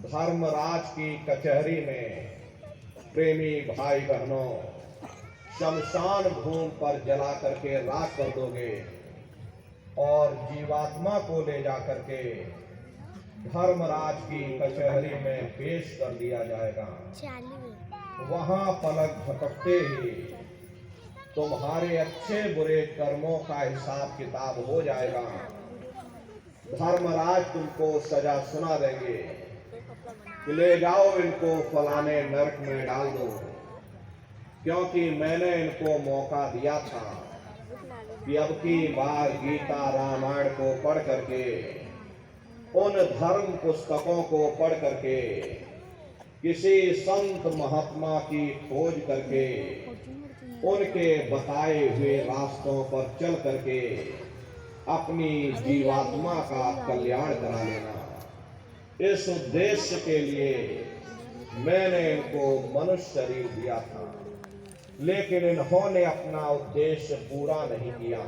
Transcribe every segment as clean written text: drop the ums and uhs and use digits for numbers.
धर्मराज की कचहरी में प्रेमी भाई बहनों शमशान भूमि पर जला करके राख कर दोगे और जीवात्मा को ले जा करके धर्मराज की कचहरी में पेश कर दिया जाएगा। वहां पलक झपकते ही तुम्हारे अच्छे बुरे कर्मों का हिसाब किताब हो जाएगा। धर्मराज तुमको सजा सुना देंगे कि ले जाओ इनको फलाने नरक में डाल दो, क्योंकि मैंने इनको मौका दिया था कि अब की बार गीता रामायण को पढ़ करके, उन धर्म पुस्तकों को पढ़ करके, किसी संत महात्मा की खोज करके, उनके बताए हुए रास्तों पर चल करके अपनी जीवात्मा का कल्याण करा लेना। इस उद्देश्य के लिए मैंने इनको मनुष्य शरीर दिया था, लेकिन इन्होंने अपना उद्देश्य पूरा नहीं किया।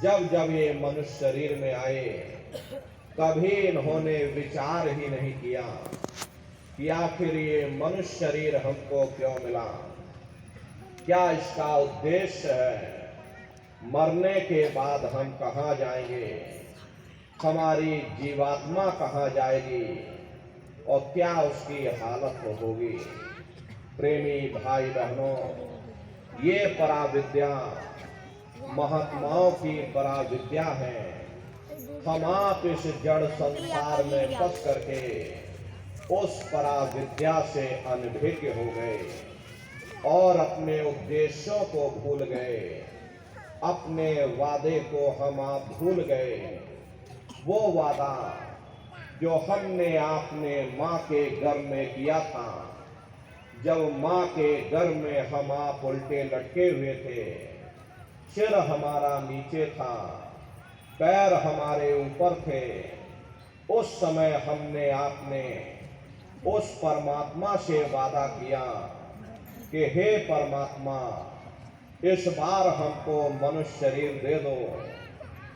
जब जब ये मनुष्य शरीर में आए, कभी इन्होंने विचार ही नहीं किया कि आखिर ये मनुष्य शरीर हमको क्यों मिला, क्या इसका उद्देश्य है, मरने के बाद हम कहाँ जाएंगे, हमारी जीवात्मा कहाँ जाएगी और क्या उसकी हालत होगी। प्रेमी भाई बहनों, ये पराविद्या महात्माओं की पराविद्या है। हम आप इस जड़ संसार में फंस करके उस पराविद्या से अनभिज्ञ हो गए और अपने उद्देश्यों को भूल गए, अपने वादे को हम आप भूल गए। वो वादा जो हमने आपने माँ के गर्भ में किया था, जब माँ के गर्भ में हम आप उल्टे लटके हुए थे, सिर हमारा नीचे था, पैर हमारे ऊपर थे, उस समय हमने आपने उस परमात्मा से वादा किया कि हे परमात्मा, इस बार हमको मनुष्य शरीर दे दो,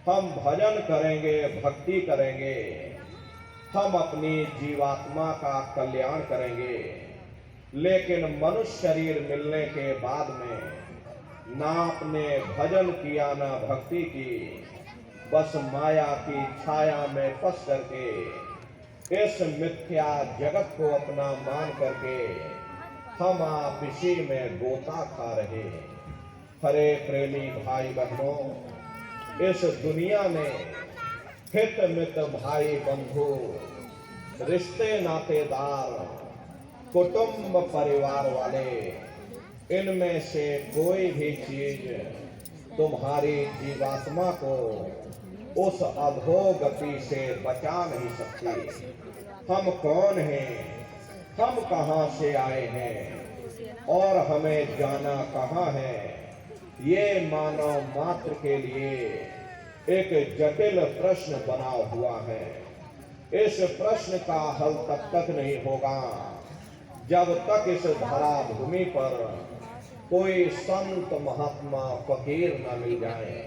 हम भजन करेंगे, भक्ति करेंगे, हम अपनी जीवात्मा का कल्याण करेंगे। लेकिन मनुष्य शरीर मिलने के बाद में ना आपने भजन किया ना भक्ति की, बस माया की छाया में फंस करके इस मिथ्या जगत को अपना मान करके हम आप इसी में गोता खा रहे। हरे प्रेमी भाई बहनों, इस दुनिया में हित मित भाई बंधु, रिश्ते नातेदार, कुटुंब परिवार वाले, इनमें से कोई भी चीज तुम्हारी जीवात्मा को उस अधोगति से बचा नहीं सकती। हम कौन हैं, हम कहां से आए हैं और हमें जाना कहां है, ये मानव मात्र के लिए एक जटिल प्रश्न बना हुआ है। इस प्रश्न का हल तब तक नहीं होगा जब तक इस धरा भूमि पर कोई संत महात्मा फकीर न मिल जाए।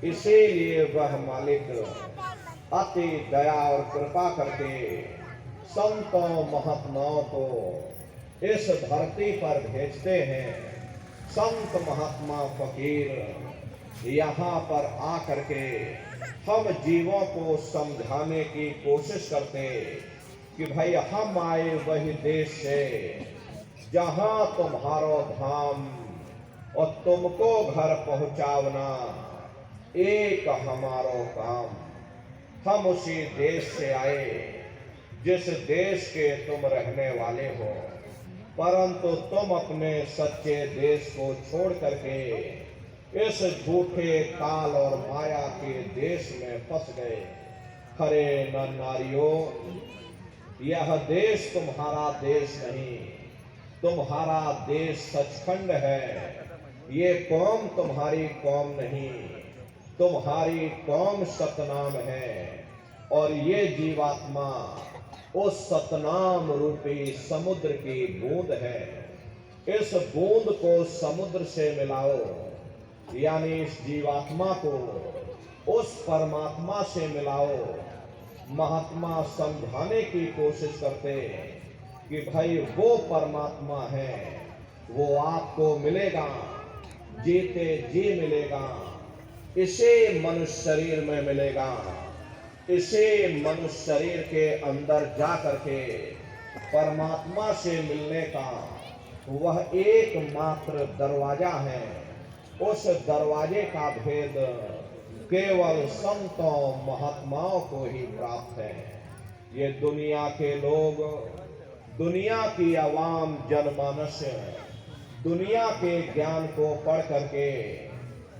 इसीलिए वह मालिक अति दया और कृपा करके संतों महात्माओं को इस धरती पर भेजते हैं। संत महात्मा फकीर यहाँ पर आकर के हम जीवों को समझाने की कोशिश करते कि भाई हम आए वही देश से जहाँ तुम्हारो धाम और तुमको घर पहुँचावना एक हमारो काम। हम उसी देश से आए जिस देश के तुम रहने वाले हो, परंतु तुम अपने सच्चे देश को छोड़ करके इस झूठे काल और माया के देश में फंस गए। हरे नर नारियों, यह देश तुम्हारा देश नहीं, तुम्हारा देश सचखंड है। ये कौम तुम्हारी कौम नहीं, तुम्हारी कौम सतनाम है और ये जीवात्मा उस सतनाम रूपी समुद्र की बूंद है। इस बूंद को समुद्र से मिलाओ, यानी इस जीवात्मा को उस परमात्मा से मिलाओ महात्मा समझाने की कोशिश करते कि भाई वो परमात्मा है, वो आपको मिलेगा, जीते जी मिलेगा, इसे मनुष्य शरीर में मिलेगा, इसे मनुष्य शरीर के अंदर जा करके परमात्मा से मिलने का वह एकमात्र दरवाजा है। उस दरवाजे का भेद केवल संतों महात्माओं को ही प्राप्त है। ये दुनिया के लोग, दुनिया की आवाम जनमानस दुनिया के ज्ञान को पढ़ करके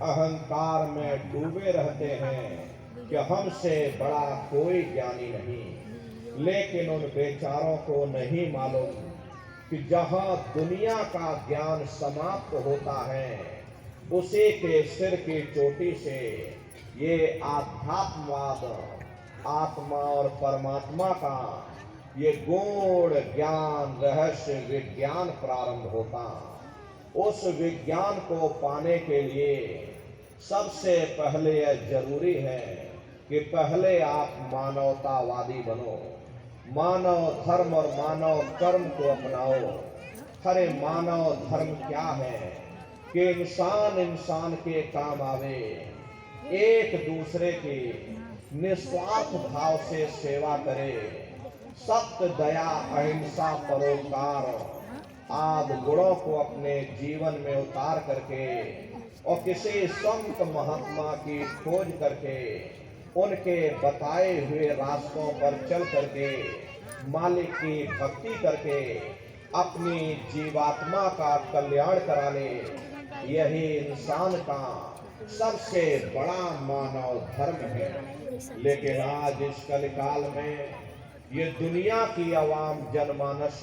अहंकार में डूबे रहते हैं कि हमसे बड़ा कोई ज्ञानी नहीं। लेकिन उन बेचारों को नहीं मालूम कि जहां दुनिया का ज्ञान समाप्त होता है, उसी के सिर की चोटी से ये आध्यात्मवाद, आत्मा और परमात्मा का ये गूढ़ ज्ञान, रहस्य विज्ञान प्रारंभ होता। उस विज्ञान को पाने के लिए सबसे पहले यह जरूरी है कि पहले आप मानवतावादी बनो, मानव धर्म और मानव कर्म को अपनाओ। अरे मानव धर्म क्या है कि इंसान इंसान के काम आवे, एक दूसरे की निस्वार्थ भाव से सेवा करे, सत्य, दया, अहिंसा, परोपकार आदि गुणों को अपने जीवन में उतार करके और किसी संत महात्मा की खोज करके उनके बताए हुए रास्तों पर चल करके मालिक की भक्ति करके अपनी जीवात्मा का कल्याण करा ले, यही इंसान का सबसे बड़ा मानव धर्म है। लेकिन आज इस कलिकाल में ये दुनिया की आवाम जनमानस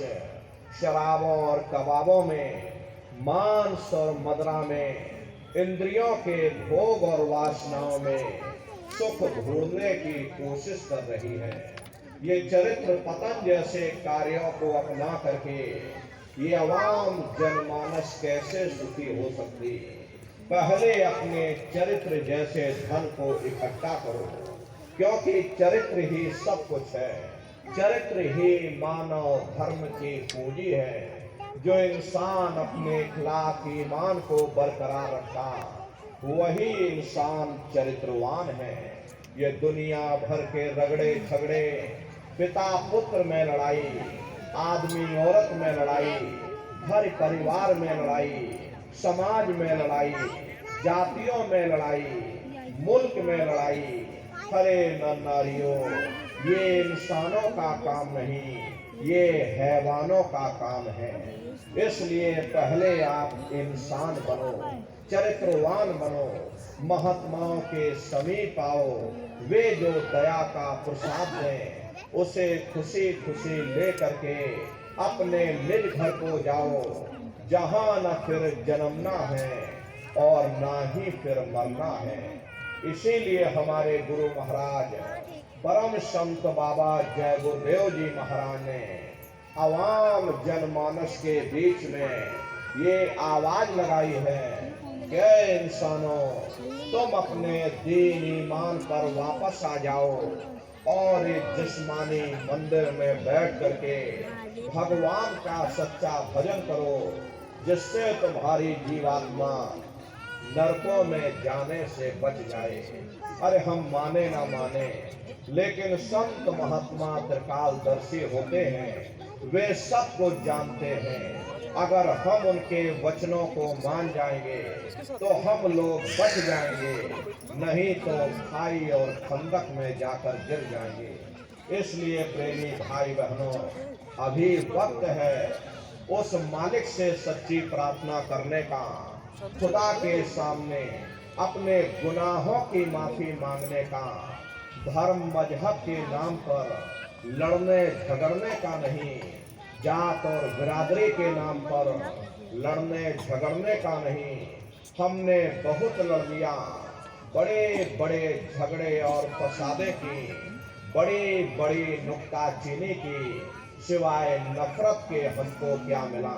शराबों और कबाबों में, मांस और मदिरा में, इंद्रियों के भोग और वासनाओं में सुख ढूंढने की कोशिश कर रही है। ये चरित्र पतन जैसे कार्यों को अपना करके ये आवाम जनमानस कैसे सुखी हो सकती? पहले अपने चरित्र जैसे धन को इकट्ठा करो, क्योंकि चरित्र ही सब कुछ है। चरित्र ही मानव धर्म की पूंजी है। जो इंसान अपने इखलाक ईमान को बरकरार रखता, वही इंसान चरित्रवान है। ये दुनिया भर के रगड़े झगड़े, पिता पुत्र में लड़ाई, आदमी औरत में लड़ाई, घर परिवार में लड़ाई, समाज में लड़ाई, जातियों में लड़ाई, मुल्क में लड़ाई, हरे न नारियों, ये इंसानों का काम नहीं, ये हैवानों का काम है। इसलिए पहले आप इंसान बनो, चरित्रवान बनो, महात्माओं के समीप आओ। वे जो दया का प्रसाद दें, उसे खुशी खुशी ले करके अपने निज घर को जाओ, जहां न फिर जन्मना है और ना ही फिर मरना है। इसीलिए हमारे गुरु महाराज परम संत बाबा जय गुरुदेव जी महाराज ने आवाम जनमानस के बीच में ये आवाज लगाई है कि इंसानों, तुम अपने दीन ईमान पर वापस आ जाओ और इस जिस्मानी मंदिर में बैठ करके भगवान का सच्चा भजन करो, जिससे तुम्हारी जीवात्मा नरकों में जाने से बच जाए। अरे हम माने ना माने, लेकिन संत महात्मा त्रिकालदर्शी होते हैं, वे सब कुछ जानते हैं। अगर हम उनके वचनों को मान जाएंगे तो हम लोग बच जाएंगे, नहीं तो खाई और खंदक में जाकर गिर जाएंगे। इसलिए प्रेमी भाई बहनों, अभी वक्त है उस मालिक से सच्ची प्रार्थना करने का, खुदा के सामने अपने गुनाहों की माफी मांगने का, धर्म मजहब के नाम पर लड़ने झगड़ने का नहीं, जात और बिरादरी के नाम पर लड़ने झगड़ने का नहीं। हमने बहुत लड़ लिया, बड़े बड़े झगड़े और फसादे की, बड़ी बड़ी नुक्ताचीनी की, सिवाय नफरत के हमको क्या मिला?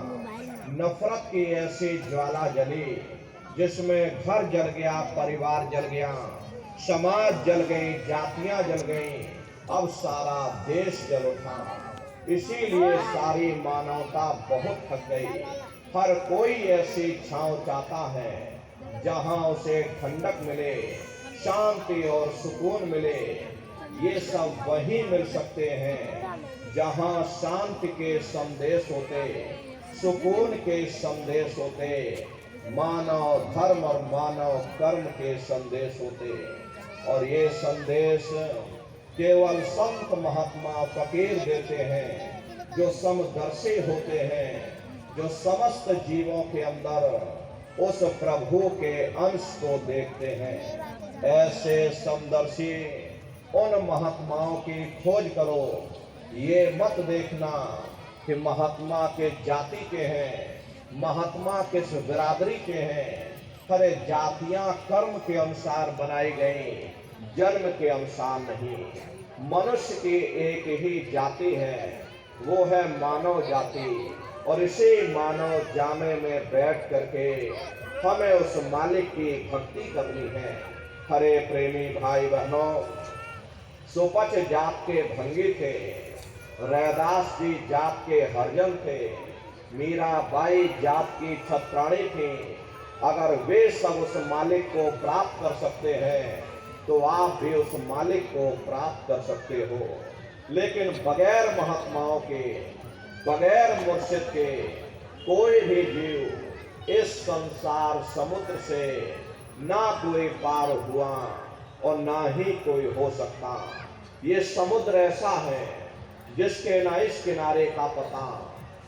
नफरत की ऐसी ज्वाला जली जिसमें घर जल गया, परिवार जल गया, समाज जल गई, जातियां जल गई, अब सारा देश जल उठा। इसीलिए सारी मानवता बहुत थक गई। हर कोई ऐसी छांव चाहता है जहां उसे ठंडक मिले, शांति और सुकून मिले। ये सब वही मिल सकते हैं जहां शांति के संदेश होते, सुकून के संदेश होते, मानव धर्म और मानव कर्म के संदेश होते। और ये संदेश केवल संत महात्मा फकीर देते हैं, जो समदर्शी होते हैं, जो समस्त जीवों के अंदर उस प्रभु के अंश को देखते हैं। ऐसे समदर्शी उन महात्माओं की खोज करो। ये मत देखना कि महात्मा के जाति के हैं, महात्मा किस बिरादरी के हैं। अरे जातियां कर्म के अनुसार बनाई गई, जन्म के अनुसार नहीं। मनुष्य की एक ही जाति है, वो है मानव जाति। और इसी मानव जामे में बैठ करके हमें उस मालिक की भक्ति करनी है। हरे प्रेमी भाई बहनों, सुपच जात के भंगी थे, रैदास जी जात के हरजन थे, मीराबाई जात की छत्राणी थी। अगर वे सब उस मालिक को प्राप्त कर सकते हैं तो आप भी उस मालिक को प्राप्त कर सकते हो। लेकिन बगैर महात्माओं के, बगैर मुर्शिद के कोई भी जीव इस संसार समुद्र से ना कोई पार हुआ और ना ही कोई हो सकता। ये समुद्र ऐसा है जिसके ना इस किनारे का पता,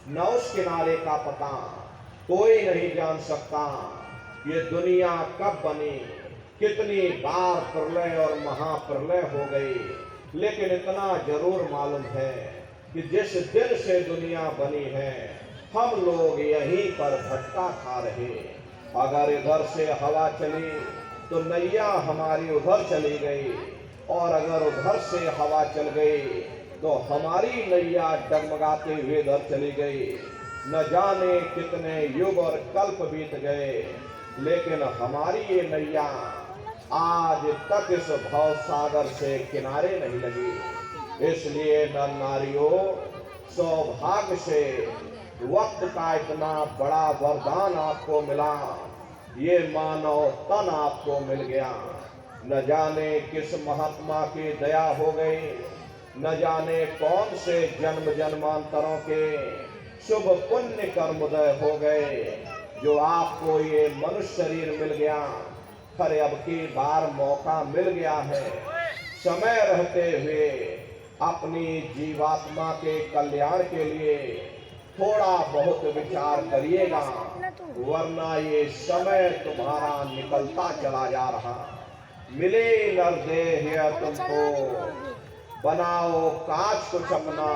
न उस किनारे का पता कोई नहीं जान सकता। ये दुनिया कब बनी, कितनी बार प्रलय और महाप्रलय हो गई, लेकिन इतना जरूर मालूम है कि जिस दिन से दुनिया बनी है हम लोग यहीं पर भटका खा रहे। अगर इधर से हवा चली तो नैया हमारी उधर चली गई, और अगर उधर से हवा चल गई तो हमारी नैया डगमगाते हुए इधर चली गई। न जाने कितने युग और कल्प बीत गए, लेकिन हमारी ये नैया आज तक इस भव सागर से किनारे नहीं लगी। इसलिए नर नारियों, सौभाग्य से वक्त का इतना बड़ा वरदान आपको मिला, ये मानव तन आपको मिल गया। न जाने किस महात्मा की दया हो गई, न जाने कौन से जन्म जन्मांतरों के शुभ पुण्य कर्मोदय हो गए जो आपको ये मनुष्य शरीर मिल गया। पर अब की बार मौका मिल गया है, समय रहते हुए अपनी जीवात्मा के कल्याण के लिए थोड़ा बहुत विचार करिएगा, वरना ये समय तुम्हारा निकलता चला जा रहा। मिले नर देह तुमको, बनाओ काज कुछ अपना,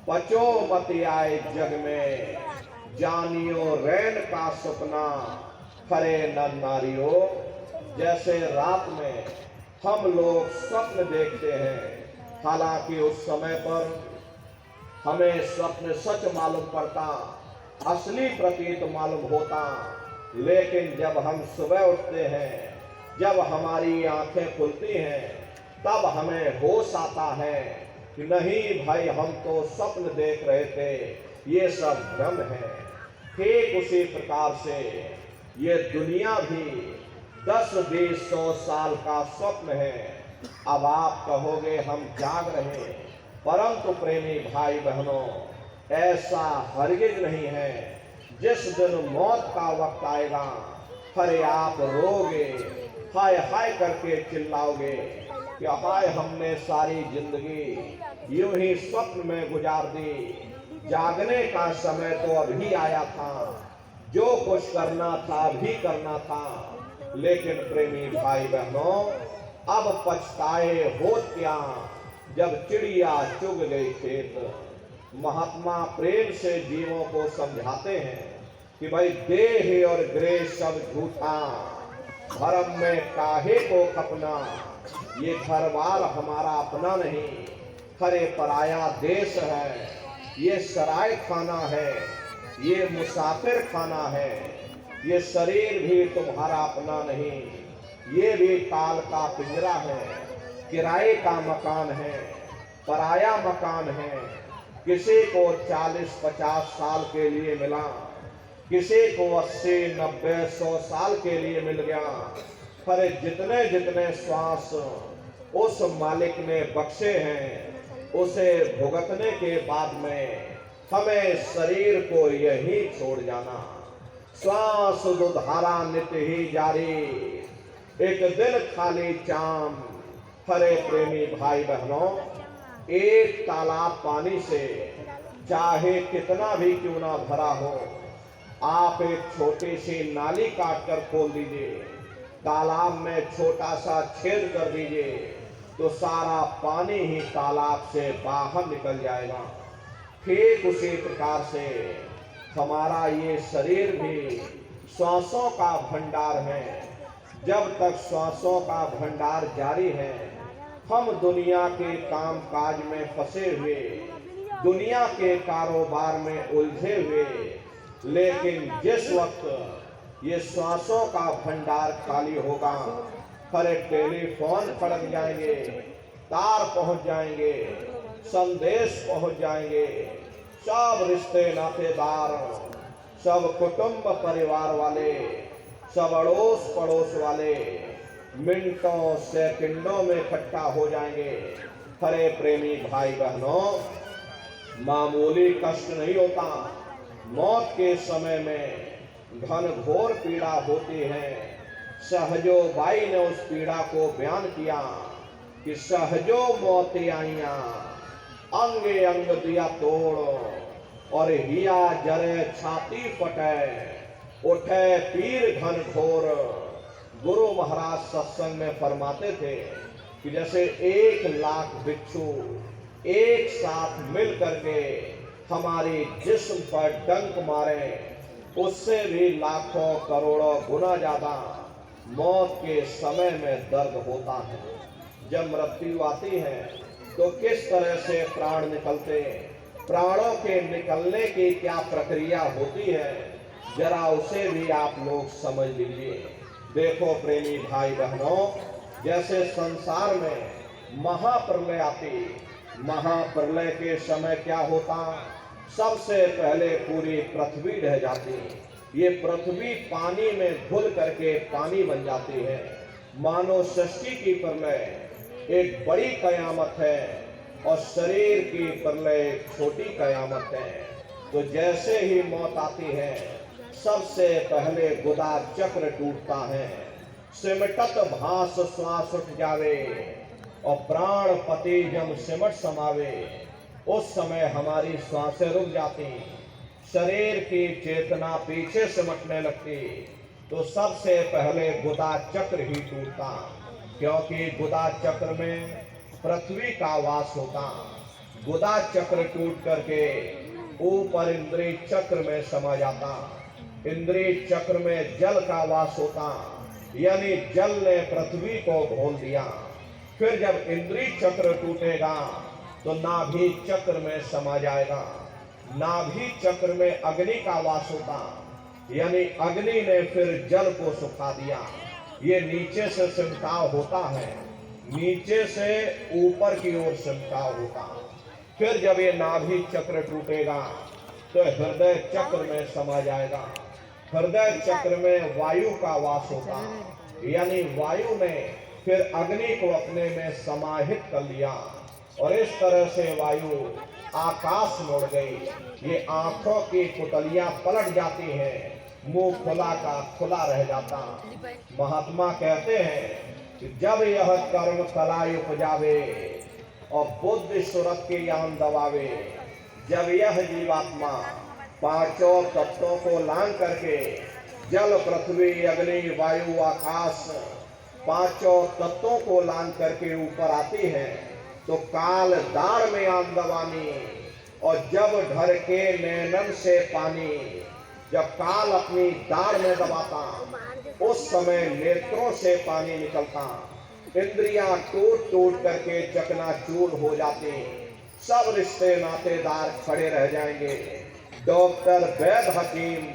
बचो मत आए जग में, जानियो रैन का सपना। खरे नर नारियों, जैसे रात में हम लोग स्वप्न देखते हैं, हालांकि उस समय पर हमें स्वप्न सच मालूम पड़ता, असली प्रतीत मालूम होता। लेकिन जब हम सुबह उठते हैं, जब हमारी आंखें खुलती हैं, तब हमें होश आता है कि नहीं भाई, हम तो स्वप्न देख रहे थे, ये सब भ्रम है। ठीक उसी प्रकार से ये दुनिया भी 10, 20, 100 साल का स्वप्न है। अब आप कहोगे हम जाग रहे, परंतु प्रेमी भाई बहनों, ऐसा हरगिज नहीं है। जिस दिन मौत का वक्त आएगा, अरे आप रोगे, हाय हाय करके चिल्लाओगे कि हाय हमने सारी जिंदगी यूं ही स्वप्न में गुजार दी, जागने का समय तो अभी आया था, जो कुछ करना था अभी करना था। लेकिन प्रेमी भाई बहनों, अब पछताए होत क्या जब चिड़िया चुग गई खेत। महात्मा प्रेम से जीवों को समझाते हैं कि भाई देह और ग्रह सब झूठा, धर्म में काहे को खपना, ये घर बार हमारा अपना नहीं, खरे पराया देश है, ये सराय खाना है, ये मुसाफिर खाना है, ये शरीर भी तुम्हारा अपना नहीं, ये भी काल का पिंजरा है। किराए का मकान है, पराया मकान है। किसी को 40-50 साल के लिए मिला, किसी को 80-90-100 साल के लिए मिल गया। पर जितने जितने श्वास उस मालिक ने बख्शे हैं, उसे भुगतने के बाद में हमें शरीर को यही छोड़ जाना। श्वास दुधारा नित्य ही जारी, एक दिन खाली चाम। हरे प्रेमी भाई बहनों, एक तालाब पानी से चाहे कितना भी क्यों ना भरा हो, आप एक छोटी सी नाली काट कर खोल दीजिए, तालाब में छोटा सा छेद कर दीजिए, तो सारा पानी ही तालाब से बाहर निकल जाएगा। ठीक उसी प्रकार से हमारा ये शरीर भी श्वासों का भंडार है। जब तक श्वासों का भंडार जारी है, हम दुनिया के काम काज में फंसे हुए, दुनिया के कारोबार में उलझे हुए, लेकिन जिस वक्त ये श्वासों का भंडार खाली होगा, हर टेलीफोन फड़क जाएंगे, तार पहुंच जाएंगे, संदेश पहुंच जाएंगे, सब रिश्ते नातेदार, सब कुटुंब परिवार वाले, सब अड़ोस पड़ोस वाले मिनटों सेकंडों में इकट्ठा हो जाएंगे। हरे प्रेमी भाई बहनों, मामूली कष्ट नहीं होता। मौत के समय में घन घोर पीड़ा होती है। सहजो बाई ने उस पीड़ा को बयान किया कि सहजो मौत आइया, अंगे अंग दिया तोड़, और हिया जरे छाती फटे, उठे पीर घन घोर। गुरु महाराज सत्संग में फरमाते थे कि जैसे 1 लाख बिच्छू एक साथ मिल करके हमारी जिस्म पर डंक मारे, उससे भी लाखों करोड़ों गुना ज्यादा मौत के समय में दर्द होता है। जब मृत्यु आती है तो किस तरह से प्राण निकलते, प्राणों के निकलने की क्या प्रक्रिया होती है, जरा उसे भी आप लोग समझ लीजिए। देखो प्रेमी भाई बहनों, जैसे संसार में महाप्रलय आती, महाप्रलय के समय क्या होता, सबसे पहले पूरी पृथ्वी ढह जाती। ये पृथ्वी पानी में घुल करके पानी बन जाती है। मानव सृष्टि की प्रलय एक बड़ी कयामत है और शरीर की प्रलय छोटी कयामत है। तो जैसे ही मौत आती है, सबसे पहले गुदा चक्र टूटता है, सिमटत भास श्वास उठ जावे, और प्राण पति जब सिमट समावे, उस समय हमारी श्वासें रुक जाती, शरीर की चेतना पीछे सिमटने लगती। तो सबसे पहले गुदा चक्र ही टूटता, क्योंकि गुदा चक्र में पृथ्वी का वास होता। गुदा चक्र टूट करके ऊपर इंद्रिय चक्र में समा जाता। इंद्रिय चक्र में जल का वास होता, यानी जल ने पृथ्वी को घोल दिया। फिर जब इंद्रिय चक्र टूटेगा तो नाभि चक्र में समा जाएगा। नाभि चक्र में अग्नि का वास होता, यानी अग्नि ने फिर जल को सुखा दिया। ये नीचे से सिमटाव होता है, नीचे से ऊपर की ओर सिमटाव होता। फिर जब ये नाभि चक्र टूटेगा तो हृदय चक्र में समा जाएगा। हृदय चक्र में वायु का वास होता, यानी वायु ने फिर अग्नि को अपने में समाहित कर लिया, और इस तरह से वायु आकाश में उड़ गई। ये आंखों की पुतलियां पलट जाती हैं, मुंह खुला का खुला रह जाता। महात्मा कहते हैं कि जब यह कर्म कलाई उपजावे और बुद्धि सुरत के यान दबावे, जब यह जीवात्मा पांचों तत्वों को लांग करके जल पृथ्वी अग्नि वायु आकाश पांचों तत्वों को लांग करके ऊपर आती है, तो काल दार में आन दबानी, और जब ढर के नैनन से पानी, जब काल अपनी दार में दबाता, उस समय नेत्रों से पानी निकलता। इंद्रियां टूट टूट करके चकनाचूर हो जाती। सब रिश्ते नातेदार खड़े रह जाएंगे। डॉक्टर वैद्य हकीम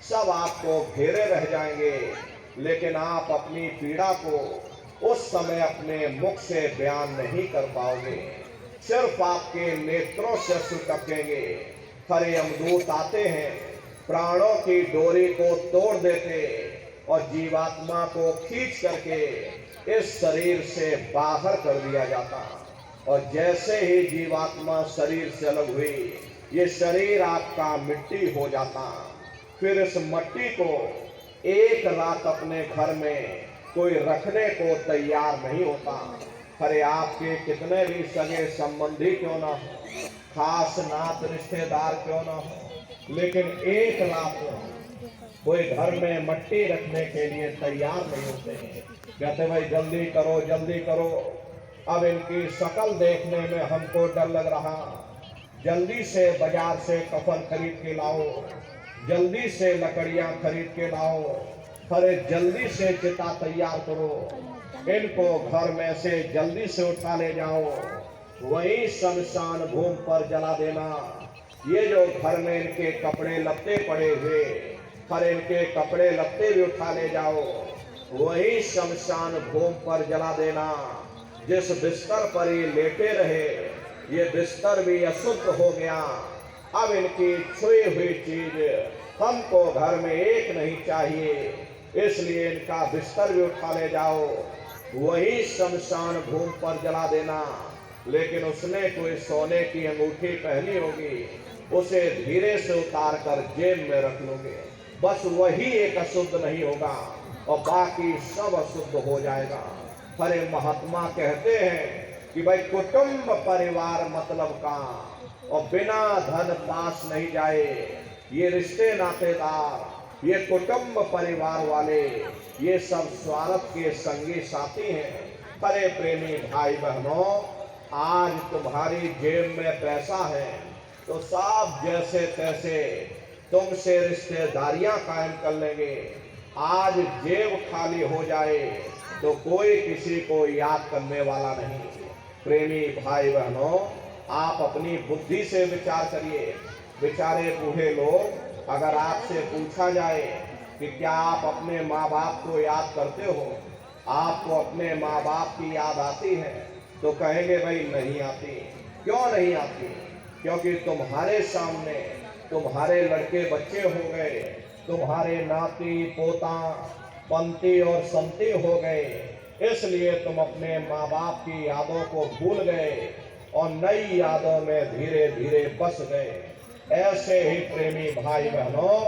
सब आपको घेरे रह जाएंगे, लेकिन आप अपनी पीड़ा को उस समय अपने मुख से बयान नहीं कर पाओगे, सिर्फ आपके नेत्रों से आंसू टपकेंगे। खरे यमदूत आते हैं, प्राणों की डोरी को तोड़ देते और जीवात्मा को खींच करके इस शरीर से बाहर कर दिया जाता। और जैसे ही जीवात्मा शरीर से अलग हुई, ये शरीर आपका मिट्टी हो जाता। फिर इस मिट्टी को एक रात अपने घर में कोई रखने को तैयार नहीं होता। अरे आपके कितने भी सगे संबंधी क्यों ना हो, खास नात रिश्तेदार क्यों ना हो, लेकिन एक रात कोई घर में मिट्टी रखने के लिए तैयार नहीं होते हैं। कहते भाई जल्दी करो जल्दी करो, अब इनकी शक्ल देखने में हमको डर लग रहा, जल्दी से बाजार से कफन खरीद के लाओ, जल्दी से लकड़ियां खरीद के लाओ, अरे जल्दी से चिता तैयार करो, इनको घर में से जल्दी से उठा ले जाओ, वही शमशान भूमि पर जला देना। ये जो घर में इनके कपड़े लत्ते पड़े हुए, अरे इनके कपड़े लत्ते भी उठा ले जाओ, वही शमशान भूमि पर जला देना। जिस बिस्तर पर ये लेटे रहे, ये बिस्तर भी अशुद्ध हो गया। अब इनकी छुई हुई चीज हमको घर में एक नहीं चाहिए, इसलिए इनका बिस्तर भी उठा ले जाओ, वही शमशान भूमि पर जला देना। लेकिन उसने कोई सोने की अंगूठी पहनी होगी, उसे धीरे से उतार कर जेब में रख लोगे, बस वही एक अशुद्ध नहीं होगा और बाकी सब अशुद्ध हो जाएगा। अरे महात्मा कहते हैं कि भाई कुटुंब परिवार मतलब का, और बिना धन पास नहीं जाए। ये रिश्ते नातेदार, ये कुटुंब परिवार वाले, ये सब स्वार्थ के संगी साथी हैं। अरे प्रेमी भाई बहनों, आज तुम्हारी जेब में पैसा है तो सब जैसे तैसे तुमसे रिश्तेदारियां कायम कर लेंगे। आज जेब खाली हो जाए तो कोई किसी को याद करने वाला नहीं। प्रेमी भाई बहनों, आप अपनी बुद्धि से विचार करिए। बेचारे बूढ़े लोग, अगर आपसे पूछा जाए कि क्या आप अपने माँ बाप को याद करते हो, आपको अपने माँ बाप की याद आती है, तो कहेंगे भाई नहीं आती। क्यों नहीं आती? क्योंकि तुम्हारे सामने तुम्हारे लड़के बच्चे हो गए, तुम्हारे नाती पोता पंती और संती हो गए, इसलिए तुम अपने माँ बाप की यादों को भूल गए और नई यादों में धीरे धीरे बस गए। ऐसे ही प्रेमी भाई बहनों,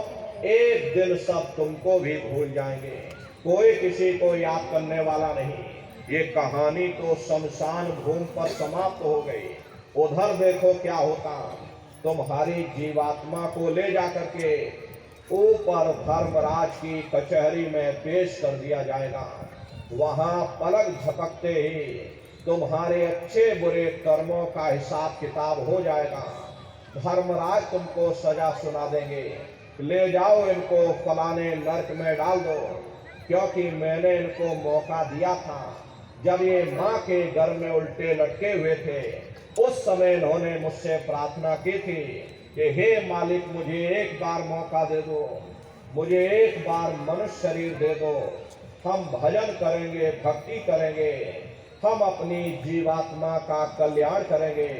एक दिन सब तुमको भी भूल जाएंगे, कोई किसी को याद करने वाला नहीं। ये कहानी तो शमशान भूमि पर समाप्त हो गई। उधर देखो क्या होता, तुम्हारी जीवात्मा को ले जाकर के ऊपर धर्मराज की कचहरी में पेश कर दिया जाएगा। वहां पलक झपकते ही तुम्हारे अच्छे बुरे कर्मों का हिसाब किताब हो जाएगा। धर्मराज तुमको सजा सुना देंगे, ले जाओ इनको फलाने नरक में डाल दो, क्योंकि मैंने इनको मौका दिया था। जब ये माँ के गर्भ में उल्टे लटके हुए थे, उस समय इन्होंने मुझसे प्रार्थना की थी कि हे मालिक, मुझे एक बार मौका दे दो, मुझे एक बार मनुष्य शरीर दे दो, हम भजन करेंगे, भक्ति करेंगे, हम अपनी जीवात्मा का कल्याण करेंगे।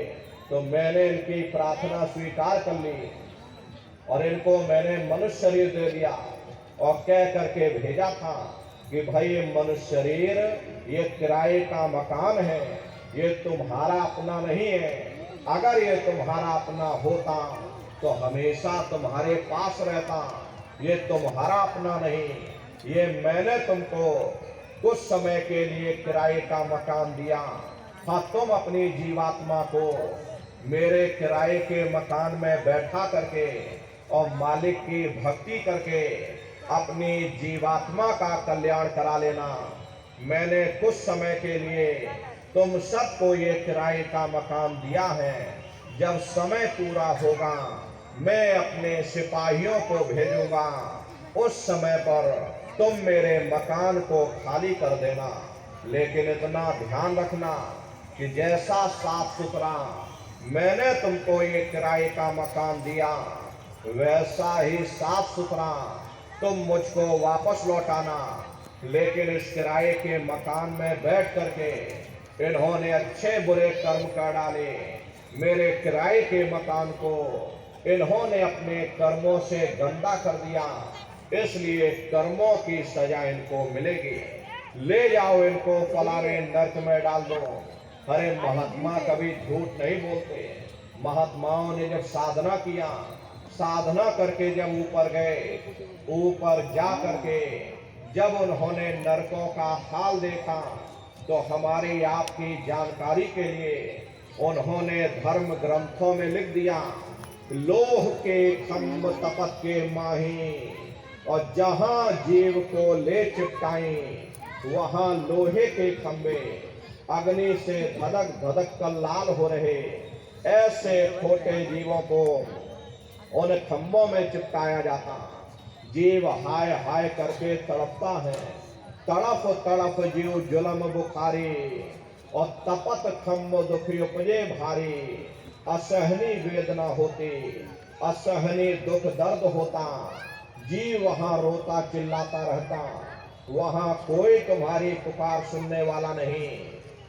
तो मैंने इनकी प्रार्थना स्वीकार कर ली और इनको मैंने मनुष्य शरीर दे दिया और कह करके भेजा था कि भाई ये मनुष्य शरीर, ये किराए का मकान है, ये तुम्हारा अपना नहीं है। अगर ये तुम्हारा अपना होता तो हमेशा तुम्हारे पास रहता। ये तुम्हारा अपना नहीं, ये मैंने तुमको कुछ समय के लिए किराए का मकान दिया। हाँ, तुम अपनी जीवात्मा को मेरे किराए के मकान में बैठा करके और मालिक की भक्ति करके अपनी जीवात्मा का कल्याण करा लेना। मैंने कुछ समय के लिए तुम सबको ये किराए का मकान दिया है। जब समय पूरा होगा मैं अपने सिपाहियों को भेजूंगा, उस समय पर तुम मेरे मकान को खाली कर देना। लेकिन इतना ध्यान रखना कि जैसा साफ सुथरा मैंने तुमको ये किराए का मकान दिया, वैसा ही साफ सुथरा तुम मुझको वापस लौटाना। लेकिन इस किराए के मकान में बैठ करके इन्होंने अच्छे बुरे कर्म कर डाले। मेरे किराए के मकान को इन्होंने अपने कर्मों से गंदा कर दिया, इसलिए कर्मों की सजा इनको मिलेगी। ले जाओ इनको फलाने नर्क में डाल दो। अरे महात्मा कभी झूठ नहीं बोलते। महात्माओं ने जब साधना किया, साधना करके जब ऊपर गए, ऊपर जा करके जब उन्होंने नरकों का हाल देखा, तो हमारी आपकी जानकारी के लिए उन्होंने धर्म ग्रंथों में लिख दिया, लोह के खम्भ तपत के माही, और जहां जीव को ले चिपटाई वहां लोहे के खंभे अग्नि से धधक धधक कर लाल हो रहे। ऐसे खोटे जीवों को उन खंभों में चिपकाया जाता। जीव हाय हाय करके तड़पता है, तड़प तड़प जीव जुलम बुखारी, और तपत खम्भ दुखी उपजे भारी। असहनी वेदना होती, असहनी दुख दर्द होता, जीव वहां रोता चिल्लाता रहता। वहां कोई तुम्हारी पुकार सुनने वाला नहीं,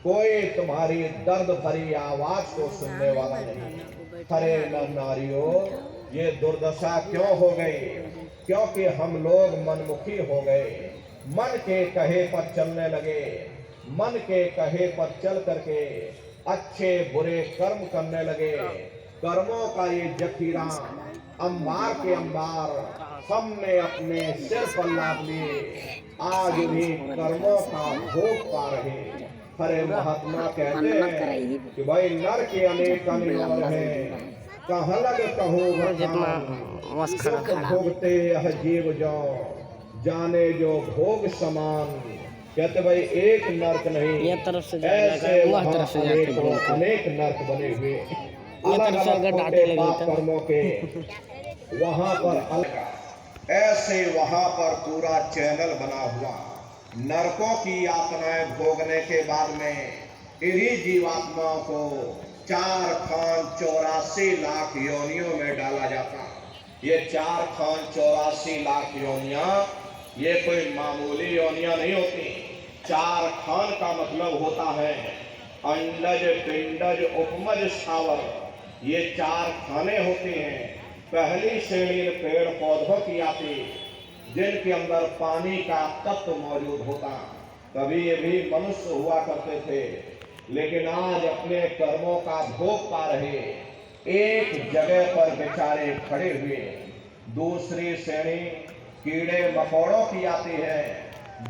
कोई तुम्हारी दर्द भरी आवाज को सुनने वाला नहीं। हरे नर नारियों, ये दुर्दशा क्यों हो गई? क्योंकि हम लोग मनमुखी हो गए, मन के कहे पर चलने लगे। मन के कहे पर चल करके अच्छे बुरे कर्म करने लगे। कर्मों का ये जखीरा अंबार के अंबार हमने अपने सिर पर लाद लिए, आज भी कर्मों का भोग पा रहे। हरे महात्मा कहते हैं कि भाई नर के अनेक अनिवार्य हैं, कहाँ लग कहो सुख भोगते यह जीव जो, जाने जो भोग समान। कहते भाई एक नर्क नहीं, ऐसे अनेक नर्क बने हुए, अलग अलग पाप कर्मों के वहां पर अलग, ऐसे वहां पर पूरा चैनल बना हुआ। नरकों की यातनाएं भोगने के बाद में इन्हीं जीवात्माओं को 4 खान 84 लाख योनियों में डाला जाता। ये 4 खान 84 लाख योनियां ये कोई मामूली योनियां नहीं होती। 4 खान का मतलब होता है अंडज, पिंडज, उपमज, स्थावर। ये 4 खाने होते हैं। पहली श्रेणी पेड़ पौधों की आती, जिनके अंदर पानी का तत्व मौजूद होता। कभी ये भी मनुष्य हुआ करते थे, लेकिन आज अपने कर्मों का भोग पा रहे, एक जगह पर बेचारे खड़े हुए। दूसरी श्रेणी कीड़े मकोड़ों की आती है,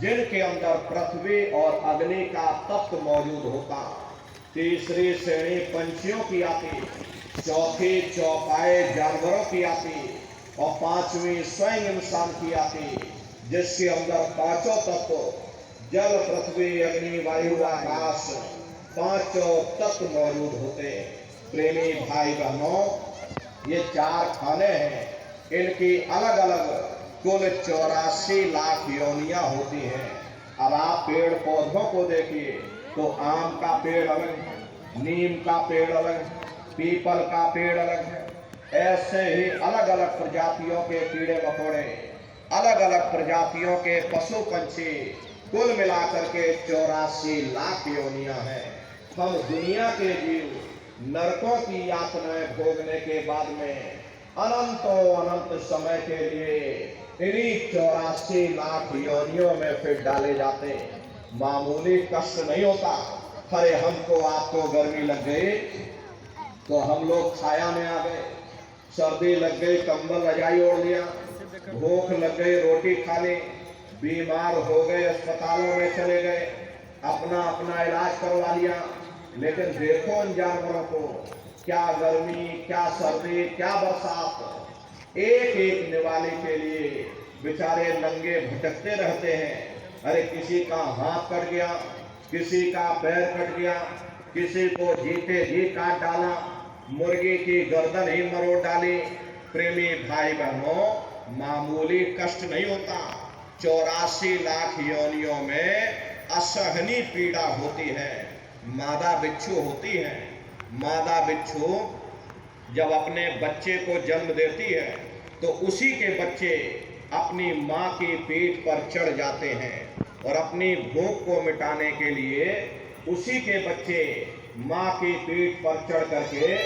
जिनके अंदर पृथ्वी और अग्नि का तत्व मौजूद होता। तीसरी श्रेणी पंछियों की आती, चौथी चौपाए जानवरों की आती, और 5वीं स्वयं इंसान की आती, जिसके अंदर 5 तत्व जल, पृथ्वी, अग्नि, वायु, आकाश 5 तत्व मौजूद होते। प्रेमी भाई बहनों, ये 4 खाने हैं, इनकी अलग अलग कुल 84 लाख योनियां होती हैं। अब आप पेड़ पौधों को देखिए तो आम का पेड़ अलग है, नीम का पेड़ अलग है, पीपल का पेड़ अलग है। ऐसे ही अलग अलग प्रजातियों के कीड़े मकोड़े, अलग अलग प्रजातियों के पशु पंछी, कुल मिलाकर के 84 लाख योनियां हैं। हम दुनिया के जीव नरकों की यातनाएं भोगने के बाद में अनंतों अनंत समय के लिए इन्हीं 84 लाख योनियों में फिर डाले जाते। मामूली कष्ट नहीं होता। अरे हमको आपको गर्मी लग गई तो हम लोग छाया में आ गए, सर्दी लग गई कंबल रजाई ओढ़ लिया, भूख लग गई रोटी खा ली, बीमार हो गए अस्पतालों में चले गए, अपना अपना इलाज करवा लिया। लेकिन देखो उन जानवरों को, क्या गर्मी, क्या सर्दी, क्या बरसात, एक एक निवाले के लिए बेचारे नंगे भटकते रहते हैं। अरे किसी का हाथ कट गया, किसी का पैर कट गया, किसी को जीते जी काट डाला, मुर्गी की गर्दन ही मरोड़ डाली। प्रेमी भाई बहनों, मामूली कष्ट नहीं होता। 84 लाख योनियों में असहनीय पीड़ा होती है। मादा बिच्छू होती है। मादा बिच्छू जब अपने बच्चे को जन्म देती है तो उसी के बच्चे अपनी माँ की पीठ पर चढ़ जाते हैं और अपनी भूख को मिटाने के लिए उसी के बच्चे माँ की पीठ पर चढ़ करके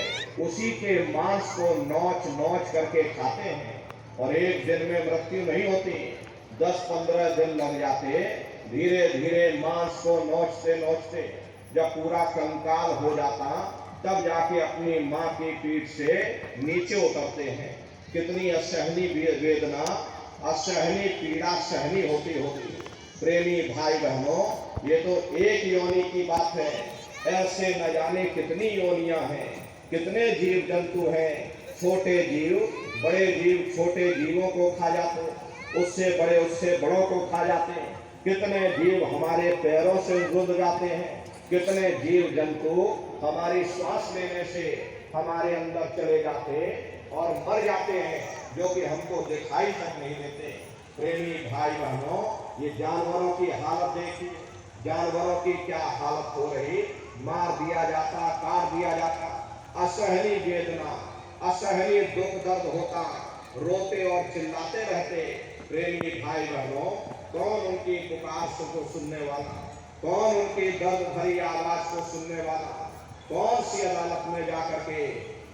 उसी के मांस को नोच नोच करके खाते हैं। और एक दिन में मृत्यु नहीं होती, 10-15 दिन लग जाते। धीरे धीरे मांस को नोचते नोचते जब पूरा कंकाल हो जाता, तब जाके अपनी माँ की पीठ से नीचे उतरते हैं। कितनी असहनीय वेदना, असहनीय पीड़ा सहनी होती होगी। प्रेमी भाई बहनों, ये तो एक योनि की बात है, ऐसे न जाने कितनी योनियां हैं, कितने जीव जंतु हैं। छोटे जीव बड़े जीव छोटे जीवों को खा जाते, उससे बड़े उससे बड़ों को खा जाते। कितने जीव हमारे पैरों से गुजर जाते हैं, कितने जीव जंतु हमारी श्वास लेने से हमारे अंदर चले जाते और मर जाते हैं, जो कि हमको दिखाई तक नहीं देते। प्रेमी भाई बहनों, ये जानवरों की हालत देखिए, जानवरों की क्या हालत हो रही। मार दिया जाता, काट दिया जाता, असहनीय वेदना, असहनीय दुख दर्द होता, रोते और चिल्लाते रहते। प्रेमी भाई बहनों, कौन उनकी पुकार को सुनने वाला, कौन उनकी दर्द भरी आवाज को सुनने वाला, कौन सी अदालत में जाकर के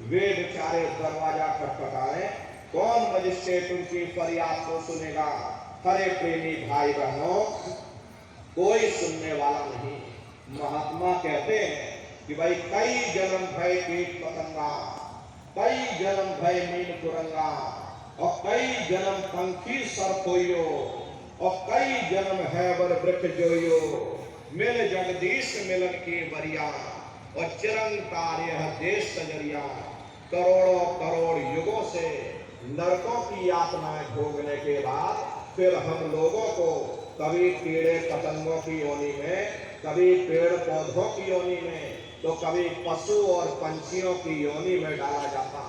वे बेचारे दरवाजा खटखटाएं, कौन मजिस्ट्रेट उनकी फरियाद को सुनेगा। हरे प्रेमी भाई बहनों, कोई सुनने वाला नहीं। महात्मा कहते हैं कि भाई कई जन्म भय कीट पतंगा, कई जन्म भय मीन कुरंगा, और कई जन्म पंखी सरपोयो, और कई जन्म है वर वृक्ष जोयो। मिल जगदीश मिलन की बरिया, और चिरंकार यह देश सजरिया। करोड़ों करोड़ युगों से नरकों की यातनाएं भोगने के बाद फिर हम लोगों को कभी कीड़े पतंगों की योनि में, कभी पेड़ पौधों की योनि में, तो कभी पशु और पंछियों की योनि में डाला जाता।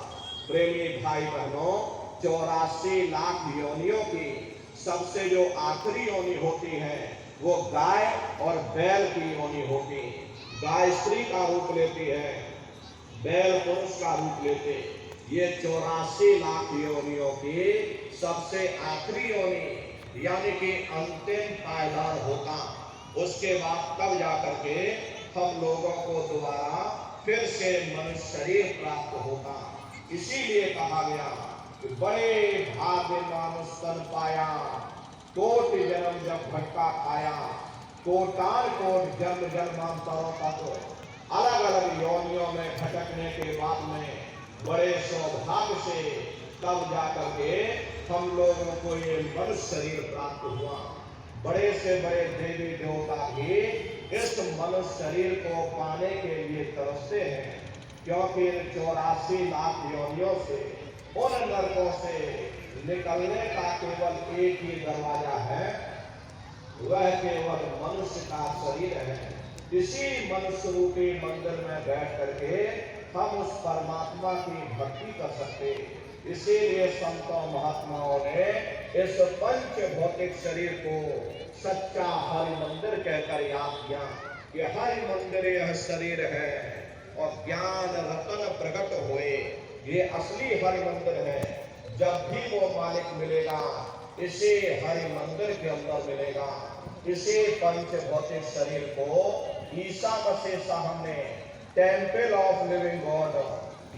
प्रेमी भाई बहनों, 84 लाख योनियों की सबसे जो आखिरी योनि होती है वो गाय और बैल की योनि होती। गाय स्त्री का रूप लेती है, बैल पुरुष का रूप लेते। ये 84 लाख योनियों की सबसे आखिरी योनि यानी कि अंतिम पायदान होता। उसके बाद तब जाकर के हम लोगों को दोबारा फिर से मनुष्य शरीर प्राप्त होता। इसीलिए कहा गया कि बड़े भाग्य मानुष तन पाया, कोट जन्म जब भटका खाया। कोटान कोट जन्म जन्मांतरों तक अलग अलग योनियों में भटकने के बाद में बड़े सौभाग्य से तब जाकर के हम लोगों को ये मनुष्य शरीर प्राप्त हुआ। बड़े से बड़े देवी देवता भी इस मनुष्य शरीर को पाने के लिए तरसते हैं, क्योंकि 84 लाख योनियों से, उन नरकों से निकलने का केवल एक ही दरवाजा है, वह केवल मनुष्य का शरीर है। इसी मनुष्य रूपी मंदिर में बैठ करके हम उस परमात्मा की भक्ति कर सकते। इसीलिए संतों महात्माओं ने इस पंच भौतिक शरीर को सच्चा हरि मंदिर कहकर याद किया कि हरि मंदिर यह शरीर है और ज्ञान रतन प्रकट हुए। ये असली हरि मंदिर है। जब भी वो मालिक मिलेगा इसे हरि मंदिर के अंदर मिलेगा। इसे पंच भौतिक शरीर को ईसा मसीह साहब ने टेम्पल ऑफ लिविंग गॉड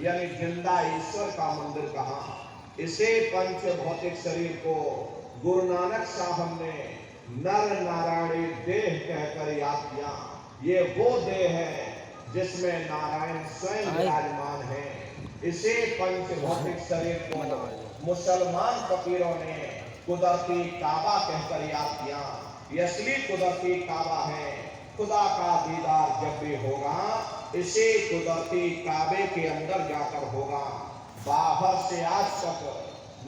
यानी जिंदा ईश्वर का मंदिर कहा। इसे पंच भौतिक शरीर को गुरु नानक साहब ने नर नारायणी देह कहकर याद किया। ये वो देह है जिसमें नारायण स्वयं विराजमान है। इसे पंच भौतिक शरीर को मुसलमान फकीरों ने कुदरती काबा कहकर याद किया। ये असली कुदरती काबा है। खुदा का दीदार जब भी होगा इसे कुदरती काबे के अंदर जाकर होगा। बाहर से आज तक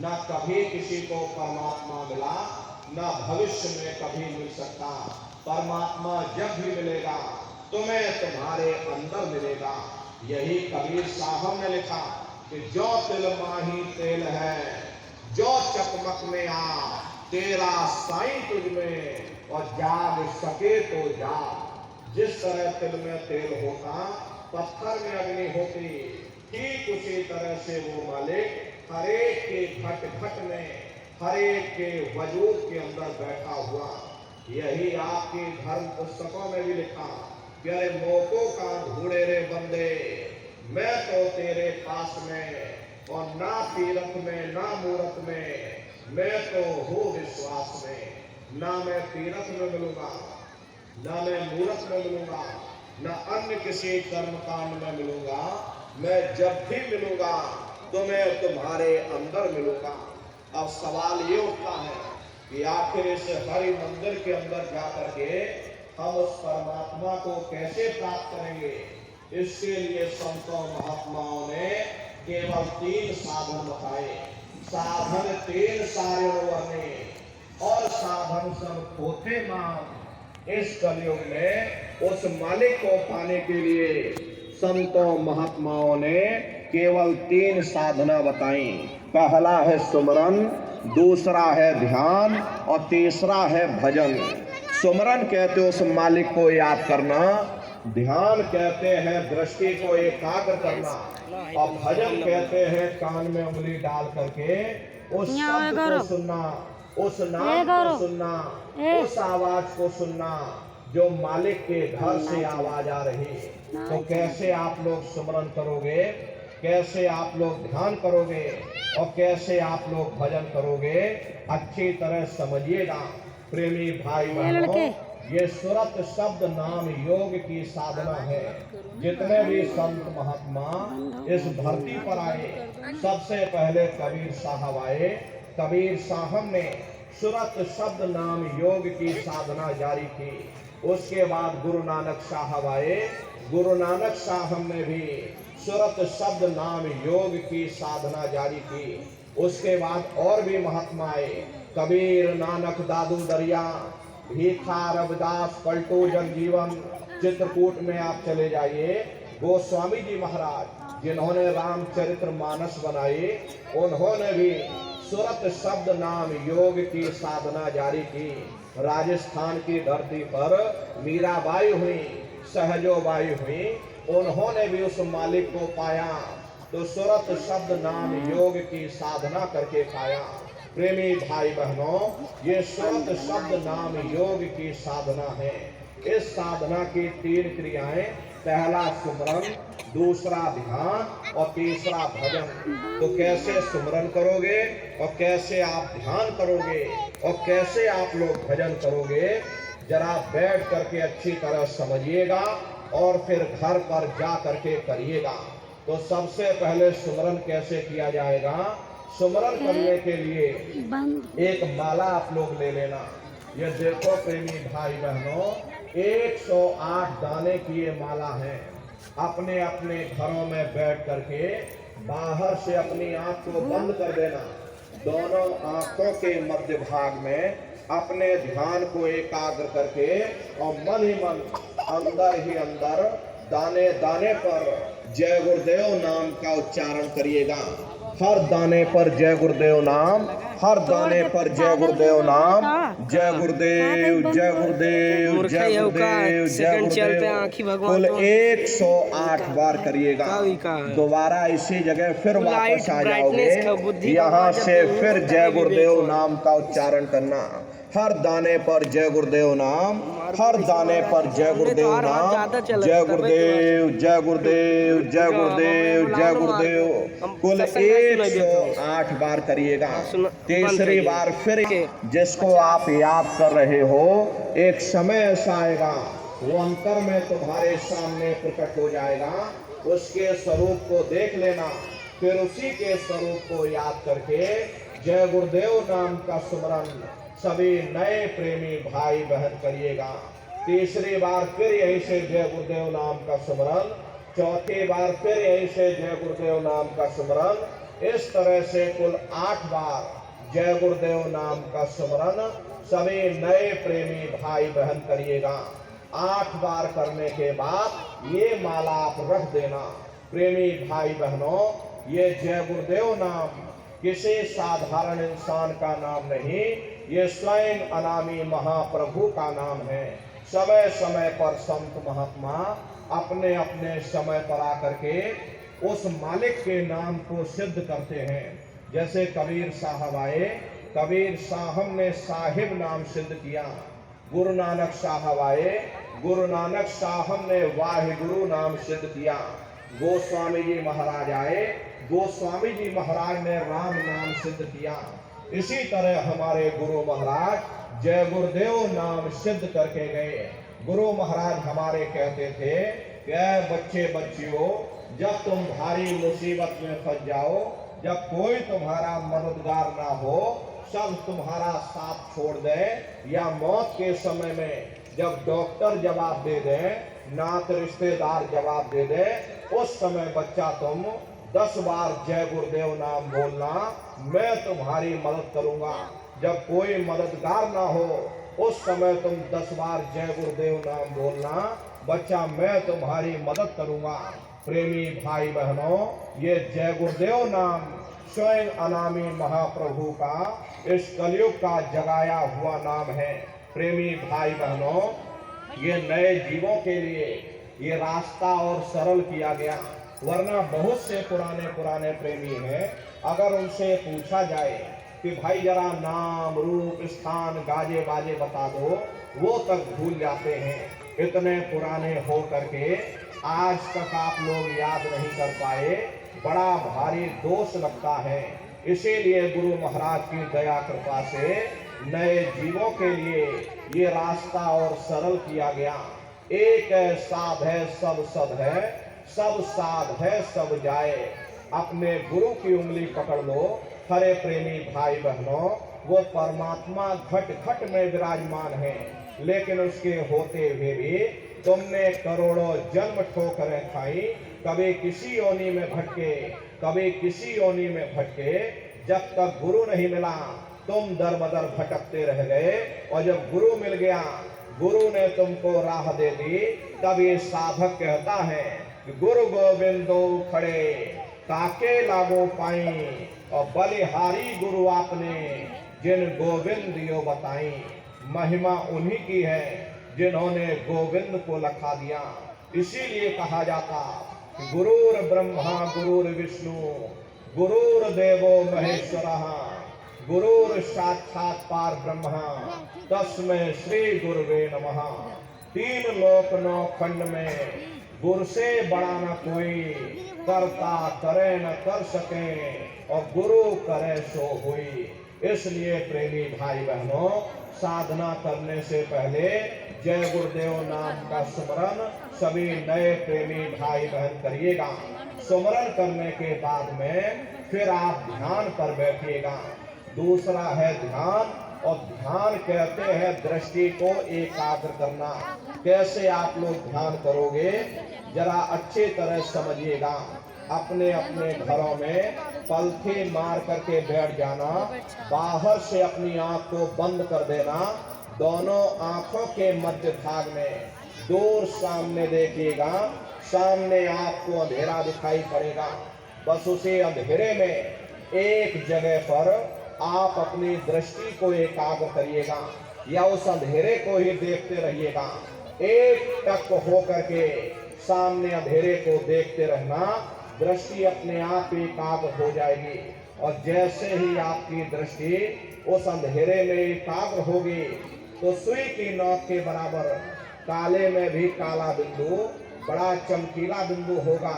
न कभी किसी को परमात्मा मिला, न भविष्य में कभी मिल सकता। परमात्मा जब भी मिलेगा तुम्हें तुम्हारे अंदर मिलेगा। यही कबीर साहब ने लिखा कि जो तिल माही तेल है, जो चकमक में आ तेरा साईं तुझ में, और जाग सके तो जाग। जिस तरह तिल में तेल होता, पत्थर में अग्नि होती, ठीक उसी तरह से वो मालिक हरेक के घट घट में, हरेक के वजूद के अंदर बैठा हुआ। यही आपके धर्म पुस्तकों में भी लिखा कि अरे मौकों का ढूंढे रे बंदे, मैं तो तेरे पास में, और ना तीरथ में ना मूरत में, मैं तो हूँ विश्वास में। ना मैं तीरथ में मिलूंगा, ना मैं मूरत में मिलूंगा, ना अन्य किसी कर्म कांड में मिलूंगा। मैं जब भी मिलूंगा तो मैं तुम्हारे अंदर मिलूंगा। अब सवाल ये उठता है कि आखिर इस हरि मंदिर के अंदर जाकर के हम उस परमात्मा को कैसे प्राप्त करेंगे। इसके लिए संतों महात्माओं ने केवल 3 साधन बताए। साधन 3 सारे ने, और साधन सब होते मान। इस कलयुग में उस मालिक को पाने के लिए संतों महात्माओं ने केवल 3 साधना बताई। पहला है सुमरन, दूसरा है ध्यान, और तीसरा है भजन। सुमरन कहते हैं उस मालिक को याद करना, ध्यान कहते हैं दृष्टि को एकाग्र करना, और भजन कहते हैं कान में उंगली डाल करके उस शब्द को सुनना, उस नाम को सुनना, उस आवाज को सुनना जो मालिक के घर से आवाज आ रही है। तो कैसे आप लोग सुमरन करोगे, कैसे आप लोग ध्यान करोगे, और कैसे आप लोग भजन करोगे, अच्छी तरह समझिएगा प्रेमी भाई बहनों। ये सुरत शब्द नाम योग की साधना है। जितने भी संत महात्मा इस धरती पर आए, सबसे पहले कबीर साहब आए। कबीर साहब ने सुरत शब्द नाम योग की साधना जारी की। उसके बाद गुरु नानक साहब आए। गुरु नानक साहब ने भी सुरत शब्द नाम योग की साधना जारी की। उसके बाद और भी महात्मा आए, कबीर, नानक, दादू दरिया, भीखा, रविदास, पलटू जगजीवन। चित्रकूट में आप चले जाइए, गोस्वामी जी महाराज जिन्होंने रामचरित्र मानस बनाई, उन्होंने भी सुरत शब्द नाम योग की साधना जारी की। राजस्थान की धरती पर मीराबाई हुई, सहजोबाई हुई, उन्होंने भी उस मालिक को पाया तो सुरत शब्द नाम योग की साधना करके पाया। प्रेमी भाई बहनों, ये सुरत शब्द नाम योग की साधना है। इस साधना की 3 क्रियाएं, पहला सुमरन, दूसरा ध्यान, और तीसरा भजन। तो कैसे सुमरन करोगे, और कैसे आप ध्यान करोगे, और कैसे आप लोग भजन करोगे, जरा बैठ करके अच्छी तरह समझिएगा और फिर घर पर जा करके करिएगा। तो सबसे पहले सुमरन कैसे किया जाएगा। सुमरन करने के लिए एक माला आप लोग ले लेना। ये देखो प्रेमी भाई बहनों, 108 दाने की ये माला है। अपने अपने घरों में बैठ करके बाहर से अपनी आंख को बंद कर देना। दोनों आंखों के मध्य भाग में अपने ध्यान को एकाग्र करके और मन ही मन अंदर ही अंदर दाने दाने पर जय गुरुदेव नाम का उच्चारण करिएगा। हर दाने पर जय गुरुदेव नाम, हर दाने पर जय गुरुदेव नाम। जय गुरुदेव, जय गुरुदेव, जय गुरुदेव, जय गुरुदेव। कुल 108 बार करिएगा। दोबारा इसी जगह फिर वापस आ जाओगे, यहाँ से फिर जय गुरुदेव नाम का उच्चारण करना। हर दाने पर जय गुरुदेव नाम, हर दाने पर जय गुरुदेव नाम। जय गुरुदेव, जय गुरुदेव, जय गुरुदेव, जय गुरुदेव। कुल 108 बार करिएगा। तीसरी बार फिर जिसको आप याद कर रहे हो, एक समय ऐसा आएगा वो अंतर में तुम्हारे सामने प्रकट हो जाएगा। उसके स्वरूप को देख लेना, फिर उसी के स्वरूप को याद करके जय गुरुदेव नाम का सुमरन सभी नए प्रेमी भाई बहन करिएगा। तीसरी बार फिर यही से जय गुरुदेव नाम का सुमरन, चौथी बार फिर यही से जय गुरुदेव नाम का सुमरन। इस तरह से कुल 8 बार जय गुरुदेव नाम का सुमरन सभी नए प्रेमी भाई बहन करिएगा। 8 बार करने के बाद ये माला आप रख देना। प्रेमी भाई बहनों, ये जय गुरुदेव नाम किसी साधारण इंसान का नाम नहीं, ये स्वयं अनामी महाप्रभु का नाम है। समय समय पर संत महात्मा अपने अपने समय पर आकर के उस मालिक के नाम को सिद्ध करते हैं। जैसे कबीर साहब आए, कबीर साहब ने साहिब नाम सिद्ध किया। गुरु नानक साहब आए, गुरु नानक साहब ने वाहिगुरु नाम सिद्ध किया। गोस्वामी जी महाराज आए, गोस्वामी जी महाराज ने राम नाम सिद्ध किया। इसी तरह हमारे गुरु महाराज जय गुरुदेव नाम सिद्ध करके गए। गुरु महाराज हमारे कहते थे कि बच्चे बच्चियों, जब तुम भारी मुसीबत में फंस जाओ, जब कोई तुम्हारा मददगार ना हो, सब तुम्हारा साथ छोड़ दे, या मौत के समय में जब डॉक्टर जवाब दे दे, नात रिश्तेदार जवाब दे दे, उस समय बच्चा तुम 10 बार जय गुरुदेव नाम बोलना, मैं तुम्हारी मदद करूंगा। जब कोई मददगार ना हो, उस समय तुम 10 बार जय गुरुदेव नाम बोलना, बच्चा मैं तुम्हारी मदद करूंगा। प्रेमी भाई बहनों, ये जय गुरुदेव नाम स्वयं अनामी महाप्रभु का इस कलयुग का जगाया हुआ नाम है। प्रेमी भाई बहनों, ये नए जीवों के लिए ये रास्ता और सरल किया गया, वरना बहुत से पुराने प्रेमी हैं, अगर उनसे पूछा जाए कि भाई जरा नाम रूप स्थान गाजे बाजे बता दो, वो तक भूल जाते हैं। इतने पुराने हो करके आज तक आप लोग याद नहीं कर पाए, बड़ा भारी दोष लगता है। इसीलिए गुरु महाराज की दया कृपा से नए जीवों के लिए ये रास्ता और सरल किया गया। एक साध है सब सद है, सब साध है सब जाए। अपने गुरु की उंगली पकड़ लो। हरे प्रेमी भाई बहनों, वो परमात्मा घट घट में विराजमान है, लेकिन उसके होते हुए भी तुमने करोड़ों जन्म ठोकरें खाई, कभी किसी योनि में भटके, कभी किसी योनि में भटके। जब तक गुरु नहीं मिला, तुम दर बदर भटकते रह गए, और जब गुरु मिल गया, गुरु ने तुमको राह दे दी, तब ये साधक कहता है गुरु गोविंदो खड़े ताके लागो पाई, और बलिहारी गुरु आपने जिन गोविंद यो बताई। महिमा उन्हीं की है जिन्होंने गोविंद को लखा दिया। इसीलिए कहा जाता गुरुर ब्रह्मा गुरुर विष्णु गुरुर देवो महेश्वरः गुरुर साक्षात पार ब्रह्म तस्मै श्री गुरुवे नमः। 3 लोक 9 खंड में गुरु से बड़ा न कोई, करता करे न कर सके, और गुरु करे सो हुई। इसलिए प्रेमी भाई बहनों, साधना करने से पहले जय गुरुदेव नाम का सुमरन सभी नए प्रेमी भाई बहन करिएगा। सुमरन करने के बाद में फिर आप ध्यान पर बैठिएगा। दूसरा है ध्यान, और ध्यान कहते हैं दृष्टि को एकाग्र करना। कैसे आप लोग ध्यान करोगे, जरा अच्छी तरह समझिएगा। अपने अपने घरों में पलथी मार करके बैठ जाना, बाहर से अपनी आंख को बंद कर देना, दोनों आंखों के मध्य भाग में दूर सामने देखिएगा, सामने आपको अंधेरा दिखाई पड़ेगा। बस उसी अंधेरे में एक जगह पर आप अपनी दृष्टि को एकाग्र करिएगा, या उस अंधेरे को ही देखते रहिएगा। एक टक हो करके सामने अंधेरे को देखते रहना, दृष्टि अपने आप एकाग्र हो जाएगी। और जैसे ही आपकी दृष्टि उस अंधेरे में एकाग्र होगी, तो सुई की नोक के बराबर काले में भी काला बिंदु, बड़ा चमकीला बिंदु होगा,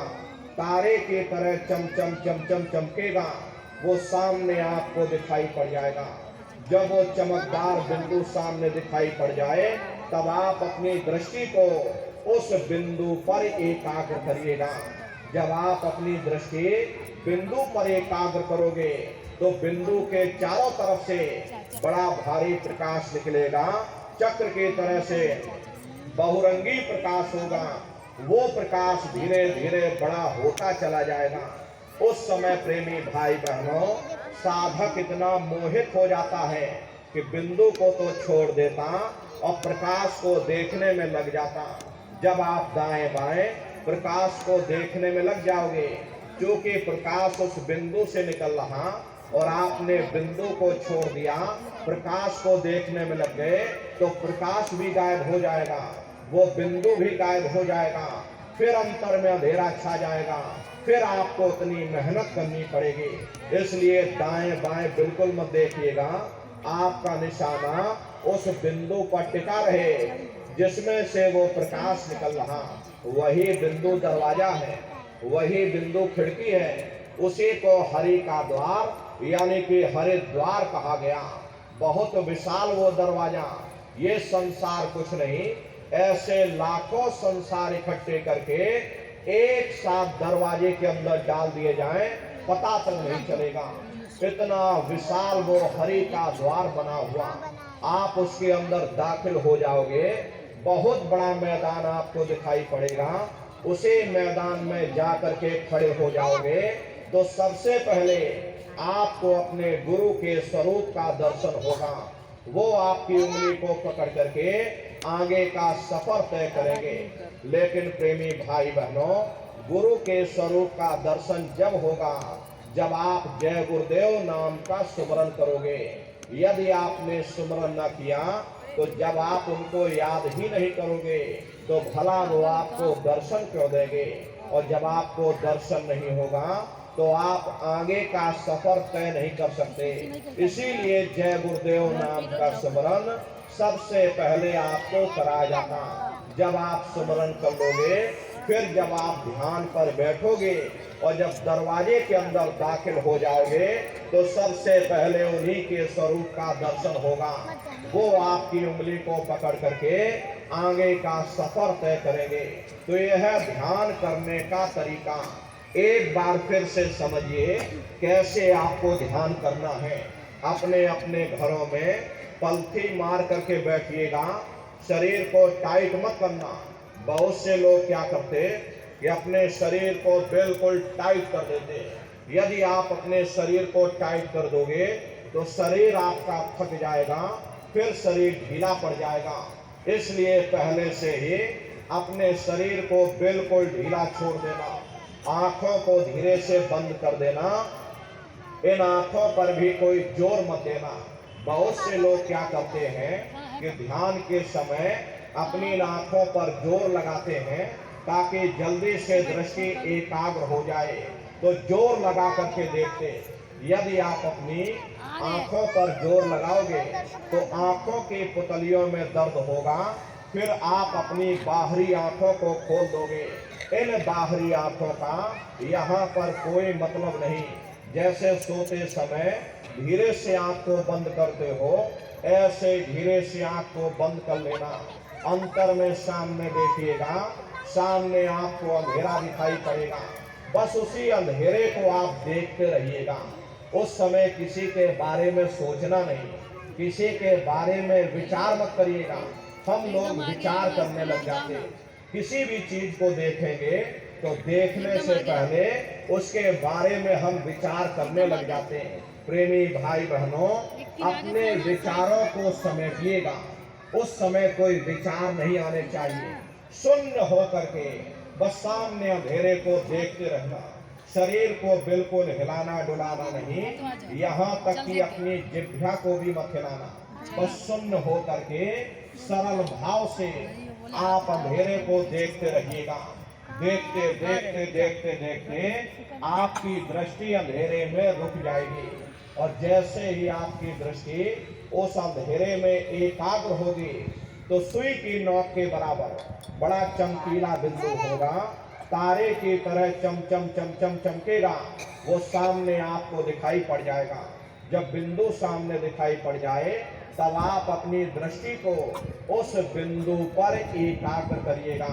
तारे की तरह चमचम चमचम चमकेगा, वो सामने आपको दिखाई पड़ जाएगा। जब वो चमकदार बिंदु सामने दिखाई पड़ जाए, तब आप अपनी दृष्टि को उस बिंदु पर एकाग्र करिएगा। जब आप अपनी दृष्टि बिंदु पर एकाग्र करोगे, तो बिंदु के चारों तरफ से बड़ा भारी प्रकाश निकलेगा, चक्र की तरह से बहुरंगी प्रकाश होगा। वो प्रकाश धीरे धीरे बड़ा होता चला जाएगा। उस समय प्रेमी भाई बहनों, साधक इतना मोहित हो जाता है कि बिंदु को तो छोड़ देता और प्रकाश को देखने में लग जाता। जब आप दाएं बाएं प्रकाश को देखने में लग जाओगे, क्योंकि प्रकाश उस बिंदु से निकल रहा और आपने बिंदु को छोड़ दिया, प्रकाश को देखने में लग गए, तो प्रकाश भी गायब हो जाएगा, वो बिंदु भी गायब हो जाएगा, फिर अंतर में अंधेरा छा जाएगा, फिर आपको उतनी मेहनत करनी पड़ेगी। इसलिए दाएं बाएं बिल्कुल मत देखिएगा, आपका निशाना उस बिंदु पर टिका रहे जिसमें से वो प्रकाश निकल रहा, वही बिंदु दरवाजा है, वही बिंदु खिड़की है। उसी को हरि का द्वार यानी कि हरिद्वार कहा गया। बहुत विशाल वो दरवाजा। ये संसार कुछ नहीं, ऐसे लाखों संसार इकट्ठे करके एक साथ दरवाजे के अंदर डाल दिए जाएं, पता तक नहीं चलेगा। इतना विशाल वो हरि का द्वार बना हुआ। आप उसके अंदर दाखिल हो जाओगे, बहुत बड़ा मैदान आपको दिखाई पड़ेगा। उसी मैदान में जाकर के खड़े हो जाओगे तो सबसे पहले आपको अपने गुरु के स्वरूप का दर्शन होगा। वो आपकी उंगली को पकड़ करके आगे का सफर तय करेंगे। लेकिन प्रेमी भाई बहनों, गुरु के स्वरूप का दर्शन जब होगा जब आप जय गुरुदेव नाम का सुमरन करोगे। यदि आपने सुमरन न किया तो जब आप उनको याद ही नहीं करोगे तो भला वो आपको दर्शन क्यों देंगे। और जब आपको दर्शन नहीं होगा तो आप आगे का सफर तय नहीं कर सकते। इसीलिए जय गुरुदेव नाम का सुमरन सबसे पहले आपको कराया जाता। जब आप सुमरन कर लोगे, फिर जब आप ध्यान पर बैठोगे और जब दरवाजे के अंदर दाखिल हो जाओगे तो सबसे पहले उन्हीं के स्वरूप का दर्शन होगा। वो आपकी उंगली को पकड़ करके आगे का सफर तय करेंगे। तो यह है ध्यान करने का तरीका। एक बार फिर से समझिए कैसे आपको ध्यान करना है। अपने अपने घरों में पलथी मार करके बैठिएगा, शरीर को टाइट मत करना। बहुत से लोग क्या करते कि अपने शरीर को बिल्कुल टाइट कर देते। यदि आप अपने शरीर को टाइट कर दोगे तो शरीर आपका थक जाएगा, फिर शरीर ढीला पड़ जाएगा। इसलिए पहले से ही अपने शरीर को बिल्कुल ढीला छोड़ देना, आंखों को धीरे से बंद कर देना, इन आंखों पर भी कोई जोर मत देना। बहुत से लोग क्या करते हैं कि ध्यान के समय अपनी आंखों पर जोर लगाते हैं ताकि जल्दी से दृष्टि एकाग्र हो जाए, तो जोर लगा करके देखते। यदि आप अपनी आंखों पर जोर लगाओगे तो आंखों की पुतलियों में दर्द होगा, फिर आप अपनी बाहरी आंखों को खोल दोगे। इन बाहरी आंखों का यहाँ पर कोई मतलब नहीं। जैसे सोते समय धीरे से आंख को बंद करते हो, ऐसे धीरे से आंख को बंद कर लेना। अंतर में सामने देखिएगा, सामने आपको अंधेरा दिखाई पड़ेगा, बस उसी अंधेरे को आप देखते रहिएगा। उस समय किसी के बारे में सोचना नहीं, किसी के बारे में विचार मत करिएगा। हम लोग विचार करने लग जाते हैं। किसी भी चीज को देखेंगे तो देखने से पहले उसके बारे में हम विचार करने लग जाते हैं। प्रेमी भाई बहनों, अपने विचारों को समेटिएगा। उस समय कोई विचार नहीं आने चाहिए। शून्य हो करके बस सामने अंधेरे को देखते रहना। शरीर को बिल्कुल हिलाना डुलाना नहीं, यहाँ तक कि अपनी जिह्वा को भी मत हिलाना। बस शून्य हो करके सरल भाव से आप अंधेरे को देखते रहिएगा। देखते देखते देखते देखते आपकी दृष्टि अंधेरे में रुक जाएगी, और जैसे ही आपकी दृष्टि उस अंधेरे में एकाग्र होगी तो सुई की नोक के बराबर बड़ा चमकीला बिंदु होगा, तारे की तरह चमचम चमचम चमकेगा। वो सामने आपको दिखाई पड़ जाएगा। जब बिंदु सामने दिखाई पड़ जाए तब आप अपनी दृष्टि को उस बिंदु पर एकाग्र करिएगा।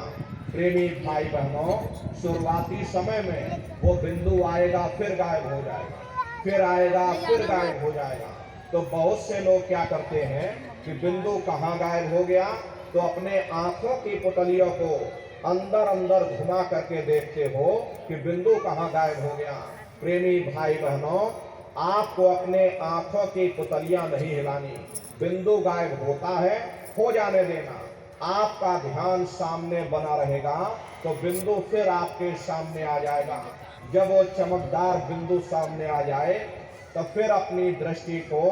प्रेमी भाई बहनों, शुरुआती समय में वो बिंदु आएगा फिर गायब हो जाएगा, फिर आएगा फिर गायब हो जाएगा। तो बहुत से लोग क्या करते हैं कि बिंदु कहाँ गायब हो गया तो अपने आंखों की पुतलियों को अंदर अंदर घुमा करके देखते हो कि बिंदु कहाँ गायब हो गया। प्रेमी भाई बहनों, आपको अपने आंखों की पुतलियां नहीं हिलानी। बिंदु गायब होता है, हो जाने देना। आपका ध्यान सामने बना रहेगा तो बिंदु फिर आपके सामने आ जाएगा। जब वो चमकदार बिंदु सामने आ जाए तो फिर अपनी दृष्टि को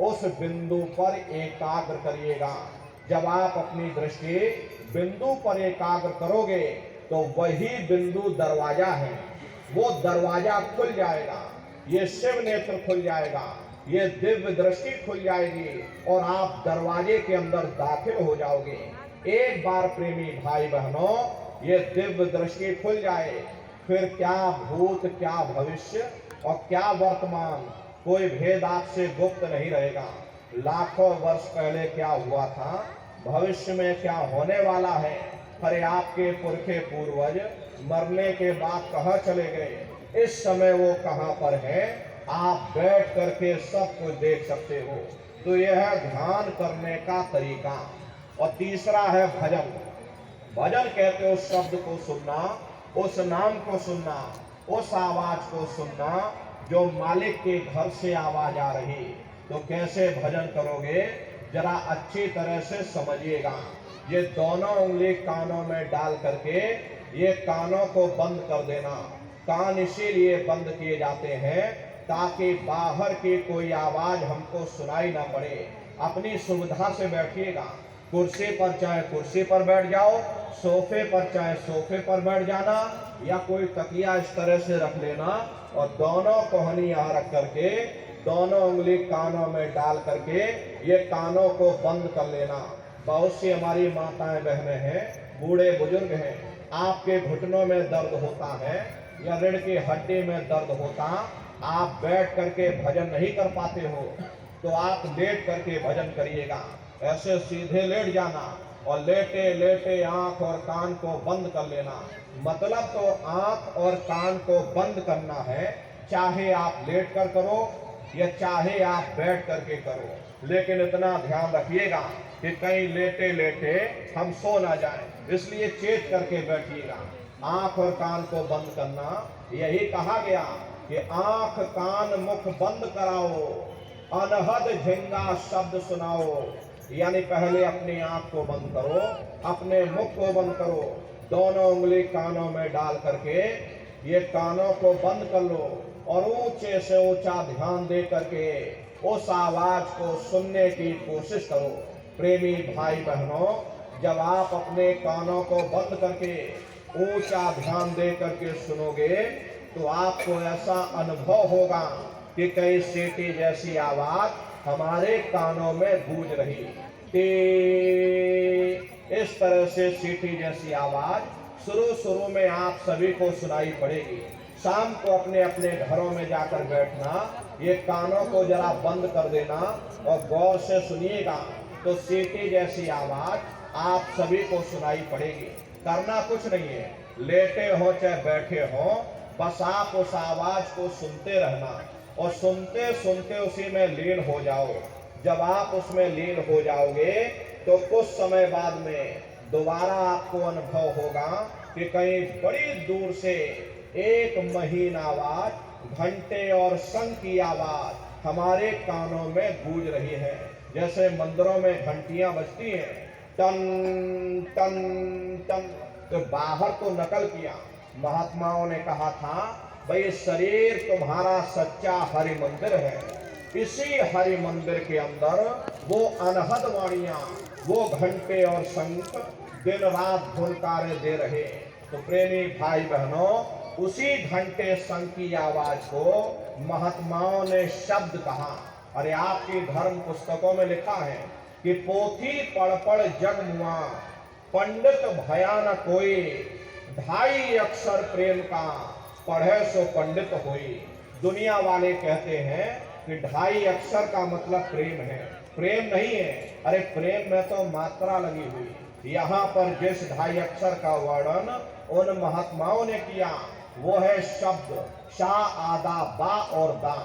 उस बिंदु पर एकाग्र करिएगा। जब आप अपनी दृष्टि बिंदु पर एकाग्र करोगे तो वही बिंदु दरवाजा है। वो दरवाजा खुल जाएगा, ये शिव नेत्र खुल जाएगा। ये दिव्य दृष्टि खुल जाएगी और आप दरवाजे के अंदर दाखिल हो जाओगे। एक बार प्रेमी भाई बहनों ये दिव्य दृष्टि खुल जाए, फिर क्या भूत, क्या भविष्य और क्या वर्तमान, कोई भेद आपसे गुप्त नहीं रहेगा। लाखों वर्ष पहले क्या हुआ था, भविष्य में क्या होने वाला है, अरे आपके पुरखे पूर्वज मरने के बाद कहाँ चले गए, इस समय वो कहाँ पर है, आप बैठ करके सब कुछ देख सकते हो। तो यह है ध्यान करने का तरीका। और तीसरा है भजन। भजन कहते हो शब्द को सुनना, उस नाम को सुनना, उस आवाज को सुनना जो मालिक के घर से आवाज आ रही। तो कैसे भजन करोगे, जरा अच्छी तरह से समझिएगा। ये दोनों उंगली कानों में डाल करके ये कानों को बंद कर देना। कान इसीलिए बंद किए जाते हैं ताकि बाहर की कोई आवाज हमको सुनाई ना पड़े। अपनी सुविधा से बैठिएगा, कुर्सी पर चाहे कुर्सी पर बैठ जाओ, सोफे पर चाहे सोफे पर बैठ जाना, या कोई तकिया इस तरह से रख लेना और दोनों कोहनी यहाँ रख करके दोनों उंगली कानों में डाल करके ये कानों को बंद कर लेना। बहुत सी हमारी माताएं बहनें हैं, बूढ़े बुजुर्ग हैं, आपके घुटनों में दर्द होता है या रीढ़ की हड्डी में दर्द होता, आप बैठ करके भजन नहीं कर पाते हो, तो आप लेट करके भजन करिएगा। ऐसे सीधे लेट जाना और लेटे लेटे आंख और कान को बंद कर लेना। मतलब तो आंख और कान को बंद करना है, चाहे आप लेट कर करो या चाहे आप बैठ करके करो। लेकिन इतना ध्यान रखिएगा कि कहीं लेटे लेटे हम सो ना जाएं, इसलिए चेत करके बैठिएगा। आंख और कान को बंद करना, यही कहा गया कि आंख कान मुख बंद कराओ, अनहद झिंगा शब्द सुनाओ। यानी पहले अपनी आंख को बंद करो, अपने मुख को बंद करो, दोनों उंगली कानों में डाल करके ये कानों को बंद कर लो और ऊंचे से ऊंचा ध्यान दे करके उस आवाज को सुनने की कोशिश करो। प्रेमी भाई बहनों, जब आप अपने कानों को बंद करके ऊंचा ध्यान दे करके सुनोगे तो आपको ऐसा अनुभव होगा कि कई सीटी जैसी आवाज हमारे कानों में गूंज रही। इस तरह से सीटी जैसी आवाज शुरू में आप सभी को सुनाई पड़ेगी। शाम को अपने अपने घरों में जाकर बैठना, ये कानों को जरा बंद कर देना और गौर से सुनिएगा तो सीटी जैसी आवाज आप सभी को सुनाई पड़ेगी। करना कुछ नहीं है, लेटे हो चाहे बैठे हो, बस आप उस आवाज को सुनते रहना और सुनते सुनते उसी में लीन हो जाओ। जब आप उसमें लीन हो जाओगे तो कुछ समय बाद में दोबारा आपको अनुभव होगा कि कहीं बड़ी दूर से एक महीन आवाज, घंटे और शंख की आवाज हमारे कानों में गूंज रही है। जैसे मंदिरों में घंटियां बजती हैं, टन टन टन। तो बाहर तो नकल किया, महात्माओं ने कहा था भाई शरीर तुम्हारा सच्चा हरि मंदिर है, इसी हरि मंदिर के अंदर वो अनहद वाणियां, वो घंटे और शंख दिन रात धुनकारे दे रहे। तो प्रेमी भाई बहनों, उसी घंटे शंख की आवाज को महात्माओं ने शब्द कहा। अरे आपकी धर्म पुस्तकों में लिखा है कि पोथी पढ़ पढ़ जग मुआ, पंडित भयान कोई, 2.5 अक्षर प्रेम का, पढ़े सो पंडित होई। दुनिया वाले कहते हैं कि 2.5 अक्षर का मतलब प्रेम है, प्रेम नहीं है। अरे प्रेम में तो मात्रा लगी हुई। यहाँ पर जिस 2.5 अक्षर का वर्णन उन महात्माओं ने किया वो है शब्द शा, आदा, बा और दा।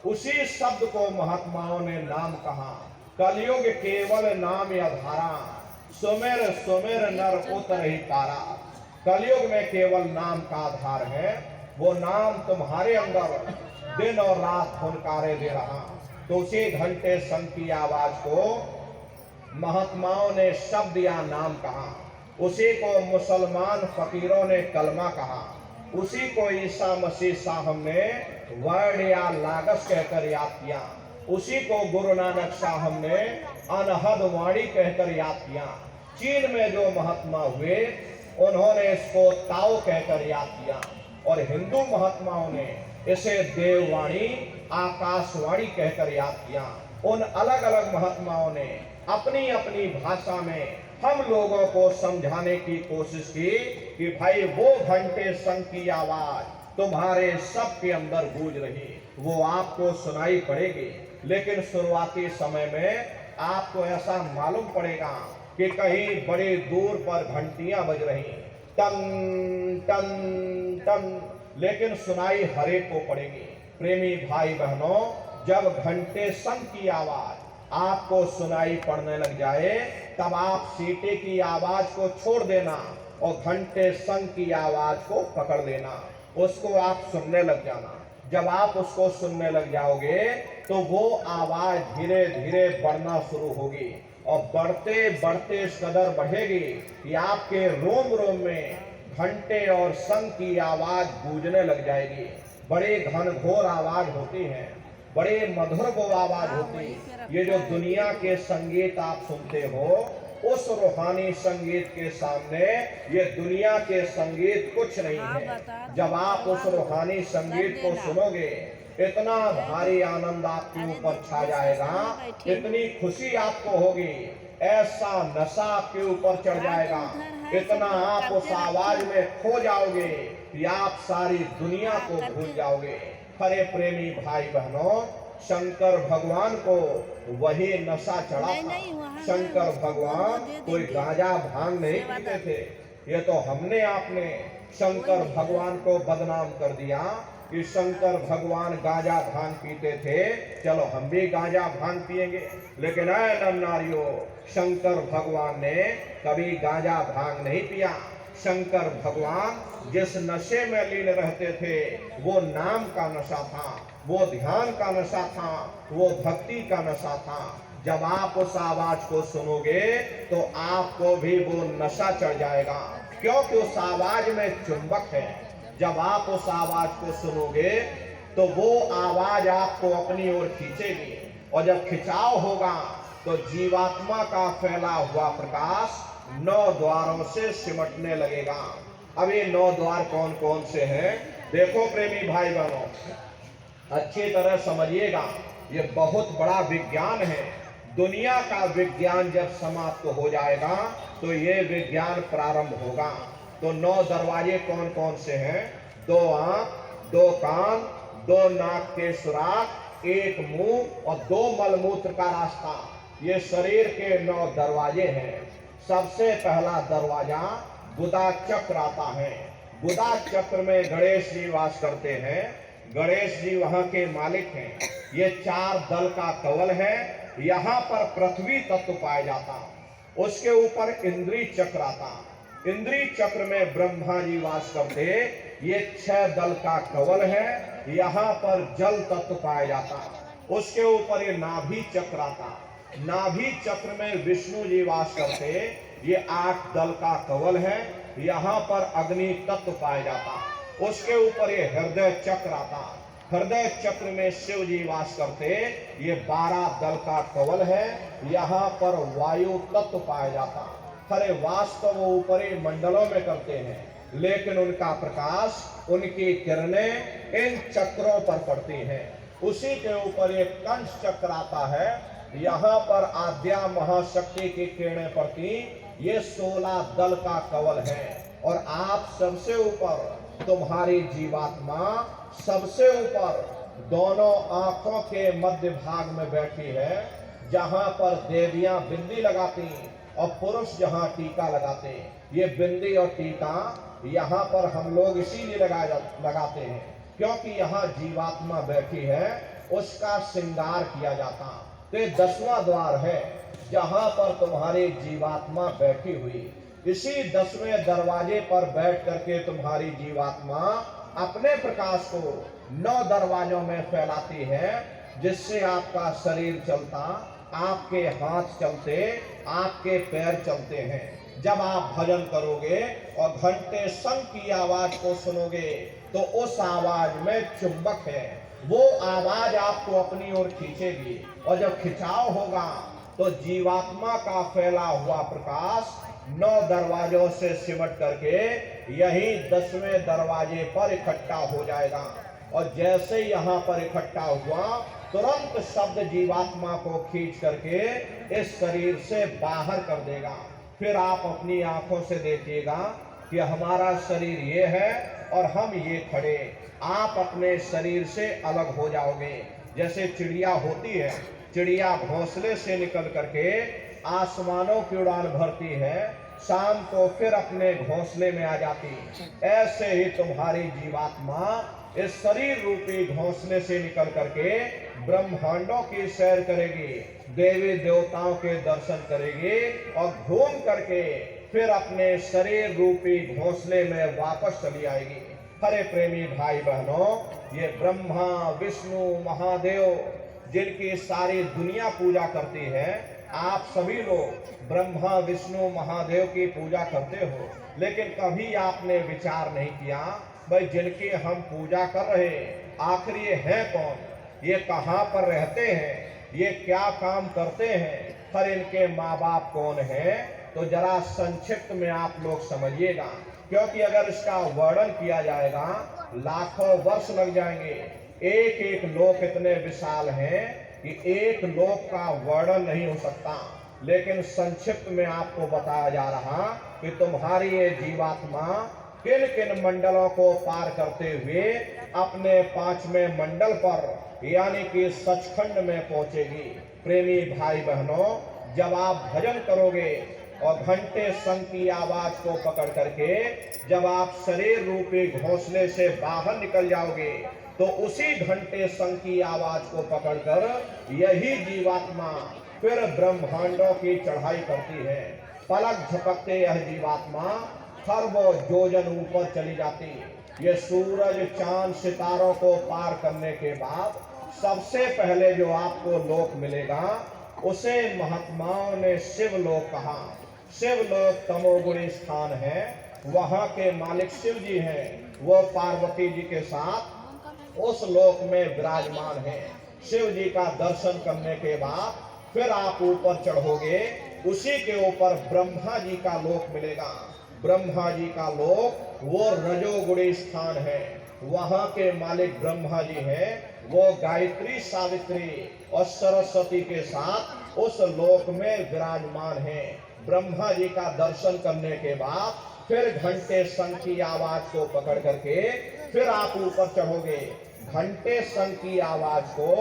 उसी शब्द को महात्माओं ने नाम कहा। कलयुग केवल नाम आधारा, सुमेर सुमेर नर उतर ही पारा। कलयुग में केवल नाम का आधार है, वो नाम तुम्हारे अंदर दिन और रात फुनकारे दे रहा। तो उसी घंटे शंख की आवाज को महात्माओं ने शब्द या नाम कहा, उसी को मुसलमान फकीरों ने कलमा कहा, उसी को ईसा मसीह साहब ने वर्ण या लागस कहकर याद किया, उसी को गुरु नानक साहब ने अनहद वाणी कहकर याद किया। चीन में जो महात्मा हुए उन्होंने इसको ताओ कहकर याद किया और हिंदू महात्माओं ने इसे देववाणी आकाशवाणी कहकर याद किया। उन अलग अलग महात्माओं ने अपनी अपनी भाषा में हम लोगों को समझाने की कोशिश की कि भाई वो घंटे संग की आवाज तुम्हारे सबके अंदर गूंज रही, वो आपको सुनाई पड़ेगी। लेकिन शुरुआती समय में आपको ऐसा मालूम पड़ेगा कि कहीं बड़े दूर पर घंटियां बज रही, टन टन टन, लेकिन सुनाई हरेक को पड़ेगी। प्रेमी भाई बहनों, जब घंटे संग की आवाज आपको सुनाई पड़ने लग जाए, तब आप सीटी की आवाज को छोड़ देना और घंटे संग की आवाज को पकड़ लेना, उसको आप सुनने लग जाना। जब आप उसको सुनने लग जाओगे तो वो आवाज धीरे धीरे बढ़ना शुरू होगी और बढ़ते बढ़ते इस कदर बढ़ेगी कि आपके रोम रोम में घंटे और संग की आवाज गूंजने लग जाएगी। बड़े घनघोर आवाज होती है, बड़े मधुर वो आवाज होती। ये जो दुनिया के संगीत आप सुनते हो, उस रूहानी संगीत के सामने ये दुनिया के संगीत कुछ नहीं है। जब आप उस रूहानी संगीत को सुनोगे, इतना भारी आनंद आपके ऊपर छा जाएगा, इतनी खुशी आपको होगी, ऐसा नशा आपके ऊपर चढ़ जाएगा, इतना आप उस आवाज में खो जाओगे कि आप सारी दुनिया को भूल जाओगे। हरे प्रेमी भाई बहनों, शंकर भगवान को वही नशा चढ़ा था। शंकर भगवान कोई गांजा भांग नहीं पीते थे। ये तो हमने आपने शंकर भगवान को बदनाम कर दिया कि शंकर भगवान गांजा भांग पीते थे, चलो हम भी गांजा भांग पिएंगे। लेकिन ऐ नर नारियों, शंकर भगवान ने कभी गांजा भांग नहीं पिया। शंकर भगवान जिस नशे में लीन रहते थे, वो नाम का नशा था, वो ध्यान का नशा था, वो भक्ति का नशा था। जब आप उस आवाज को सुनोगे तो आपको भी वो नशा चढ़ जाएगा, क्योंकि उस आवाज में चुंबक है। जब आप उस आवाज को सुनोगे तो वो आवाज आपको अपनी ओर खींचेगी, और जब खिंचाव होगा तो जीवात्मा का फैला हुआ प्रकाश 9 द्वारों से सिमटने लगेगा। अब ये 9 द्वार कौन कौन से हैं? देखो प्रेमी भाई बहनों, अच्छी तरह समझिएगा, ये बहुत बड़ा विज्ञान है। दुनिया का विज्ञान जब समाप्त हो जाएगा तो ये विज्ञान प्रारंभ होगा। तो 9 दरवाजे कौन कौन से हैं? 2 आंख, 2 कान, 2 नाक के सुराख, 1 मुंह और 2 मलमूत्र का रास्ता। ये शरीर के 9 दरवाजे हैं। सबसे पहला दरवाजा बुधा चक्र आता है। बुधा चक्र में गणेश जी वास करते हैं। गणेश जी वहां के मालिक हैं। ये 4 दल का कवल है। यहाँ पर पृथ्वी तत्व पाया जाता, उसके ऊपर इंद्री चक्र आता। इंद्री चक्र में ब्रह्मा जी वास करते। ये 6 दल का कवल है। यहाँ पर जल तत्व पाया जाता, उसके ऊपर ये नाभि चक्र आता। नाभि चक्र में विष्णु जी वास करते। ये 8 दल का कवल है। यहाँ पर अग्नि तत्व पाया जाता, उसके ऊपर ये हृदय चक्र आता। हृदय चक्र में शिव जी वास करते। ये 12 दल का कवल है। यहाँ पर वायु तत्व पाया जाता। खरे वास्तव वो ऊपरी मंडलों में करते हैं, लेकिन उनका प्रकाश, उनकी किरणें इन चक्रों पर पड़ती हैं। उसी के ऊपर एक कंठ चक्र आता है। यहाँ पर आद्या महाशक्ति की किरणें पड़ती। ये 16 दल का कवल है। और आप सबसे ऊपर, तुम्हारी जीवात्मा सबसे ऊपर दोनों आंखों के मध्य भाग में बैठी है, जहां पर देवियां बिंदी लगाती और पुरुष जहां टीका लगाते। ये बिंदी और टीका यहाँ पर हम लोग इसीलिए लगाते हैं क्योंकि यहाँ जीवात्मा बैठी है, उसका श्रृंगार किया जाता। तो ये 10वां द्वार है जहां पर तुम्हारी जीवात्मा बैठी हुई। इसी 10वें दरवाजे पर बैठ करके तुम्हारी जीवात्मा अपने प्रकाश को 9 दरवाजों में फैलाती है, जिससे आपका शरीर चलता, आपके हाथ चलते, आपके पैर चलते हैं। जब आप भजन करोगे और घंटे संग की आवाज को सुनोगे तो उस आवाज में चुंबक है, वो आवाज आपको अपनी ओर खींचेगी। और जब खिंचाव होगा तो जीवात्मा का फैला हुआ प्रकाश 9 दरवाजों से सिमट करके यही 10वें दरवाजे पर इकट्ठा हो जाएगा। और जैसे यहाँ पर इकट्ठा हुआ तुरंत शब्द जीवात्मा को खींच करके इस शरीर से बाहर कर देगा। फिर आप अपनी आंखों से देखिएगा कि हमारा शरीर ये है और हम ये खड़े। आप अपने शरीर से अलग हो जाओगे। जैसे चिड़िया होती है, चिड़िया घोंसले से निकल करके आसमानों की उड़ान भरती है, शाम को फिर अपने घोंसले में आ जाती। ऐसे ही तुम्हारी जीवात्मा इस शरीर रूपी घोंसले से निकल करके ब्रह्मांडों की सैर करेगी, देवी देवताओं के दर्शन करेगी और घूम करके फिर अपने शरीर रूपी घोंसले में वापस चली आएगी। हरे प्रेमी भाई बहनों, ये ब्रह्मा विष्णु महादेव जिनकी सारी दुनिया पूजा करती है, आप सभी लोग ब्रह्मा विष्णु महादेव की पूजा करते हो, लेकिन कभी आपने विचार नहीं किया भाई जिनकी हम पूजा कर रहे आखिर ये है कौन, ये कहाँ पर रहते हैं, ये क्या काम करते हैं, हर इनके माँ बाप कौन है। तो जरा संक्षिप्त में आप लोग समझिएगा, क्योंकि अगर इसका वर्णन किया जाएगा लाखों वर्ष लग जाएंगे। एक एक लोक इतने विशाल हैं कि एक लोक का वर्णन नहीं हो सकता। लेकिन संक्षिप्त में आपको बताया जा रहा कि तुम्हारी ये जीवात्मा किन किन मंडलों को पार करते हुए अपने पांचवें मंडल पर यानी कि सचखंड में पहुंचेगी। प्रेमी भाई बहनों, जब आप भजन करोगे और घंटे संग की आवाज को पकड़ करके जब आप शरीर रूपी घोंसले से बाहर निकल जाओगे, तो उसी घंटे संग की आवाज को पकड़कर यही जीवात्मा फिर ब्रह्मांडों की चढ़ाई करती है। पलक झपकते यह जीवात्मा खरबों योजन ऊपर चली जाती। ये सूरज चांद सितारों को पार करने के बाद सबसे पहले जो आपको लोक मिलेगा उसे महात्माओं ने शिवलोक कहा। शिवलोक तमोगुणी स्थान है, वहां के मालिक शिव जी हैं, वो पार्वती जी के साथ उस लोक में विराजमान हैं। शिव जी का दर्शन करने के बाद फिर आप ऊपर चढ़ोगे, उसी के ऊपर ब्रह्मा जी का लोक मिलेगा। ब्रह्मा जी का लोक वो रजोगुणी स्थान है, वहां के मालिक ब्रह्मा जी हैं, वो गायत्री सावित्री और सरस्वती के साथ उस लोक में विराजमान हैं। ब्रह्मा जी का दर्शन करने के बाद फिर घंटे संग की आवाज को पकड़ करके फिर आप ऊपर चढ़ोगे। घंटे संग की आवाज को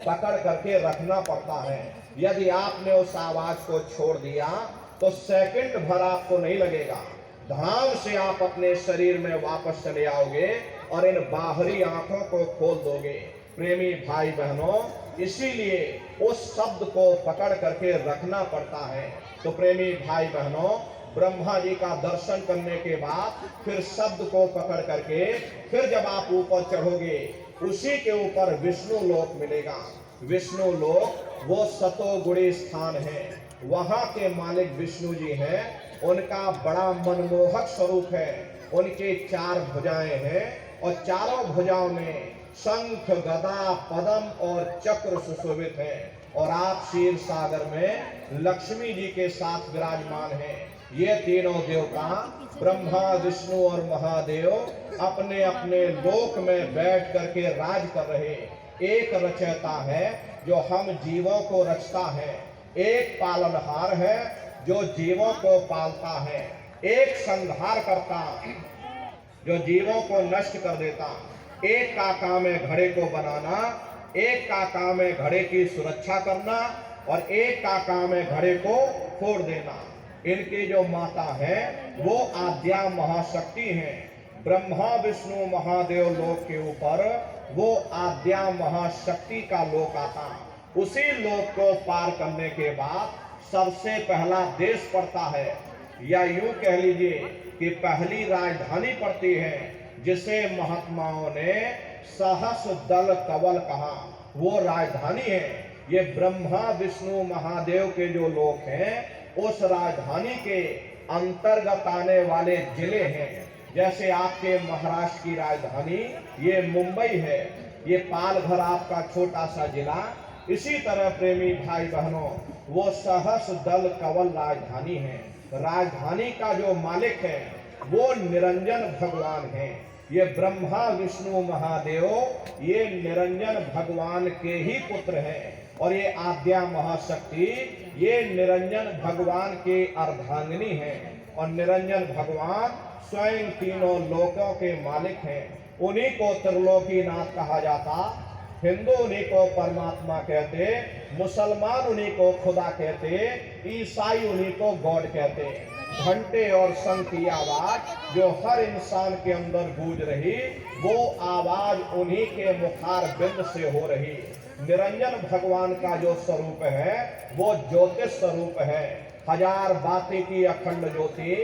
पकड़ करके रखना पड़ता है। यदि आपने उस आवाज को छोड़ दिया तो सेकंड भर आपको नहीं लगेगा, धड़ाम से आप अपने शरीर में वापस चले आओगे और इन बाहरी आंखों को खोल दोगे। प्रेमी भाई बहनों, इसीलिए उस शब्द को पकड़ करके रखना पड़ता है। तो प्रेमी भाई बहनों, ब्रह्मा जी का दर्शन करने के बाद फिर शब्द को पकड़ करके फिर जब आप ऊपर चढ़ोगे, उसी के ऊपर विष्णु लोक मिलेगा। विष्णु लोक वो सतोगुणी स्थान है, वहां के मालिक विष्णु जी हैं। उनका बड़ा मनमोहक स्वरूप है, उनके 4 भुजाएं हैं और चारों भुजाओं में शंख गदा पद्म और चक्र सुशोभित हैं। और आप क्षीर सागर में लक्ष्मी जी के साथ विराजमान हैं। ये तीनों देवता ब्रह्मा विष्णु और महादेव अपने अपने लोक में बैठ करके राज कर रहे। एक रचयिता है जो हम जीवों को रचता है, एक पालनहार है जो जीवों को पालता है, एक संहार करता जो जीवों को नष्ट कर देता। एक का काम है घड़े को बनाना, एक का काम है घड़े की सुरक्षा करना और एक का काम है घड़े को फोड़ देना। इनकी जो माता है वो आद्या महाशक्ति हैं। ब्रह्मा विष्णु महादेव लोक के ऊपर वो आद्या महाशक्ति का लोक आता। उसी लोक को पार करने के बाद सबसे पहला देश पड़ता है, या यूं कह लीजिए कि पहली राजधानी पड़ती है, जिसे महात्माओं ने सहस दल कवल कहा। वो राजधानी है। ये ब्रह्मा विष्णु महादेव के जो लोक हैं उस राजधानी के अंतर्गत आने वाले जिले हैं। जैसे आपके महाराष्ट्र की राजधानी ये मुंबई है, ये पालघर आपका छोटा सा जिला। इसी तरह प्रेमी भाई बहनों, वो सहस दल कवल राजधानी है। राजधानी का जो मालिक है वो निरंजन भगवान है। ये ब्रह्मा विष्णु महादेव ये निरंजन भगवान के ही पुत्र हैं, और ये आद्या महाशक्ति ये निरंजन भगवान के अर्धांगिनी हैं, और निरंजन भगवान स्वयं तीनों लोकों के मालिक हैं। उन्हीं को त्रिलोकीनाथ कहा जाता। हिंदू उन्हीं को परमात्मा कहते, मुसलमान उन्हीं को खुदा कहते, ईसाई उन्हीं को गॉड कहते। घंटे और शंख की आवाज जो हर इंसान के अंदर गूंज रही, वो आवाज उन्हीं के मुखार बिंद से हो रही। निरंजन भगवान का जो स्वरूप है वो ज्योतिष स्वरूप है। हजार बाती की अखंड ज्योति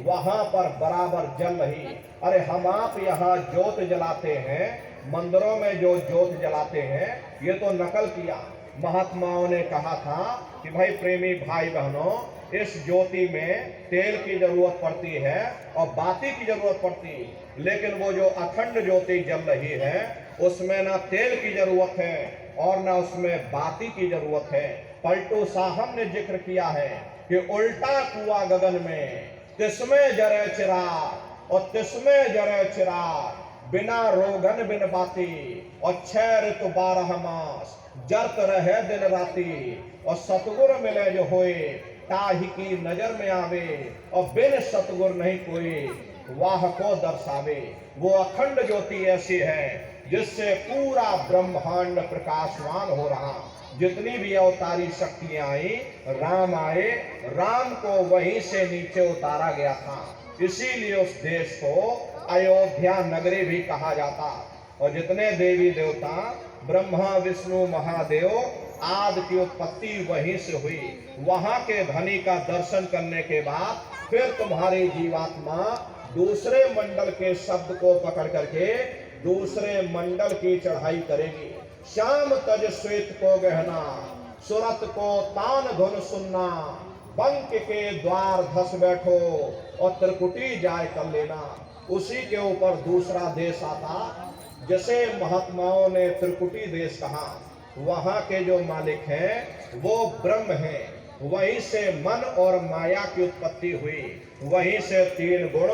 वहां पर बराबर जल रही। अरे हम आप यहाँ ज्योत जलाते हैं, मंदिरों में जो ज्योत जलाते हैं, ये तो नकल किया। महात्माओं ने कहा था कि भाई प्रेमी भाई बहनों, इस ज्योति में तेल की जरूरत पड़ती है और बाती की जरूरत पड़ती है, लेकिन वो जो अखंड ज्योति जल रही है उसमें ना तेल की जरूरत है और ना उसमें बाती की जरूरत है। पलटू साहब ने जिक्र किया है कि उल्टा कुआ गगन में तिसमें जरे चिराग और तिसमें जरे चिराग, बिना रोगन बिन बाती और 6 ऋतु 12 मास जरत रहे दिन राती, और सतगुर मिले जो होए ताही की नजर में आवे, और बिन सतगुर नहीं कोई वाह को दर्शावे। वो अखंड ज्योति ऐसी है जिससे पूरा ब्रह्मांड प्रकाशवान हो रहा। जितनी भी अवतारी शक्तियां आई, राम आए, राम को वहीं से नीचे उतारा गया था। इसीलिए उस देश को अयोध्या नगरी भी कहा जाता। और जितने देवी देवता ब्रह्मा विष्णु महादेव आदि की उत्पत्ति वहीं से हुई। वहां के धनी का दर्शन करने के बाद फिर तुम्हारी जीवात्मा दूसरे मंडल के शब्द को पकड़ करके दूसरे मंडल की चढ़ाई करेगी। श्याम तज श्वेत को गहना, सुरत को तान धुन सुनना, बंक के द्वार धस बैठो और त्रिकुटी जाय कर लेना। उसी के ऊपर दूसरा देश आता, जैसे महात्माओं ने त्रिकुटी देश कहा। वहां के जो मालिक हैं वो ब्रह्म हैं, वहीं से मन और माया की उत्पत्ति हुई। वहीं से 3 गुण,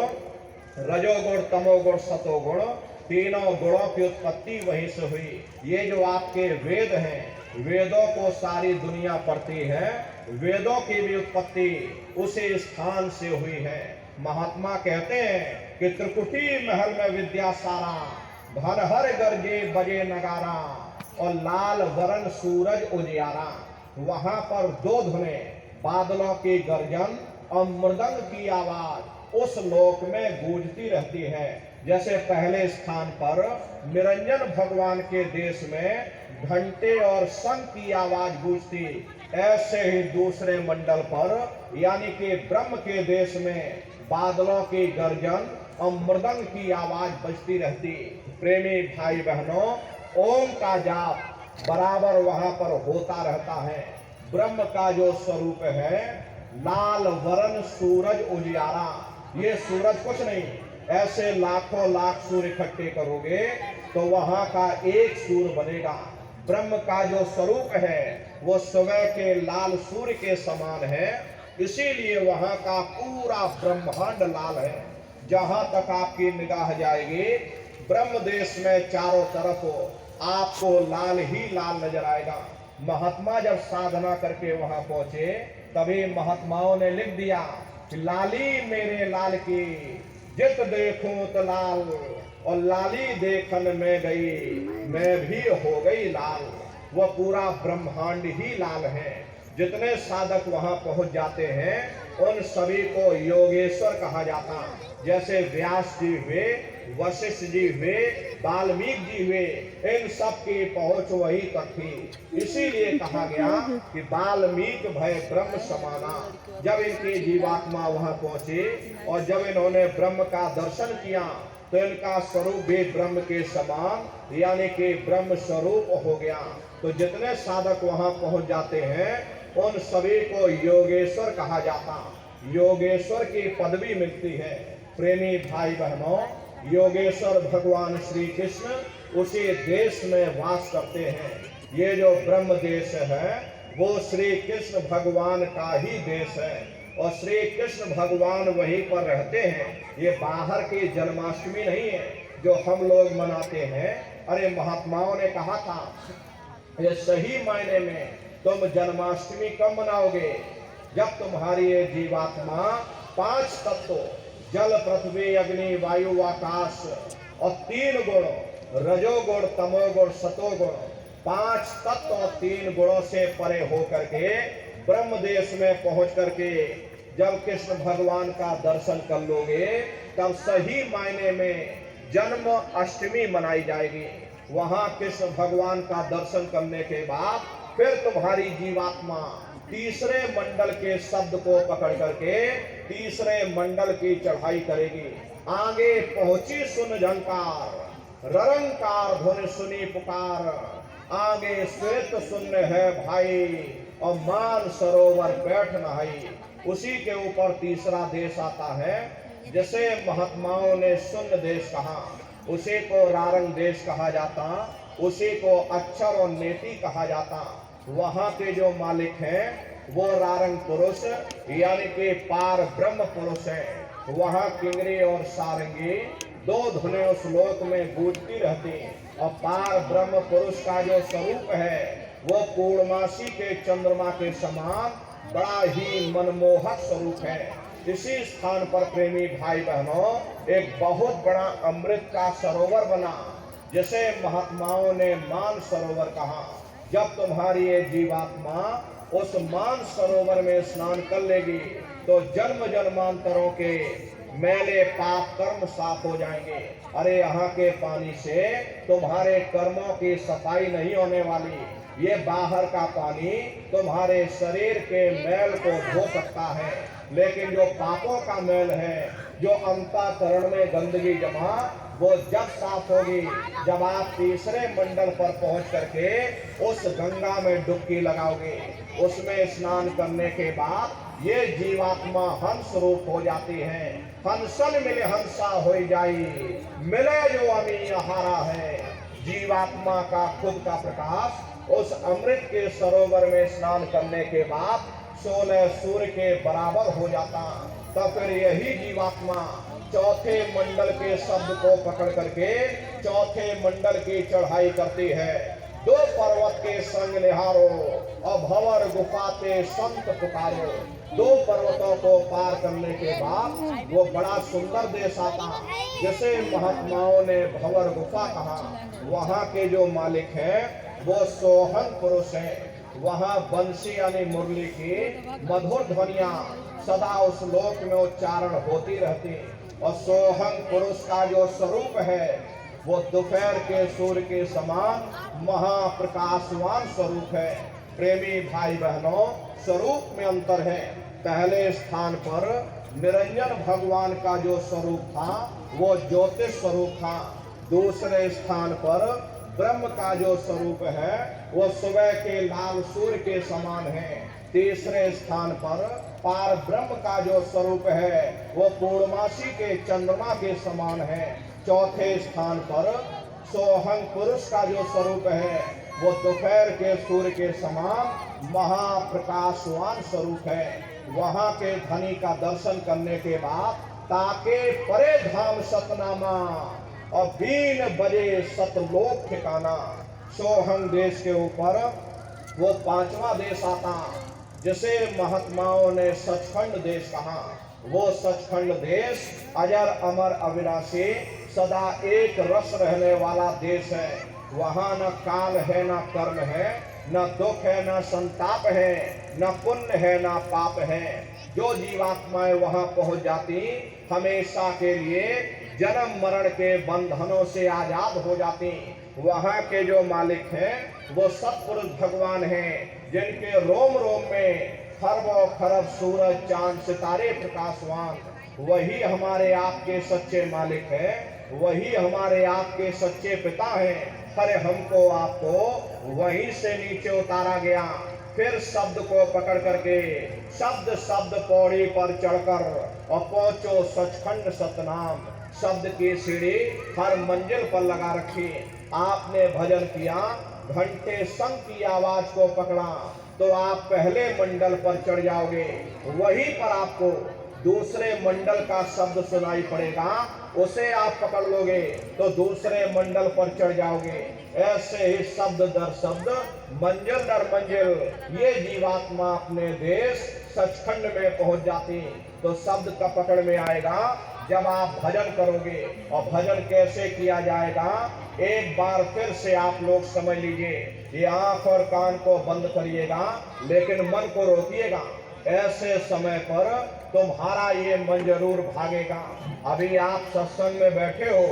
रजोगुण तमोगुण सतोगुण, तीनों गुणों की उत्पत्ति वहीं से हुई। ये जो आपके वेद हैं, वेदों को सारी दुनिया पढ़ती है, वेदों की भी उत्पत्ति उसी स्थान से हुई है। महात्मा कहते हैं कि त्रिकुटी महल में विद्या सारा, धन हर गर्जे बजे नगारा, और लाल वरण सूरज उजियारा। वहां पर 2 धुनें, बादलों की गर्जन और मृदंग की आवाज उस लोक में गूंजती रहती है। जैसे पहले स्थान पर निरंजन भगवान के देश में घंटे और शंख की आवाज गूंजती, ऐसे ही दूसरे मंडल पर यानी कि ब्रह्म के देश में बादलों की गर्जन और मृदंग की आवाज बजती रहती। प्रेमी भाई बहनों, ओम का जाप बराबर वहां पर होता रहता है। ब्रह्म का जो स्वरूप है लाल वरण सूरज उजियारा। ये सूरज कुछ नहीं, ऐसे लाखों लाख सूर्य इकट्ठे करोगे तो वहां का एक सूर्य बनेगा। ब्रह्म का जो स्वरूप है वो सुबह के लाल सूर्य के समान है, इसीलिए वहां का पूरा ब्रह्मांड लाल है। जहां तक आपकी निगाह जाएगी ब्रह्म देश में चारों तरफ आपको लाल ही लाल नजर आएगा। महात्मा जब साधना करके वहां पहुंचे तभी महात्माओं ने लिख दिया कि लाली मेरे लाल की, जित देखूं तो लाल, और लाली देखन में गई मैं भी हो गई लाल। वह पूरा ब्रह्मांड ही लाल है। जितने साधक वहां पहुंच जाते हैं उन सभी को योगेश्वर कहा जाता। जैसे व्यास जी हुए, वशिष्ठ जी हुए, वाल्मीकि जी हुए, इन सब की पहुंच वही तक थी। इसीलिए कहा गया कि वाल्मीकि भय ब्रह्म समाना। जब इनकी जीवात्मा वहां पहुंचे और जब इन्होंने ब्रह्म का दर्शन किया तो इनका स्वरूप भी ब्रह्म के समान यानी कि ब्रह्म स्वरूप हो गया। तो जितने साधक वहां पहुंच जाते हैं उन सभी को योगेश्वर कहा जाता। योगेश्वर की पदवी मिलती है। प्रेमी भाई बहनों, योगेश्वर भगवान श्री कृष्ण उसी देश में वास करते हैं। ये जो ब्रह्म देश है वो श्री कृष्ण भगवान का ही देश है और श्री कृष्ण भगवान वहीं पर रहते हैं। ये बाहर की जन्माष्टमी नहीं है। जो हम लोग मनाते हैं, अरे महात्माओं ने कहा था ये सही मायने में तुम जन्माष्टमी कब मनाओगे? जब तुम्हारी ये जीवात्मा 5 तत्व जल पृथ्वी अग्नि वायु आकाश और 3 गुण रजोगुण तमोगुण सतोगुण 5 तत्व और 3 गुणों से परे होकर के ब्रह्म देश में पहुंच करके जब कृष्ण भगवान का दर्शन कर लोगे तब सही मायने में जन्म अष्टमी मनाई जाएगी। वहां कृष्ण भगवान का दर्शन करने के बाद फिर तुम्हारी जीवात्मा तीसरे मंडल के शब्द को पकड़ करके तीसरे मंडल की चढ़ाई करेगी। आगे पहुंची सुन झंकार ररंकार धुन सुनी पुकार, आगे श्वेत सुन्न है भाई और मान सरोवर बैठ नहाई। उसी के ऊपर तीसरा देश आता है, जैसे महात्माओं ने सुन्न देश कहा, उसी को रारंग देश कहा जाता, उसी को अक्षर और नेति कहा जाता। वहां के जो मालिक हैं वो रारंग पुरुष यानी कि पार ब्रह्म पुरुष हैं। वहां किंगरी और सारंगी 2 धुनें उस लोक में गूंजती रहती और पार ब्रह्म पुरुष का जो स्वरूप है वो पूर्णमासी के चंद्रमा के समान बड़ा ही मनमोहक स्वरूप है। इसी स्थान पर प्रेमी भाई बहनों एक बहुत बड़ा अमृत का सरोवर बना, जिसे महात्माओं ने मान सरोवर कहा। जब तुम्हारी ये जीवात्मा उस मान सरोवर में स्नान कर लेगी तो जन्म जन्मांतरों के मैले पाप कर्म साफ हो जाएंगे। अरे यहाँ के पानी से तुम्हारे कर्मों की सफाई नहीं होने वाली, ये बाहर का पानी तुम्हारे शरीर के मैल को धो सकता है, लेकिन जो पापों का मैल है, जो अंतःकरण में गंदगी जमा, वो जब साफ होगी जब आप तीसरे मंडल पर पहुंच करके उस गंगा में डुबकी लगाओगे। उसमें स्नान करने के बाद ये जीवात्मा हंस रूप हो जाती है। हंसन मिले हंसा हो जाई, मिले जो अमी हारा है। जीवात्मा का खुद का प्रकाश उस अमृत के सरोवर में स्नान करने के बाद 16 सूर्य के बराबर हो जाता। तब फिर यही जीवात्मा चौथे मंडल के शब्द को पकड़ करके चौथे मंडल की चढ़ाई करती है। 2 पर्वत के संग निहारो और भंवर गुफा के संत पुकारो। 2 पर्वतों को पार करने के बाद वो बड़ा सुंदर देश आता, जिसे महात्माओं ने भंवर गुफा कहा। वहाँ के जो मालिक हैं वो सोहन पुरुष हैं। वहाँ बंसी यानी मुरली की मधुर ध्वनियां सदा उस लोक में उच्चारण होती रहती। और सोहन पुरुष का जो स्वरूप है वो दोपहर के सूर्य के समान महाप्रकाशवान स्वरूप है। प्रेमी भाई बहनों, स्वरूप में अंतर है। पहले स्थान पर निरंजन भगवान का जो स्वरूप था वो ज्योतिष स्वरूप था। दूसरे स्थान पर ब्रह्म का जो स्वरूप है वो सुबह के लाल सूर्य के समान है। तीसरे स्थान पर पार ब्रह्म का जो स्वरूप है वो पूर्णमासी के चंद्रमा के समान है। चौथे स्थान पर सोहंग पुरुष का जो स्वरूप है वो दोपहर के सूर्य के समान महाप्रकाशवान स्वरूप है। वहां के धनी का दर्शन करने के बाद ताके परे धाम सतनामा और 3 बजे सतलोक ठिकाना। सोहंग देश के ऊपर वो 5वां देश आता, जिसे महात्माओं ने सचखंड देश कहा। वो सचखंड देश अजर अमर अविनाशी सदा एक रस रहने वाला देश है। वहाँ न काल है, न कर्म है, न दुख है, न संताप है, न पुण्य है, न पाप है। जो जीवात्माएं वहाँ पहुँच जाती हमेशा के लिए जन्म मरण के बंधनों से आजाद हो जाती। वहाँ के जो मालिक हैं वो सत्पुरुष भगवान हैं, जिनके रोम रोम में खरबों खरब सूरज चांद सितारे प्रकाशवान। वही हमारे आपके सच्चे मालिक हैं, वही हमारे आपके सच्चे पिता हैं। अरे हमको आपको वहीं से नीचे उतारा गया, फिर शब्द को पकड़ करके शब्द शब्द पौड़ी पर चढ़कर और पहुंचो सचखंड सतनाम। शब्द की सीढ़ी हर मंजिल पर लगा रखी। आपने भजन किया, घंटे संग की आवाज को पकड़ा तो आप पहले मंडल पर चढ़ जाओगे। वहीं पर आपको दूसरे मंडल का शब्द सुनाई पड़ेगा, उसे आप पकड़ लोगे तो दूसरे मंडल पर चढ़ जाओगे। ऐसे ही शब्द दर शब्द, मंजिल दर मंजिल ये जीवात्मा अपने देश सचखंड में पहुंच जाती। तो शब्द का पकड़ में आएगा जब आप भजन करोगे। और भजन कैसे किया जाएगा, एक बार फिर से आप लोग समझ लीजिए। ये आंख और कान को बंद करिएगा, लेकिन मन को रोकिएगा। ऐसे समय पर तुम्हारा ये मन जरूर भागेगा। अभी आप सत्संग में बैठे हो,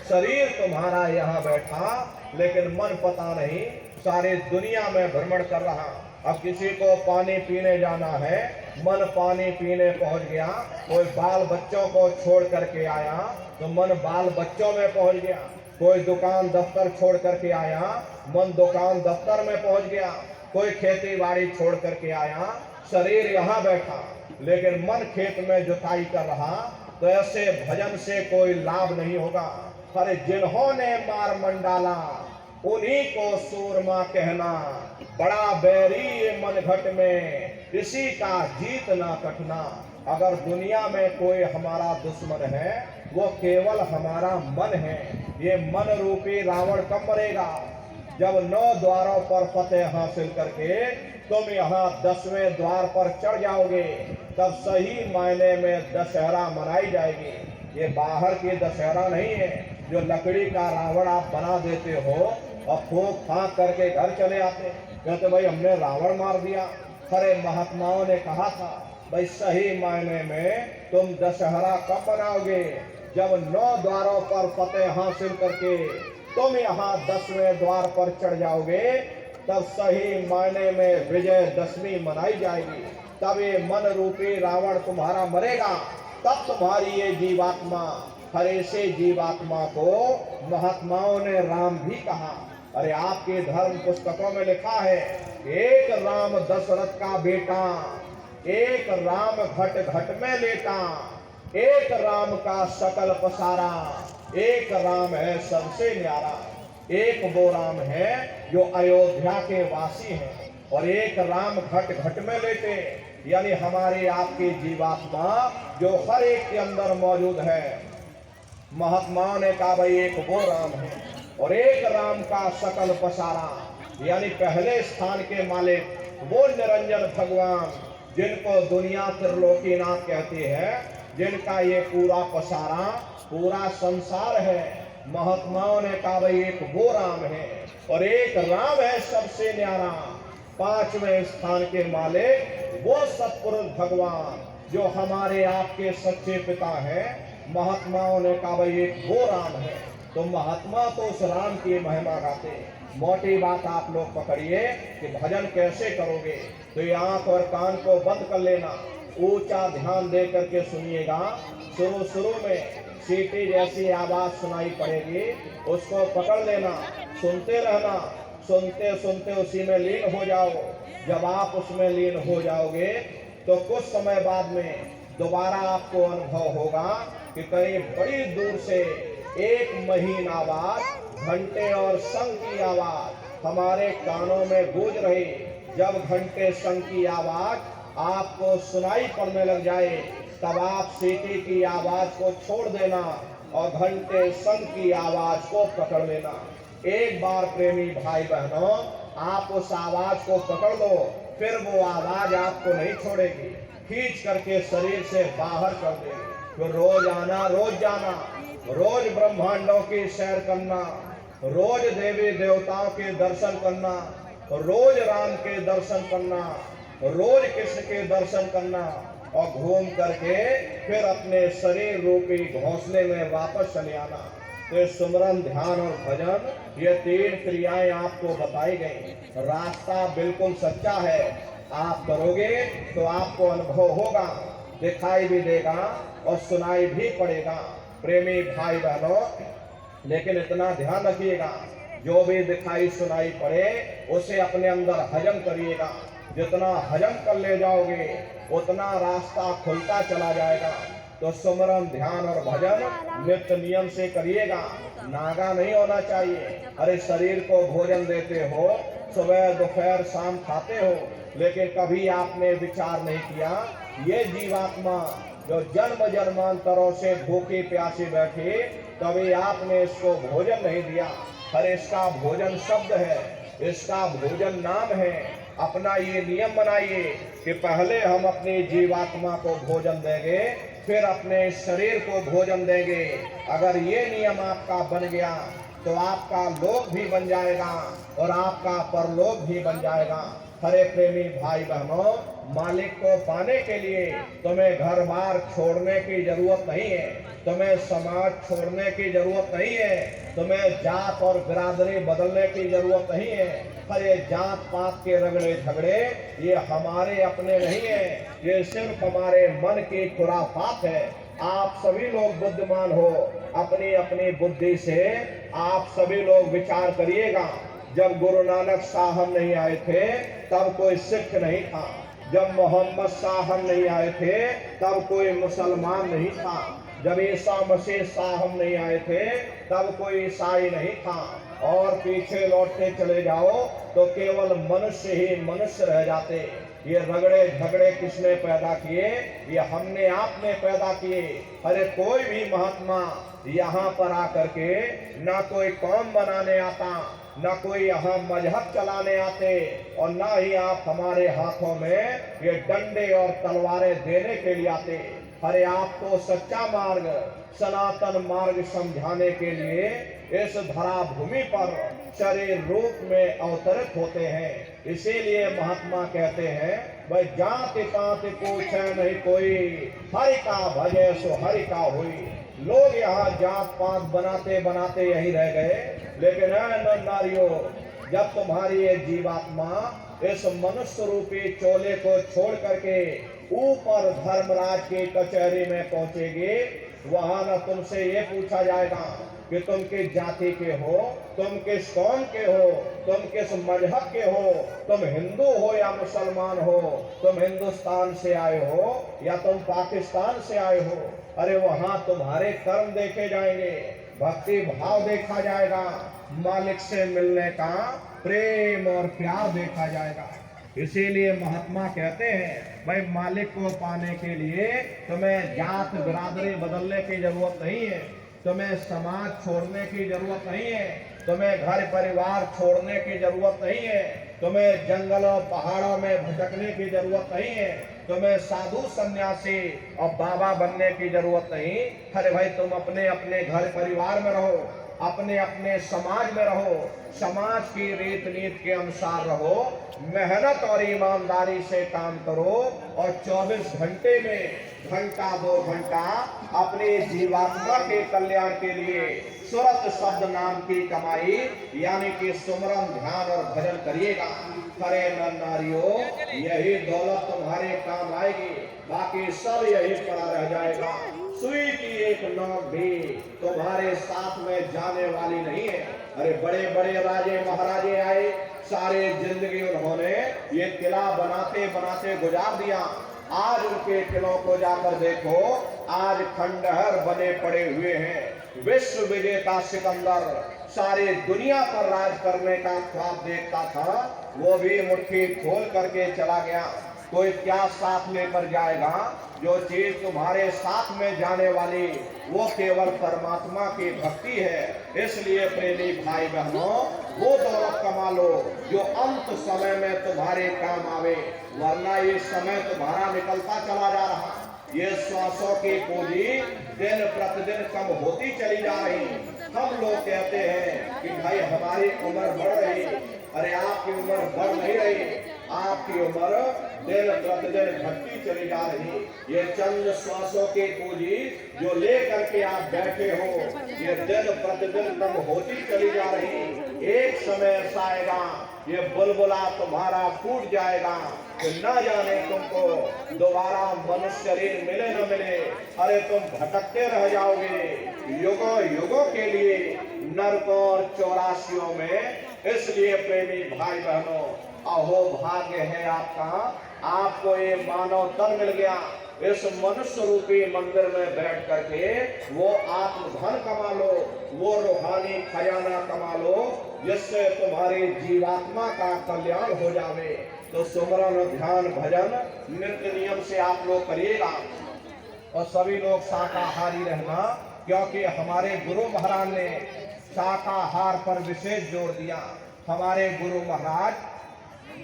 शरीर तुम्हारा यहाँ बैठा, लेकिन मन पता नहीं सारी दुनिया में भ्रमण कर रहा। अब किसी को पानी पीने जाना है, मन पानी पीने पहुंच गया। कोई बाल बच्चों को छोड़ करके आया तो मन बाल बच्चों में पहुंच गया। कोई दुकान दफ्तर छोड़ करके आया, मन दुकान दफ्तर में पहुंच गया। कोई खेती बाड़ी छोड़ करके आया, शरीर यहाँ बैठा, लेकिन मन खेत में जुताई कर रहा। तो ऐसे भजन से कोई लाभ नहीं होगा। अरे जिन्होंने मार मंडाला उन्हीं को सूरमा कहना, बड़ा बैरी ये मन घट में, किसी का जीत ना कटना। अगर दुनिया में कोई हमारा दुश्मन है, वो केवल हमारा मन है। ये मन रूपी रावण कब मरेगा, जब 9 द्वारों पर फतेह हासिल करके तुम यहाँ 10वें द्वार पर चढ़ जाओगे, तब सही मायने में दशहरा मनाई जाएगी। ये बाहर की दशहरा नहीं है, जो लकड़ी का रावण आप बना देते हो और फूंक फांक करके घर चले आते, कहते भाई हमने रावण मार दिया। अरे महात्माओं ने कहा था भाई सही मायने में तुम दशहरा कब बनाओगे, जब 9 द्वारों पर फतेह हासिल करके तुम यहाँ 10वें द्वार पर चढ़ जाओगे, तब सही मायने में विजयदशमी मनाई जाएगी। तब ये मन रूपी रावण तुम्हारा मरेगा, तब तुम्हारी ये जीवात्मा, हर ऐसे जीवात्मा को महात्माओं ने राम भी कहा। अरे आपके धर्म पुस्तकों में लिखा है, एक राम दशरथ का बेटा, एक राम घट घट में लेटा, एक राम का सकल पसारा, एक राम है सबसे न्यारा। एक वो राम है जो अयोध्या के वासी हैं, और एक राम घट घट में लेटे, यानी हमारे आपकी जीवात्मा जो हर एक के अंदर मौजूद है। महात्माओं ने कहा भाई एक वो राम है और एक राम का सकल पसारा, यानी पहले स्थान के मालिक वो निरंजन भगवान, जिनको दुनिया त्रिलोकीनाथ कहती है, जिनका ये पूरा पसारा पूरा संसार है। महात्माओं ने कहा भाई एक वो राम है और एक राम है सबसे न्यारा, 5वें स्थान के मालिक वो सतपुरुष भगवान जो हमारे आपके सच्चे पिता हैं। महात्माओं ने कहा भाई एक वो राम है। तो महात्मा तो उस राम की महिमा गाते। मोटी बात आप लोग पकड़िए कि भजन कैसे करोगे, तो ये आंख और कान को बंद कर लेना, ऊंचा ध्यान दे करके सुनिएगा। शुरू में सीटी जैसी आवाज सुनाई पड़ेगी, उसको पकड़ लेना, सुनते रहना, सुनते सुनते उसी में लीन हो जाओ। जब आप उसमें लीन हो जाओगे तो कुछ समय बाद में दोबारा आपको अनुभव होगा कि कहीं बड़ी दूर से एक महीन आवाज, घंटे और शंख की आवाज हमारे कानों में गूंज रही। जब घंटे शंख की आवाज आपको सुनाई पड़ने लग जाए, तब आप सीटी की आवाज को छोड़ देना और घंटे शंख की आवाज को पकड़ लेना। एक बार प्रेमी भाई बहनों आप उस आवाज को पकड़ लो, फिर वो आवाज आपको नहीं छोड़ेगी, खींच करके शरीर से बाहर कर देगी। तो रोज आना, रोज जाना, रोज ब्रह्मांडों की सैर करना, रोज देवी देवताओं के दर्शन करना, रोज राम के दर्शन करना, रोज कृष्ण के दर्शन करना, और घूम करके फिर अपने शरीर रूपी घोंसले में वापस चले आना। तो सुमरन, ध्यान और भजन, ये 3 क्रियाएं आपको बताई गई। रास्ता बिल्कुल सच्चा है, आप करोगे तो आपको अनुभव होगा, दिखाई भी देगा और सुनाई भी पड़ेगा। प्रेमी भाई बहनों, लेकिन इतना ध्यान रखिएगा, जो भी दिखाई सुनाई पड़े उसे अपने अंदर हजम करिएगा। जितना हजम कर ले जाओगे उतना रास्ता खुलता चला जाएगा। तो सुमरन, ध्यान और भजन नित्य नियम से करिएगा, नागा नहीं होना चाहिए। अरे शरीर को भोजन देते हो, सुबह दोपहर शाम खाते हो, लेकिन कभी आपने विचार नहीं किया ये जीवात्मा जो जन्म जन्मांतरों से भूखे प्यासे बैठे, तभी आपने इसको भोजन नहीं दिया। पर इसका भोजन शब्द है, इसका भोजन नाम है। अपना ये नियम बनाइए कि पहले हम अपनी जीवात्मा को भोजन देंगे, फिर अपने शरीर को भोजन देंगे। अगर ये नियम आपका बन गया तो आपका लोक भी बन जाएगा और आपका परलोक भी बन जाएगा। हरे प्रेमी भाई बहनों, मालिक को पाने के लिए तुम्हें घर बार छोड़ने की जरूरत नहीं है, तुम्हें समाज छोड़ने की जरूरत नहीं है, तुम्हें जात और बिरादरी बदलने की जरूरत नहीं है। पर ये जात पात के रगड़े झगड़े ये हमारे अपने नहीं है, ये सिर्फ हमारे मन की खुराफात है। आप सभी लोग बुद्धिमान हो, अपनी अपनी बुद्धि से आप सभी लोग विचार करिएगा। जब गुरु नानक साहब नहीं आए थे तब कोई सिख नहीं था, जब मोहम्मद साहब नहीं आए थे तब कोई मुसलमान नहीं था, जब ईसा मसीह साहब नहीं आए थे तब कोई ईसाई नहीं था। और पीछे लौटते चले जाओ तो केवल मनुष्य ही मनुष्य रह जाते। ये रगड़े झगड़े किसने पैदा किए? ये हमने आपने पैदा किए। अरे कोई भी महात्मा यहाँ पर आकर के ना कोई कौम बनाने आता, ना कोई यहाँ मजहब चलाने आते, और ना ही आप हमारे हाथों में ये डंडे और तलवारें देने के लिए आते। अरे आपको सच्चा मार्ग, सनातन मार्ग समझाने के लिए इस धरा भूमि पर शरीर रूप में अवतरित होते हैं। इसीलिए महात्मा कहते हैं, भाई जाति पाति पूछे नहीं कोई, हरि का भजे सो हरि का हुई। लोग यहाँ जात पात बनाते बनाते यही रह गए, लेकिन नारियों, जब तुम्हारी ये जीवात्मा इस मनुष्य रूपी चोले को छोड़ करके ऊपर धर्मराज की कचहरी में पहुंचेगी, वहां न तुमसे ये पूछा जाएगा कि तुम किस जाति के हो, तुम किस कौम के हो, तुम किस मजहब के हो, तुम हिंदू हो या मुसलमान हो, तुम हिंदुस्तान से आए हो या तुम पाकिस्तान से आए हो। अरे वहां तुम्हारे कर्म देखे जाएंगे, भक्ति भाव देखा जाएगा, मालिक से मिलने का प्रेम और प्यार देखा जाएगा। इसीलिए महात्मा कहते हैं, भाई मालिक को पाने के लिए तुम्हें जात बिरादरी बदलने की जरूरत नहीं है, तुम्हें समाज छोड़ने की जरूरत नहीं है, तुम्हें घर परिवार छोड़ने की जरूरत नहीं है, तुम्हें जंगलों पहाड़ों में भटकने की जरूरत नहीं है, तुम्हें साधु सन्यासी और बाबा बनने की जरूरत नहीं। अरे भाई तुम अपने अपने घर परिवार में रहो, अपने अपने समाज में रहो, समाज की रीत नीति के अनुसार रहो, मेहनत और ईमानदारी से काम करो, और 24 घंटे में घंटा 2 घंटा अपने जीवात्मा के कल्याण के लिए सुरत शब्द नाम की कमाई यानी कि सुमरन ध्यान और भजन करिएगा। करे नर नारियों, यही दौलत तुम्हारे काम आएगी, बाकी सब यही पड़ा रह जाएगा। सुई की एक नोक भी तुम्हारे साथ में जाने वाली नहीं है। अरे बड़े बड़े राजे महाराजे आए, सारे जिंदगी उन्होंने ये किला बनाते बनाते गुजार दिया। आज उनके किलों को जाकर देखो, आज खंडहर बने पड़े हुए हैं। विश्व विजेता सिकंदर सारे दुनिया पर राज करने का ख्वाब देखता था, वो भी मुट्ठी खोल करके चला गया। कोई क्या साथ लेकर जाएगा? जो चीज तुम्हारे साथ में जाने वाली वो केवल परमात्मा की भक्ति है। इसलिए प्रेमी भाई बहनों, वो दौलत कमा लो जो अंत समय में तुम्हारे काम आवे, वरना ये समय तुम्हारा निकलता चला जा रहा। ये श्वासों की पूंजी दिन प्रतिदिन कम होती चली जा रही। हम लोग कहते हैं कि भाई हमारी उम्र बढ़ रही, अरे आपकी उम्र बढ़ नहीं रही, आपकी उम्र दिन प्रतिदिन घटती चली जा रही। ये चंद श्वासों की पूंजी जो लेकर के आप बैठे हो, ये दिन प्रतिदिन कम होती चली जा रही। एक समय ऐसा आएगा, ये बुलबुला तुम्हारा फूट जाएगा, तो न जाने तुमको दोबारा मनुष्य शरीर मिले न मिले। अरे तुम भटकते रह जाओगे युगों युगों के लिए नरकों और 84 में। इसलिए प्रेमी भाई बहनों, अहो भाग्य है आपका, आपको ये मानव तन मिल गया। इस मनुष्य रूपी मंदिर में बैठ करके वो आत्मधन कमा लो, वो रूहानी खजाना कमा लो, जिससे तुम्हारी जीवात्मा का कल्याण हो जावे। तो सुमरन ध्यान भजन नित्य नियम से आप लोग करिएगा। और सभी लोग शाकाहारी रहना, क्योंकि हमारे गुरु महाराज ने शाकाहार पर विशेष जोर दिया। हमारे गुरु महाराज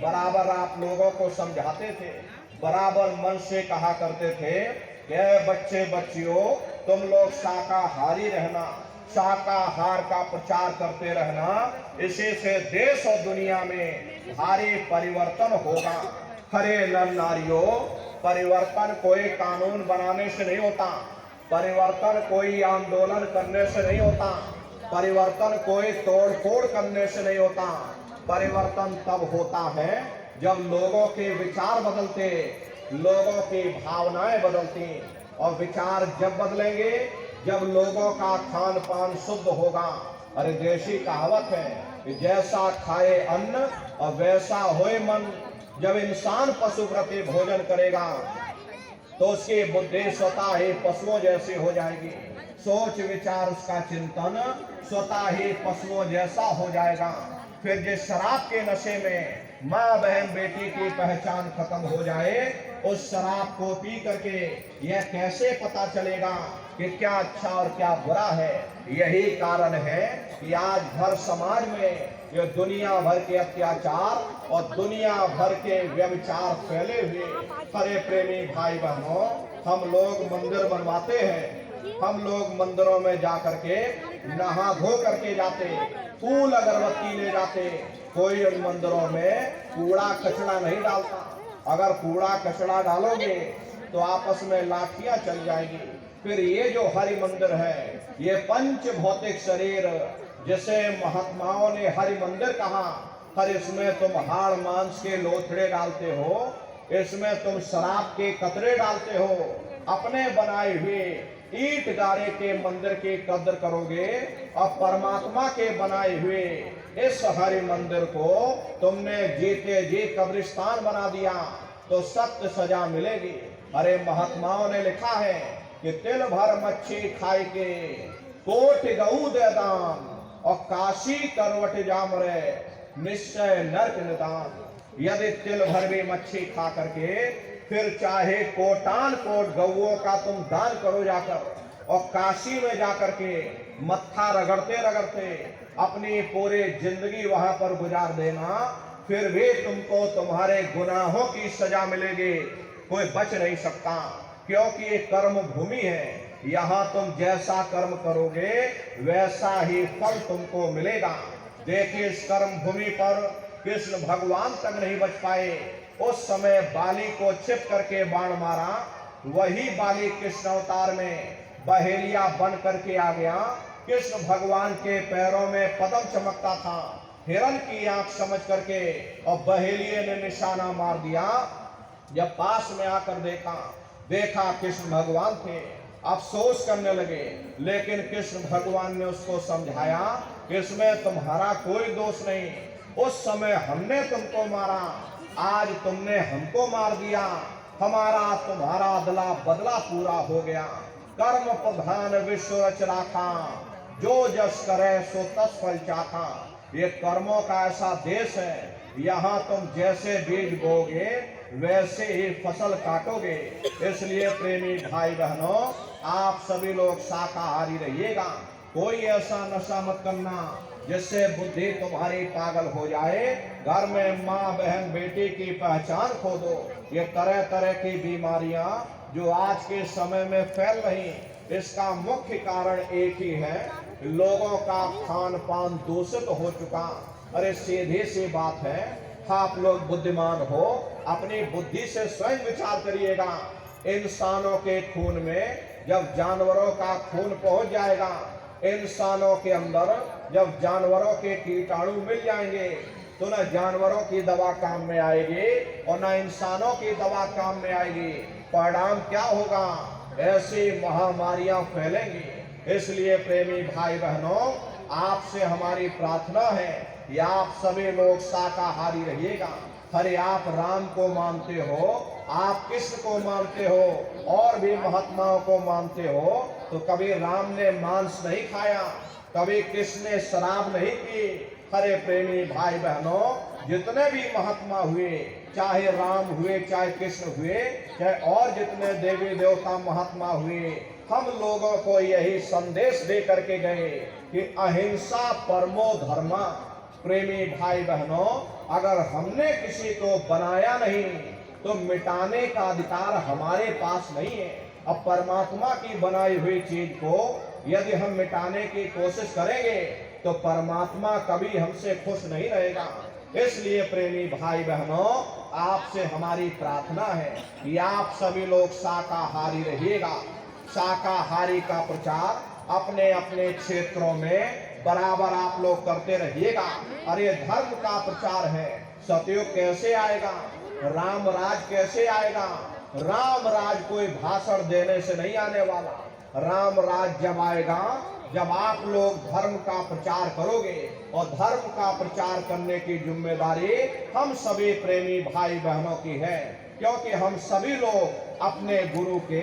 बराबर आप लोगों को समझाते थे, बराबर मन से कहा करते थे कि बच्चे बच्चियों तुम लोग शाकाहारी रहना, शाकाहार का प्रचार करते रहना, इसी से देश और दुनिया में भारी परिवर्तन होगा। हरे नर नारियों, परिवर्तन कोई कानून बनाने से नहीं होता, परिवर्तन कोई आंदोलन करने से नहीं होता, परिवर्तन कोई तोड़ फोड़ करने से नहीं होता। परिवर्तन तब होता है जब लोगों के विचार बदलते, लोगों की भावनाएं बदलती, और विचार जब बदलेंगे जब लोगों का खान पान शुद्ध होगा। अरे देशी कहावत है कि जैसा खाए अन्न और वैसा होए मन। जब इंसान पशु प्रति भोजन करेगा तो उसकी बुद्धि स्वतः ही पशुओं जैसी हो जाएगी, सोच विचार उसका चिंतन स्वतः ही पशुओं जैसा हो जाएगा। फिर जिस शराब के नशे में माँ बहन बेटी की पहचान खत्म हो जाए, उस शराब को पी करके यह कैसे पता चलेगा कि क्या अच्छा और क्या बुरा है। यही कारण है कि आज भर समाज में ये दुनिया भर के अत्याचार और दुनिया भर के व्यभिचार फैले हुए। हरे प्रेमी भाई बहनों, हम लोग मंदिर बनवाते हैं, हम लोग मंदिरों में जा करके नहा धो करके जाते, फूल अगरबत्ती ले जाते, कोई उन मंदिरों में कूड़ा कचरा नहीं डालता। अगर कूड़ा कचरा डालोगे तो आपस में लाठियां चल जाएगी। फिर ये जो हरि मंदिर है, ये पंच भौतिक शरीर जिसे महात्माओं ने हरि मंदिर कहा, हर इसमें तुम हाड़ मांस के लोथड़े डालते हो, इसमें तुम शराब के कतरे डालते हो, अपने बनाए हुए ईट गारे के मंदिर की कदर करोगे और परमात्मा के बनाए हुए इस हरि मंदिर को तुमने जीते जी कब्रिस्तान बना दिया तो सख्त सजा मिलेगी। अरे महात्माओं ने लिखा है कि तिल भर मच्छी खाई के कोट गऊ दे दान और काशी करवट जाम रे निश्चय नरक निदान। यदि तिल भर भी मच्छी खा करके फिर चाहे कोटान कोट गऊओं का तुम दान करो जाकर, और काशी में जाकर के मत्था रगड़ते रगड़ते अपनी पूरी जिंदगी वहां पर गुजार देना, फिर भी तुमको तुम्हारे गुनाहों की सजा मिलेगी, कोई बच नहीं सकता। क्योंकि ये कर्म भूमि है, यहाँ तुम जैसा कर्म करोगे वैसा ही फल तुमको मिलेगा। देखिए इस कर्म भूमि पर कृष्ण भगवान तक नहीं बच पाए, उस समय बाली को छिप करके बाण मारा, वही बाली कृष्ण अवतार में बहेलिया बन करके आ गया। कृष्ण भगवान के पैरों में पद्म चमकता था, हिरण की आंख समझ करके, और बहेलिये ने निशाना मार दिया। जब पास में आकर देखा कृष्ण भगवान थे, अफसोस करने लगे, लेकिन कृष्ण भगवान ने उसको समझाया कि इसमें तुम्हारा कोई दोष नहीं, उस समय हमने तुमको मारा, आज तुमने हमको मार दिया, हमारा तुम्हारा अदला बदला पूरा हो गया। कर्म प्रधान विश्व रच राखा, जो जस करे सो तस फल चाखा। ये कर्मों का ऐसा देश है, यहाँ तुम जैसे बीज बोगे वैसे ही फसल काटोगे। इसलिए प्रेमी भाई बहनों, आप सभी लोग शाकाहारी रहिएगा। कोई ऐसा नशा मत करना जिससे बुद्धि तुम्हारी पागल हो जाए, घर में माँ बहन बेटी की पहचान खो दो। ये तरह तरह की बीमारियां जो आज के समय में फैल रही, इसका मुख्य कारण एक ही है, लोगों का खान पान दूषित हो चुका। अरे सीधी सी बात है, आप लोग बुद्धिमान हो, अपनी बुद्धि से स्वयं विचार करिएगा। इंसानों के खून में जब जानवरों का खून पहुंच जाएगा, इंसानों के अंदर जब जानवरों के कीटाणु मिल जाएंगे, तो न जानवरों की दवा काम में आएगी और न इंसानों की दवा काम में आएगी। परिणाम क्या होगा? ऐसी महामारियां फैलेंगी। इसलिए प्रेमी भाई बहनों, आपसे हमारी प्रार्थना है कि आप सभी लोग शाकाहारी रहिएगा। अरे आप राम को मानते हो, आप कृष्ण को मानते हो और भी महात्माओं को मानते हो, तो कभी राम ने मांस नहीं खाया, कभी कृष्ण ने शराब नहीं पी। हरे प्रेमी भाई बहनों, जितने भी महात्मा हुए, चाहे राम हुए, चाहे कृष्ण हुए, चाहे और जितने देवी देवता महात्मा हुए, हम लोगों को यही संदेश दे करके गए कि अहिंसा परमो धर्मा। प्रेमी भाई बहनों, अगर हमने किसी को बनाया नहीं तो मिटाने का अधिकार हमारे पास नहीं है। अब परमात्मा की बनाई हुई चीज को यदि हम मिटाने की कोशिश करेंगे तो परमात्मा कभी हमसे खुश नहीं रहेगा। इसलिए प्रेमी भाई बहनों, आपसे हमारी प्रार्थना है कि आप सभी लोग शाकाहारी रहिएगा। शाकाहारी का प्रचार अपने अपने क्षेत्रों में बराबर आप लोग करते रहिएगा। अरे धर्म का प्रचार है, सतयुग कैसे आएगा, राम राज कैसे आएगा? राम राज कोई भाषण देने से नहीं आने वाला। राम राज जब आएगा जब आप लोग धर्म का प्रचार करोगे, और धर्म का प्रचार करने की जिम्मेदारी हम सभी प्रेमी भाई बहनों की है, क्योंकि हम सभी लोग अपने गुरु के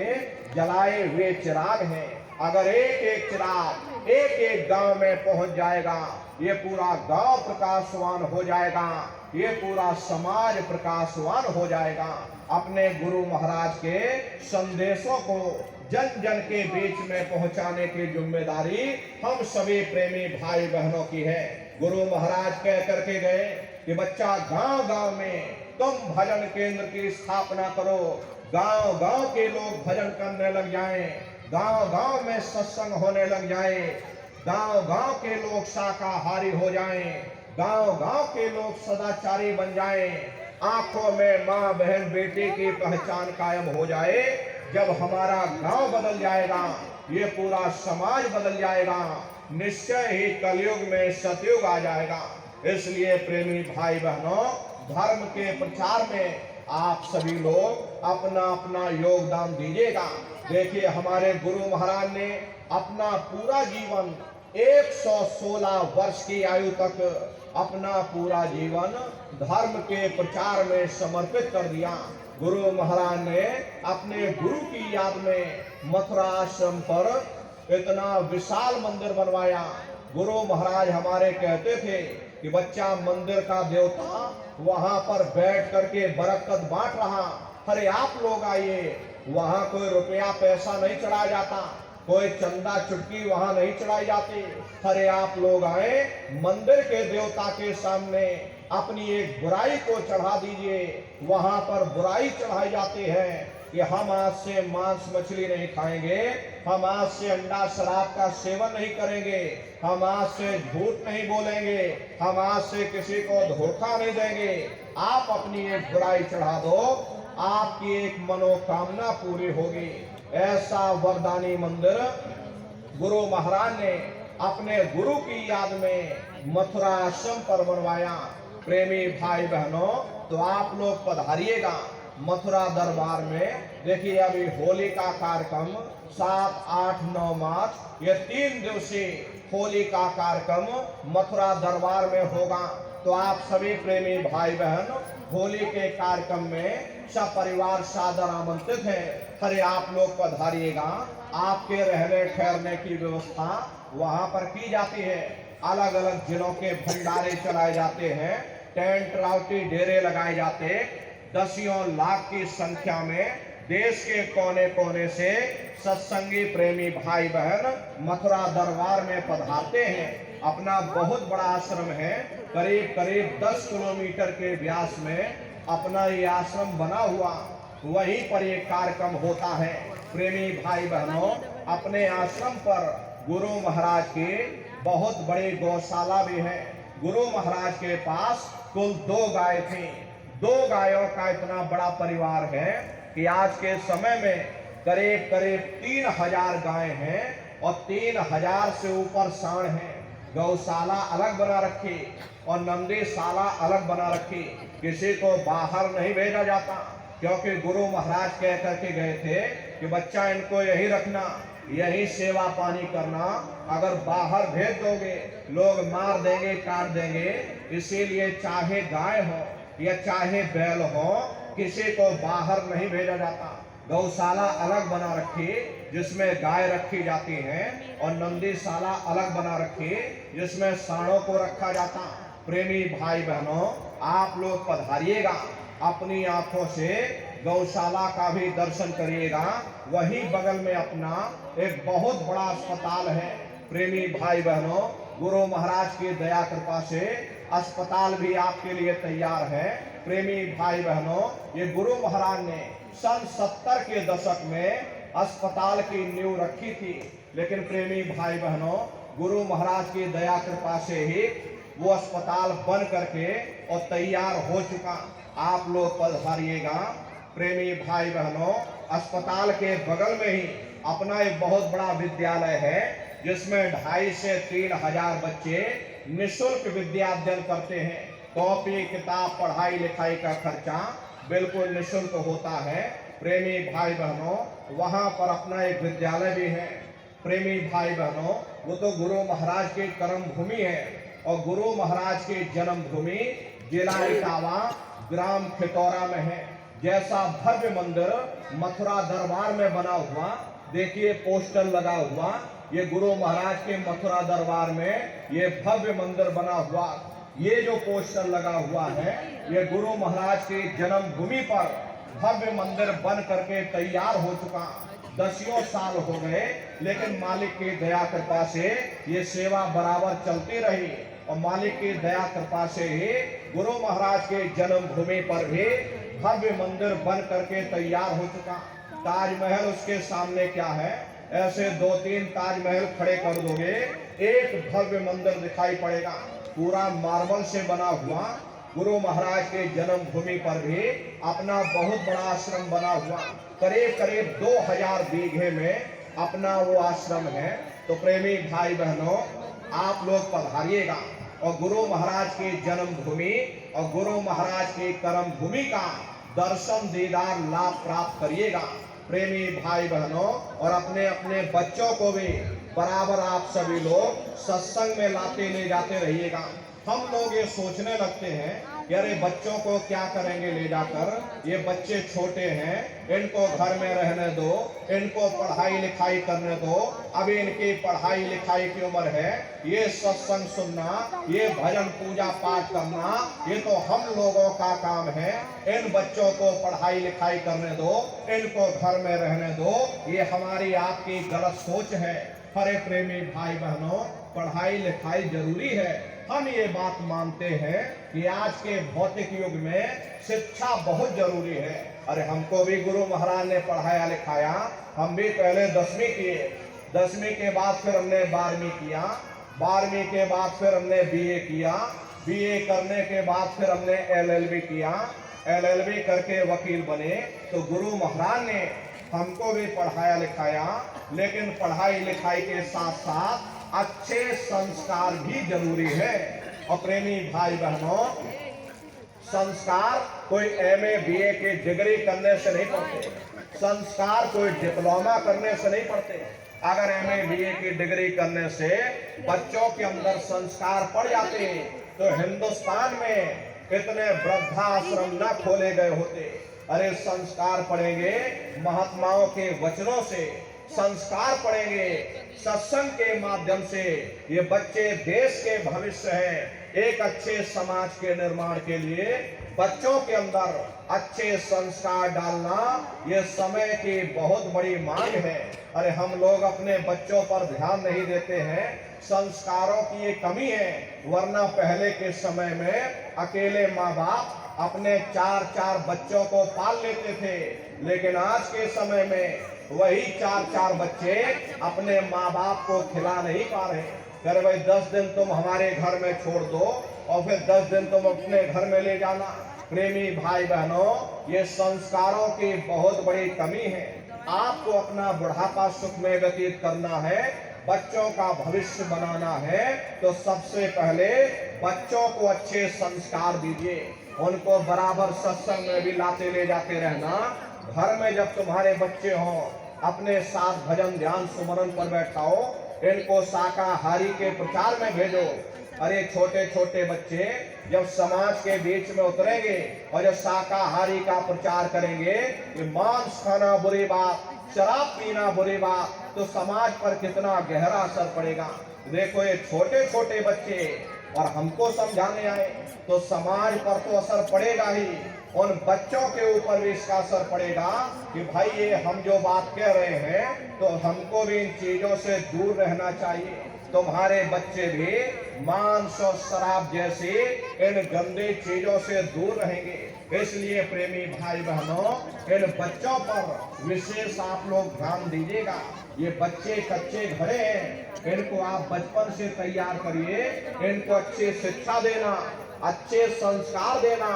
जलाए हुए चिराग हैं। अगर एक एक चिराग एक एक गांव में पहुंच जाएगा, ये पूरा गांव प्रकाशवान हो जाएगा, ये पूरा समाज प्रकाशवान हो जाएगा। अपने गुरु महाराज के संदेशों को जन जन के बीच में पहुंचाने की जिम्मेदारी हम सभी प्रेमी भाई बहनों की है। गुरु महाराज कह करके गए कि बच्चा गांव गांव में तुम भजन केंद्र की स्थापना करो, गांव गांव के लोग भजन करने लग जाएं, गांव गांव में सत्संग होने लग जाए, गांव गांव के लोग शाकाहारी हो जाएं, गांव गांव के लोग सदाचारी बन जाएं, आंखों में माँ बहन बेटे की पहचान कायम हो जाए। जब हमारा गांव बदल जाएगा, ये पूरा समाज बदल जाएगा, निश्चय ही कलयुग में सतयुग आ जाएगा। इसलिए प्रेमी भाई बहनों, धर्म के प्रचार में आप सभी लोग अपना अपना योगदान दीजिएगा। देखिए, हमारे गुरु महाराज ने अपना पूरा जीवन 116 वर्ष की आयु तक अपना पूरा जीवन धर्म के प्रचार में समर्पित कर दिया। गुरु महाराज ने अपने गुरु की याद में मथुरा आश्रम पर इतना विशाल मंदिर बनवाया। गुरु महाराज हमारे कहते थे कि बच्चा, मंदिर का देवता वहां पर बैठ करके बरकत बांट रहा, अरे आप लोग आइए। वहां कोई रुपया पैसा नहीं चढ़ाया जाता, कोई चंदा चुटकी वहां नहीं चढ़ाई जाती। अरे आप लोग आए, मंदिर के देवता के सामने अपनी एक बुराई को चढ़ा दीजिए। वहां पर बुराई चढ़ाई जाती है कि हम आज से मांस मछली नहीं खाएंगे, हम आज से अंडा शराब का सेवन नहीं करेंगे, हम आज से झूठ नहीं बोलेंगे, हम आज से किसी को धोखा नहीं देंगे। आप अपनी एक बुराई चढ़ा दो, आपकी एक मनोकामना पूरी होगी। ऐसा वरदानी मंदिर गुरु महाराज ने अपने गुरु की याद में मथुरा आश्रम पर बनवाया। प्रेमी भाई बहनों, तो आप लोग पधारिएगा मथुरा दरबार में। देखिए, अभी होली का कार्यक्रम 7, 8, 9 मार्च, ये 3 दिवसीय होली का कार्यक्रम मथुरा दरबार में होगा। तो आप सभी प्रेमी भाई बहन होली के कार्यक्रम में सब परिवार सादर आमंत्रित हैं। अरे आप लोग पधारिएगा। आपके रहने ठहरने की व्यवस्था वहां पर की जाती है। अलग अलग जिलों के भंडारे चलाए जाते हैं, टेंट राउटी डेरे लगाए जाते। दसियों लाख की संख्या में देश के कोने कोने से सत्संगी प्रेमी भाई बहन मथुरा दरबार में पधारते हैं। अपना बहुत बड़ा आश्रम है, करीब करीब 10 किलोमीटर के व्यास में अपना ये आश्रम बना हुआ, वहीं पर ये कार्यक्रम होता है। प्रेमी भाई बहनों, अपने आश्रम पर गुरु महाराज की बहुत बड़ी गौशाला भी है। गुरु महाराज के पास कुल 2 गाय थी। 2 गायों का इतना बड़ा परिवार है कि आज के समय में करीब करीब 3000 गाय हैं और 3000 से ऊपर सांड हैं। गौशाला अलग बना रखी और नंदीशाला अलग बना रखी। किसी को बाहर नहीं भेजा जाता, क्योंकि गुरु महाराज कह करके गए थे कि बच्चा, इनको यही रखना, यही सेवा पानी करना। अगर बाहर भेज दोगे लोग मार देंगे, काट देंगे। इसीलिए चाहे गाय हो या चाहे बैल हो, किसी को बाहर नहीं भेजा जाता। गौशाला अलग बना रखी जिसमें गाय रखी जाती है, और नंदीशाला अलग बना रखी जिसमें सांडों को रखा जाता। प्रेमी भाई बहनों, आप लोग पधारिएगा, अपनी आंखों से गौशाला का भी दर्शन करिएगा। वही बगल में अपना एक बहुत बड़ा अस्पताल है। प्रेमी भाई बहनों, गुरु महाराज की दया कृपा से अस्पताल भी आपके लिए तैयार है। प्रेमी भाई बहनों, ये गुरु महाराज ने सन 70 के दशक में अस्पताल की नींव रखी थी, लेकिन प्रेमी भाई बहनों, गुरु महाराज की दया कृपा से ही वो अस्पताल बन करके और तैयार हो चुका। आप लोग पधारिएगा। प्रेमी भाई बहनों, अस्पताल के बगल में ही अपना एक बहुत बड़ा विद्यालय है, जिसमें 2,500 से 3,000 बच्चे निःशुल्क विद्या अध्ययन करते हैं। कॉपी किताब पढ़ाई लिखाई का खर्चा बिल्कुल निःशुल्क होता है। प्रेमी भाई बहनों, वहां पर अपना एक विद्यालय भी है। प्रेमी भाई बहनों, वो तो गुरु महाराज की कर्म भूमि है, और गुरु महाराज की जन्म भूमि जिला इटावा, ग्राम खितौरा में है। जैसा भव्य मंदिर मथुरा दरबार में बना हुआ, देखिए पोस्टर लगा हुआ, ये गुरु महाराज के मथुरा दरबार में ये भव्य मंदिर बना हुआ। ये जो पोस्टर लगा हुआ है, ये गुरु महाराज की जन्म भूमि पर भव्य मंदिर बन करके तैयार हो चुका। 10 साल हो गए, लेकिन मालिक की दया कृपा से ये सेवा बराबर चलती रही, और मालिक की दया कृपा से ही गुरु महाराज के जन्म भूमि पर भी भव्य मंदिर बन करके तैयार हो चुका। ताजमहल उसके सामने क्या है, ऐसे 2-3 ताजमहल खड़े कर दोगे, एक भव्य मंदिर दिखाई पड़ेगा, पूरा मार्बल से बना हुआ। गुरु महाराज के जन्म भूमि पर भी अपना बहुत बड़ा आश्रम बना हुआ, करीब 2000 बीघे में अपना वो आश्रम है। तो प्रेमी भाई बहनों, आप लोग पधारिएगा और गुरु महाराज की जन्म भूमि और गुरु महाराज की कर्म भूमि का दर्शन दीदार लाभ प्राप्त करिएगा। प्रेमी भाई बहनों, और अपने अपने बच्चों को भी बराबर आप सभी लोग सत्संग में लाते ले जाते रहिएगा। हम लोग ये सोचने लगते हैं कि अरे बच्चों को क्या करेंगे ले जाकर, ये बच्चे छोटे हैं, इनको घर में रहने दो, इनको पढ़ाई लिखाई करने दो, अभी इनकी पढ़ाई लिखाई की उम्र है, ये सत्संग सुनना, ये भजन पूजा पाठ करना, ये तो हम लोगों का काम है। इन बच्चों को पढ़ाई लिखाई करने दो, इनको घर में रहने दो, ये हमारी आपकी गलत सोच है। हरे प्रेमी भाई बहनों, पढ़ाई लिखाई जरूरी है। हम ये बात मानते हैं कि आज के भौतिक युग में शिक्षा बहुत जरूरी है। अरे हमको भी गुरु महाराज ने पढ़ाया लिखाया, हम भी पहले 10वीं किए, 10वीं के बाद फिर हमने 12वीं किया, 12वीं के बाद फिर हमने BA किया, BA करने के बाद फिर हमने LLB किया, LLB करके वकील बने। तो गुरु महाराज ने हमको भी पढ़ाया लिखाया, लेकिन पढ़ाई लिखाई के साथ साथ अच्छे संस्कार भी जरूरी है। और प्रेमी भाई बहनों, संस्कार कोई MA BA की डिग्री करने से नहीं पढ़ते, संस्कार कोई डिप्लोमा करने से नहीं पढ़ते। अगर MA BA की डिग्री करने से बच्चों के अंदर संस्कार पड़ जाते तो हिंदुस्तान में इतने वृद्धाश्रम न खोले गए होते। अरे संस्कार पढ़ेंगे महात्माओं के वचनों से, संस्कार पढ़ेंगे सत्संग के माध्यम से। ये बच्चे देश के भविष्य हैं। एक अच्छे समाज के निर्माण के लिए बच्चों के अंदर अच्छे संस्कार डालना ये समय की बहुत बड़ी मांग है। अरे हम लोग अपने बच्चों पर ध्यान नहीं देते हैं, संस्कारों की ये कमी है। वरना पहले के समय में अकेले माँ बाप अपने 4-4 बच्चों को पाल लेते थे, लेकिन आज के समय में वही 4-4 बच्चे अपने माँ बाप को खिला नहीं पा रहे। अरे भाई 10 दिन तुम हमारे घर में छोड़ दो और फिर 10 दिन तुम अपने घर में ले जाना। प्रेमी भाई बहनों, ये संस्कारों की बहुत बड़ी कमी है। आपको अपना बुढ़ापा सुख में व्यतीत करना है, बच्चों का भविष्य बनाना है, तो सबसे पहले बच्चों को अच्छे संस्कार दीजिए, उनको बराबर सत्संग में भी लाते ले जाते रहना। घर में जब तुम्हारे बच्चे हों, अपने साथ भजन ध्यान सुमरन पर बैठाओ, इनको शाकाहारी के प्रचार में भेजो। अरे छोटे छोटे बच्चे जब समाज के बीच में उतरेंगे और जब शाकाहारी का प्रचार करेंगे कि मांस खाना बुरी बात, शराब पीना बुरी बात, तो समाज पर कितना गहरा असर पड़ेगा। देखो ये छोटे छोटे बच्चे और हमको समझाने आए तो समाज पर तो असर पड़ेगा ही, उन बच्चों के ऊपर भी इसका असर पड़ेगा कि भाई ये हम जो बात कह रहे हैं तो हमको भी इन चीजों से दूर रहना चाहिए। तुम्हारे बच्चे भी मांस और शराब जैसी इन गंदी चीजों से दूर रहेंगे। इसलिए प्रेमी भाई बहनों, इन बच्चों पर विशेष आप लोग ध्यान दीजिएगा। ये बच्चे कच्चे घड़े हैं, इनको आप बचपन से तैयार करिए, इनको अच्छी शिक्षा देना, अच्छे संस्कार देना,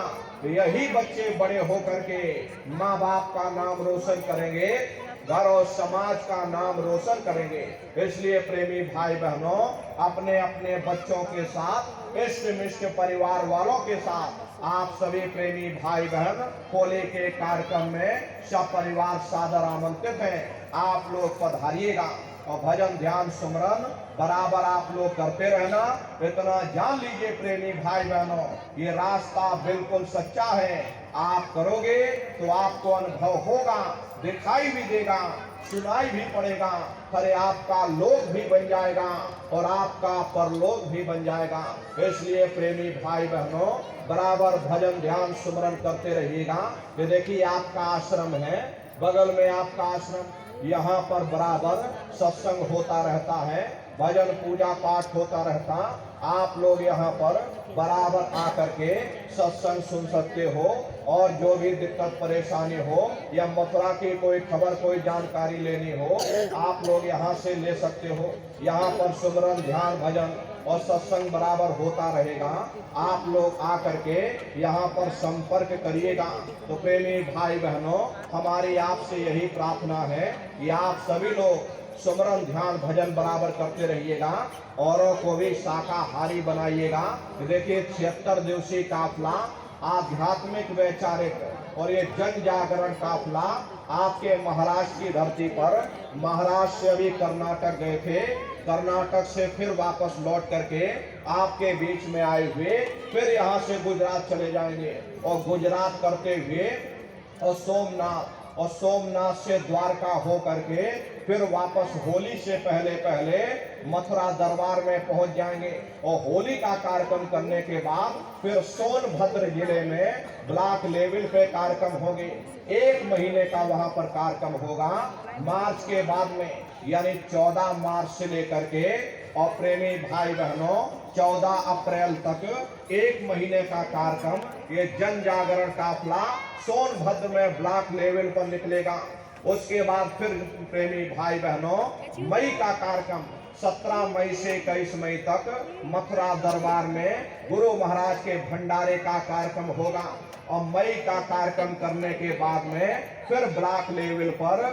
यही बच्चे बड़े होकर के माँ बाप का नाम रोशन करेंगे, घर और समाज का नाम रोशन करेंगे। इसलिए प्रेमी भाई बहनों, अपने अपने बच्चों के साथ, इष्ट मिष्ट परिवार वालों के साथ आप सभी प्रेमी भाई बहन होली के कार्यक्रम में सब परिवार सादर आमंत्रित हैं। आप लोग पधारिएगा और भजन ध्यान सुमरन बराबर आप लोग करते रहना। इतना जान लीजिए प्रेमी भाई बहनों, ये रास्ता बिल्कुल सच्चा है। आप करोगे तो आपको अनुभव होगा, दिखाई भी देगा, सुनाई भी पड़ेगा, अरे आपका लोक भी बन जाएगा और आपका परलोक भी बन जाएगा। इसलिए प्रेमी भाई बहनों, बराबर भजन ध्यान सुमरन करते रहिएगा। ये देखिए आपका आश्रम है, बगल में आपका आश्रम, यहाँ पर बराबर सत्संग होता रहता है, भजन पूजा पाठ होता रहता। आप लोग यहाँ पर बराबर आकर के सत्संग सुन सकते हो और जो भी दिक्कत परेशानी हो या मथुरा की कोई खबर कोई जानकारी लेनी हो, आप लोग यहाँ से ले सकते हो। यहाँ पर सुमरन ध्यान भजन और सत्संग बराबर होता रहेगा। आप लोग आकर के यहाँ पर संपर्क करिएगा। तो प्रेमी भाई बहनों, हमारी आपसे यही प्रार्थना है कि आप सभी लोग सुमरन ध्यान भजन बराबर करते रहिएगा, औरों को भी शाकाहारी बनाइएगा। देखिए 76 दिवसीय काफिला आध्यात्मिक वैचारिक और ये जन जागरण काफिला आपके महाराष्ट्र की धरती पर, महाराष्ट्र से अभी कर्नाटक गए थे, कर्नाटक से फिर वापस लौट करके आपके बीच में आए हुए, फिर यहाँ से गुजरात चले जाएंगे और गुजरात करते हुए और सोमनाथ से द्वारका हो करके फिर वापस होली से पहले पहले मथुरा दरबार में पहुंच जाएंगे और होली का कार्यक्रम करने के बाद फिर सोनभद्र जिले में ब्लॉक लेवल पे कार्यक्रम होंगे। 1 महीने का वहां पर कार्यक्रम होगा। मार्च के बाद में यानी 14 मार्च से लेकर के और प्रेमी भाई बहनों 14 अप्रैल तक 1 महीने का कार्यक्रम, ये जन जागरण काफिला सोनभद्र में ब्लॉक लेवल पर निकलेगा। उसके बाद फिर प्रेमी भाई बहनों मई का कार्यक्रम 17 मई से 21 मई तक मथुरा दरबार में गुरु महाराज के भंडारे का कार्यक्रम होगा और मई का कार्यक्रम करने के बाद में फिर ब्लॉक लेवल पर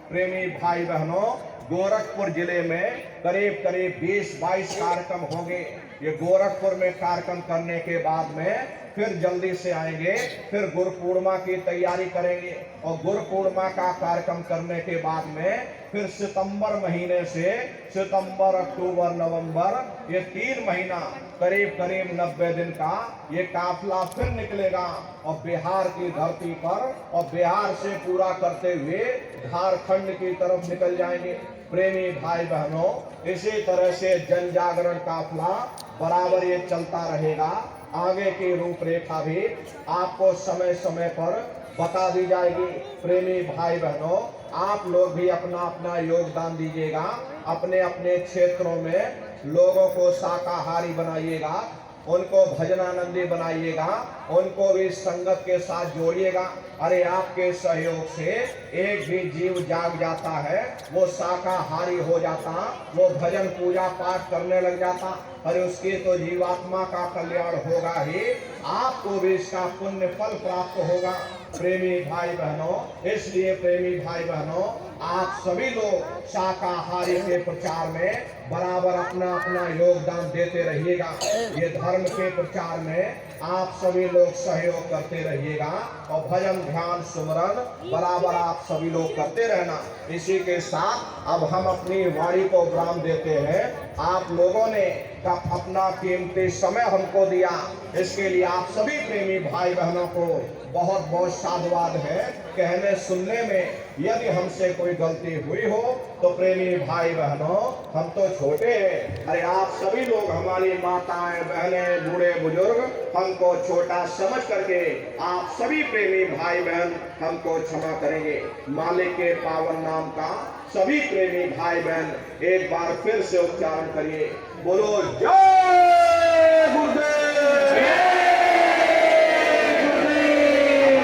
प्रेमी भाई बहनों गोरखपुर जिले में करीब 20-22 कार्यक्रम होंगे। ये गोरखपुर में कार्यक्रम करने के बाद में फिर जल्दी से आएंगे, फिर गुरु पूर्णिमा की तैयारी करेंगे और गुरु पूर्णिमा का कार्यक्रम करने के बाद में फिर सितंबर महीने से सितंबर अक्टूबर नवंबर ये 3 महीना करीब 90 दिन का ये काफिला फिर निकलेगा और बिहार की धरती पर और बिहार से पूरा करते हुए झारखंड की तरफ निकल जाएंगे। प्रेमी भाई बहनों, इसी तरह से जन जागरण काफिला बराबर ये चलता रहेगा। आगे की रूपरेखा भी आपको समय समय पर बता दी जाएगी। प्रेमी भाई बहनों, आप लोग भी अपना अपना योगदान दीजिएगा। अपने अपने क्षेत्रों में लोगों को शाकाहारी बनाइएगा, उनको भजनानंदी बनाइएगा, उनको भी संगत के साथ जोड़िएगा। अरे आपके सहयोग से एक भी जीव जाग जाता है, वो शाकाहारी हो जाता, वो भजन पूजा पाठ करने लग जाता, अरे उसकी तो जीवात्मा का कल्याण होगा ही, आपको भी इसका पुण्य फल प्राप्त होगा। प्रेमी भाई बहनों, इसलिए प्रेमी भाई बहनों, आप सभी लोग शाकाहारी के प्रचार में बराबर अपना अपना योगदान देते रहिएगा। ये धर्म के प्रचार में आप सभी लोग सहयोग करते रहिएगा और भजन ध्यान सुमरन बराबर आप सभी लोग करते रहना। इसी के साथ अब हम अपनी वाणी को विराम देते हैं। आप लोगों ने अपना कीमती समय हमको दिया, इसके लिए आप सभी प्रेमी भाई बहनों को बहुत बहुत साधुवाद है। कहने सुनने में यदि हमसे कोई गलती हुई हो तो प्रेमी भाई बहनों हम तो छोटे हैं, अरे आप सभी लोग हमारी माताएं बहनें बूढ़े बुजुर्ग हमको छोटा समझ करके आप सभी प्रेमी भाई बहन हमको क्षमा करेंगे। मालिक के पावन नाम का सभी प्रेमी भाई बहन एक बार फिर से उच्चारण करिए, बोलो जय गुरुदेव।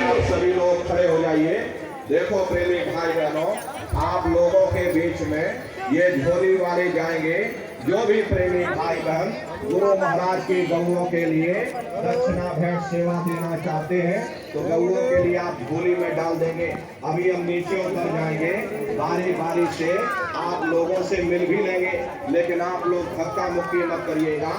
आप सभी लोग खड़े हो जाइए। देखो प्रेमी भाई बहनों, आप लोगों के बीच में ये झोली वाले जाएंगे। जो भी प्रेमी भाई बहन गुरु महाराज की गौओं के लिए दक्षिणा भेंट सेवा देना चाहते हैं तो गौओं के लिए आप झोली में डाल देंगे। अभी हम नीचे उतर जाएंगे, बारी बारी से आप लोगों से मिल भी लेंगे, लेकिन आप लोग धक्का मुक्की मत करिएगा,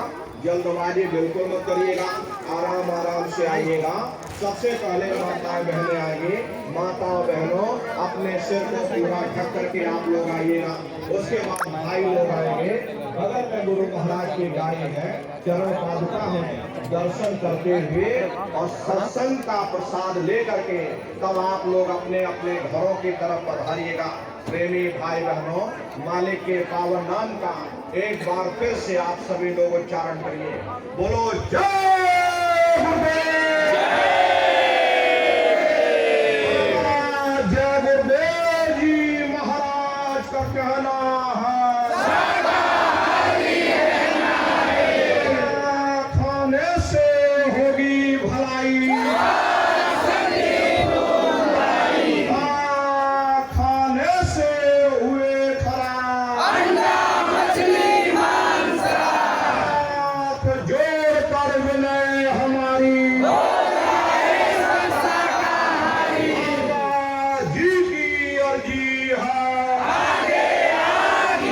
जल्दबाजी बिल्कुल मत करिएगा, आराम आराम से आइएगा। सबसे पहले माताएं बहनें आएंगी। माताओं बहनों अपने सिर को पूरा ढक करके आप लोग आइएगा। उसके बाद भाई लोग आएंगे। बगल में गुरु महाराज की गाय है, चरण पादुका है, दर्शन करते हुए और सत्संग का प्रसाद ले करके तब आप लोग अपने अपने घरों की तरफ पधारिएगा। प्रेमी भाई बहनों, मालिक के पावन नाम का एक बार फिर से आप सभी लोग उच्चारण करिए, बोलो जय गुरुदेव। जय गुरुदेव जी महाराज का कहना है, खाने से होगी भलाई, खाने से हुए खराब, जोड़ कर विनय हमारा